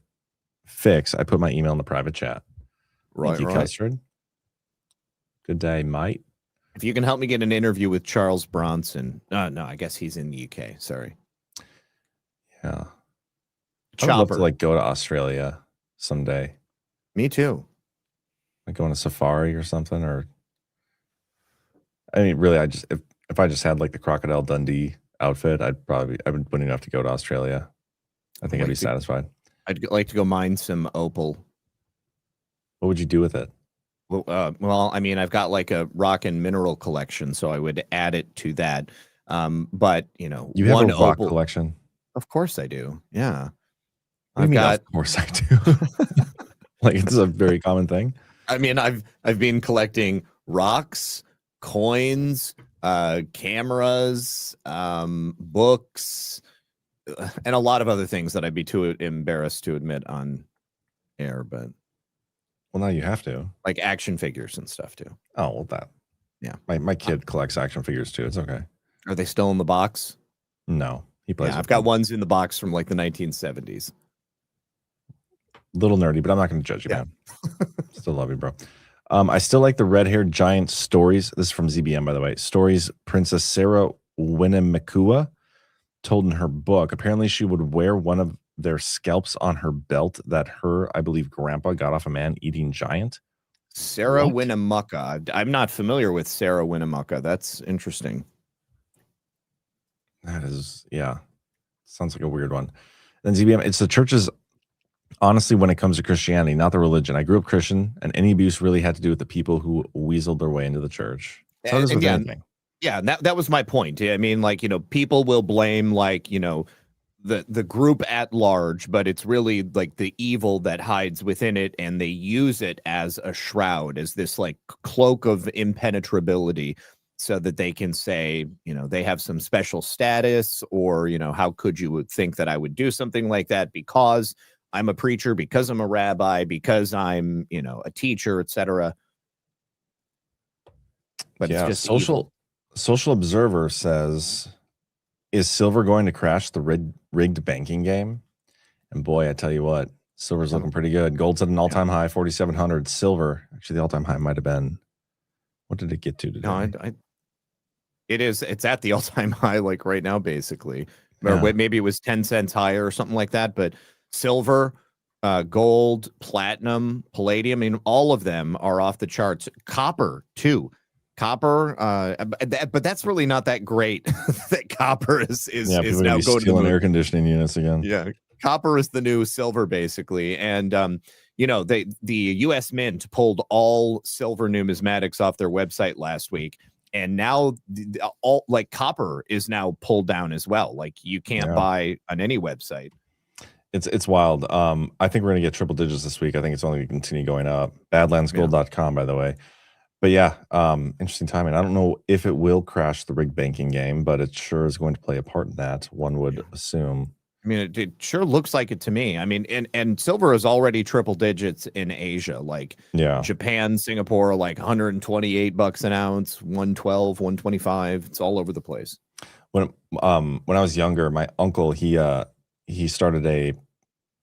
fix, I put my email in the private chat. Thank you, Custard. Good day, mate. If you can help me get an interview with Charles Bronson. No, I guess he's in the UK. Sorry. Yeah. I would love to Chopper. go to Australia someday. Me too. Like go on a safari or something, or I mean, really, if I just had like the Crocodile Dundee outfit, I wouldn't have to go to Australia. I think I'd be satisfied. I'd like to go mine some opal. What would you do with it? Well, I mean, I've got like a rock and mineral collection, so I would add it to that. But you You have a rock opal collection. Of course I do. Yeah. Of course I do. Like it's a very common thing. I mean, I've been collecting rocks, coins, cameras, books, and a lot of other things that I'd be too embarrassed to admit on air. But well, now you have to, like action figures and stuff too. Oh, well, yeah. My kid collects action figures too. It's okay. Are they still in the box? No, he plays. Yeah, I've got ones in the box from like the 1970s. Little nerdy, but I'm not going to judge you, man. Still love you, bro. I still like the red-haired giant stories. This is from ZBM, by the way. Stories Princess Sarah Winnemucca told in her book. Apparently, she would wear one of their scalps on her belt that her, I believe, grandpa got off a man-eating giant. Sarah Winnemucca. I'm not familiar with Sarah Winnemucca. That's interesting. That is, yeah. Sounds like a weird one. Then ZBM, it's the church's, honestly, when it comes to Christianity, not the religion. I grew up Christian, and any abuse really had to do with the people who weaseled their way into the church. So does with anything. Yeah, that was my point. I mean, like, people will blame, like, the group at large, but it's really like the evil that hides within it, and they use it as a shroud, as this like cloak of impenetrability, so that they can say, they have some special status, or, how could you think that I would do something like that because I'm a preacher, because I'm a rabbi, because I'm, a teacher, etc. But yeah, it's just Social Observer says, is silver going to crash the rigged banking game? And boy, I tell you what, silver's looking pretty good. Gold's at an all-time high, 4,700. Silver, actually, the all-time high might have been, what did it get to today? No, it's at the all-time high, like right now, basically. Or maybe it was 10 cents higher or something like that. But silver, gold, platinum, palladium, I mean, all of them are off the charts. Copper, too. Copper, but that's really not that great. That copper is now going to air conditioning units again. Yeah, copper is the new silver, basically. And the U.S. Mint pulled all silver numismatics off their website last week, and now all like copper is now pulled down as well. Like you can't buy on any website. It's wild. I think we're gonna get triple digits this week. I think it's only going to continue going up. Badlandsgold.com, by the way. But yeah, interesting timing. I don't know if it will crash the rigged banking game, but it sure is going to play a part in that, one would assume. I mean, it sure looks like it to me. I mean, and silver is already triple digits in Asia, like Japan, Singapore, like $128 an ounce, 112, 125. It's all over the place. When I was younger, my uncle, he started a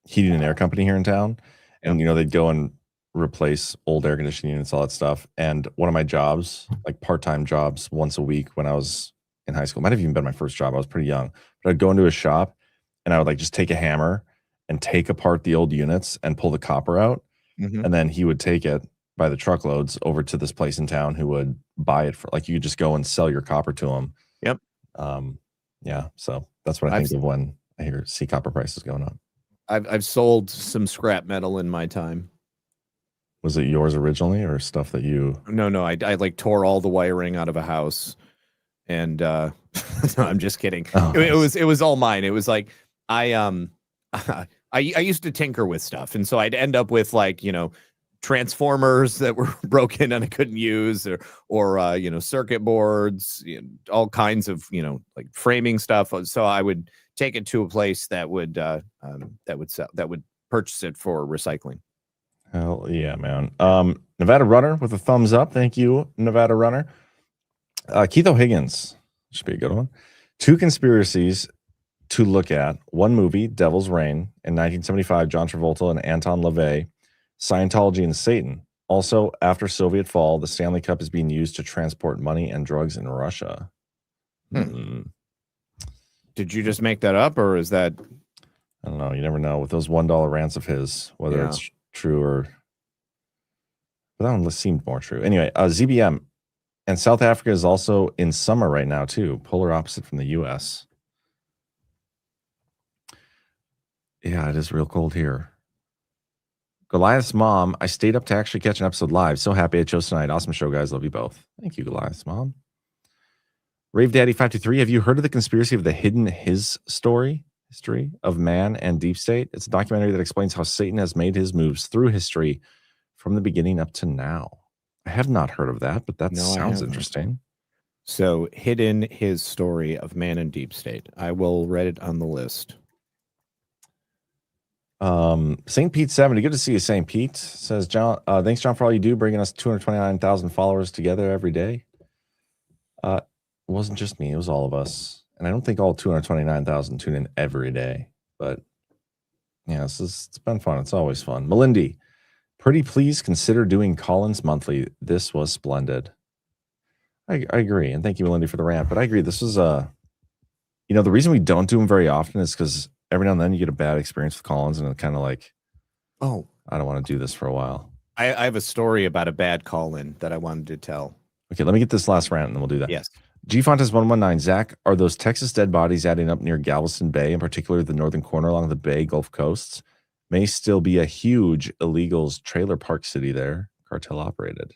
heating and air company here in town, and they'd go and replace old air conditioning units, all that stuff. And one of my jobs, like part-time jobs once a week when I was in high school, might have even been my first job. I was pretty young, but I'd go into a shop and I would like just take a hammer and take apart the old units and pull the copper out. Mhm. And then he would take it by the truckloads over to this place in town who would buy it for, like, you could just go and sell your copper to him. Yep. Yeah. So that's what I think of when I see copper prices going up. I've sold some scrap metal in my time. Was it yours originally or stuff that you? No, I like tore all the wiring out of a house, and no, I'm just kidding. Oh, It was all mine. It was like I used to tinker with stuff, and so I'd end up with, like, transformers that were broken and I couldn't use, or circuit boards, all kinds of like framing stuff. So I would take it to a place that would purchase it for recycling. Hell yeah, man. Nevada Runner with a thumbs up. Thank you, Nevada Runner. Keith O'Higgins, should be a good one. 2 conspiracies to look at. One movie, Devil's Reign, in 1975, John Travolta and Anton LaVey. Scientology and Satan. Also, after Soviet fall, the Stanley Cup is being used to transport money and drugs in Russia. Did you just make that up, or is that? I don't know. You never know with those $1 rants of his, whether it's true or. But that one seemed more true. Anyway, ZBM and South Africa is also in summer right now too, polar opposite from the U.S. Yeah, it is real cold here. Goliath's mom, I stayed up to actually catch an episode live. So happy I chose tonight. Awesome show, guys. Love you both. Thank you, Goliath's mom. Rave Daddy 523, have you heard of the conspiracy of the hidden history of man and deep state? It's a documentary that explains how Satan has made his moves through history from the beginning up to now. I have not heard of that, but that sounds interesting. So, hidden his story of man and deep state. I will write it on the list. St. Pete 70, good to see you, St. Pete. Says John, thanks, John, for all you do, bringing us 229,000 followers together every day. It wasn't just me, it was all of us. And I don't think all 229,000 tune in every day, but yeah, it's been fun. It's always fun. Melindy, pretty please consider doing Collins monthly. This was splendid. I agree. And thank you, Melindy, for the rant. But I agree. This was the reason we don't do them very often is because every now and then you get a bad experience with Collins and it's kind of like, oh, I don't want to do this for a while. I have a story about a bad call-in that I wanted to tell. Okay, let me get this last rant and then we'll do that. Yes. Gfontes 119, Zach, are those Texas dead bodies adding up near Galveston Bay, in particular the northern corner along the Bay Gulf coasts? May still be a huge illegals trailer park city there, cartel operated.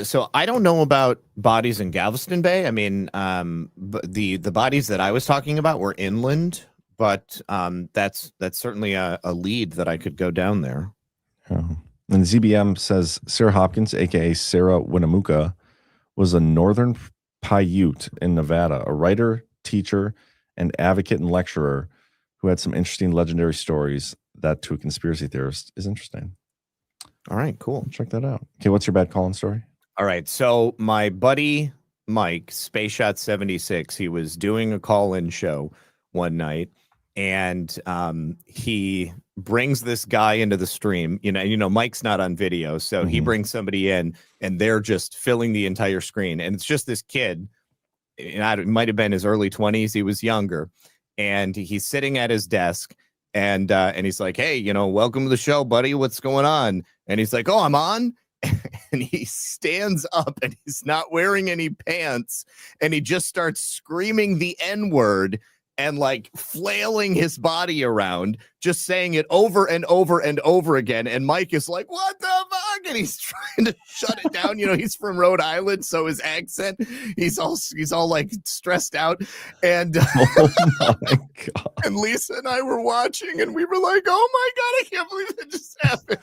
So I don't know about bodies in Galveston Bay. I mean, the bodies that I was talking about were inland, but that's certainly a lead that I could go down there. Oh. And ZBM says Sarah Hopkins, aka Sarah Winnemucca, was a northern Paiute in Nevada, a writer, teacher, and advocate and lecturer who had some interesting legendary stories that to a conspiracy theorist is interesting. All right, cool. Check that out. Okay, what's your bad call-in story? All right, so my buddy Mike, Space Shot 76, he was doing a call-in show one night, and he brings this guy into the stream. Mike's not on video, so he brings somebody in, and they're just filling the entire screen. And it's just this kid, and it might have been his early 20s. He was younger, and he's sitting at his desk, and he's like, "Hey, welcome to the show, buddy. What's going on?" And he's like, "Oh, I'm on." And he stands up, and he's not wearing any pants, and he just starts screaming the N-word and like flailing his body around, just saying it over and over and over again. And Mike is like, "What the fuck?" And he's trying to shut it down. He's from Rhode Island, so his accent, he's all like stressed out. And oh my God. And Lisa and I were watching, and we were like, "Oh my God, I can't believe that just happened."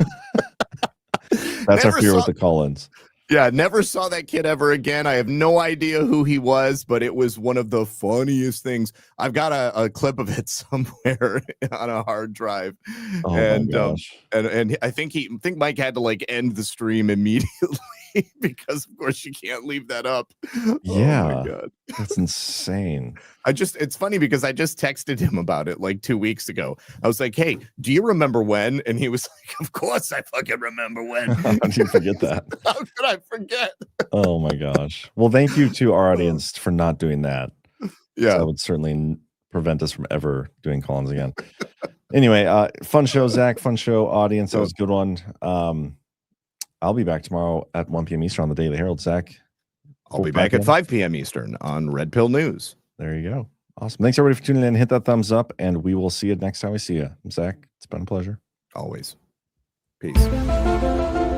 That's our fear with the call-ins. Yeah, never saw that kid ever again. I have no idea who he was, but it was one of the funniest things. I've got a clip of it somewhere on a hard drive. Oh and my gosh. And I think Mike had to like end the stream immediately. because of course you can't leave that up. Yeah, Oh my God. That's insane. It's funny because I just texted him about it like 2 weeks ago. I was like, hey, do you remember when? And he was like, of course I fucking remember when. How did you forget that? How could I forget? Oh my gosh. Well, thank you to our audience for not doing that. Yeah. That would certainly prevent us from ever doing call-ins again. Anyway, fun show, Zach. Fun show, audience. That was a good one. I'll be back tomorrow at 1 p.m. Eastern on the Daily Herald, Zach. I'll be back at 5 p.m. Eastern on Red Pill News. There you go. Awesome. Thanks, everybody, for tuning in. Hit that thumbs up, and we will see you next time we see you. Zach, it's been a pleasure. Always. Peace.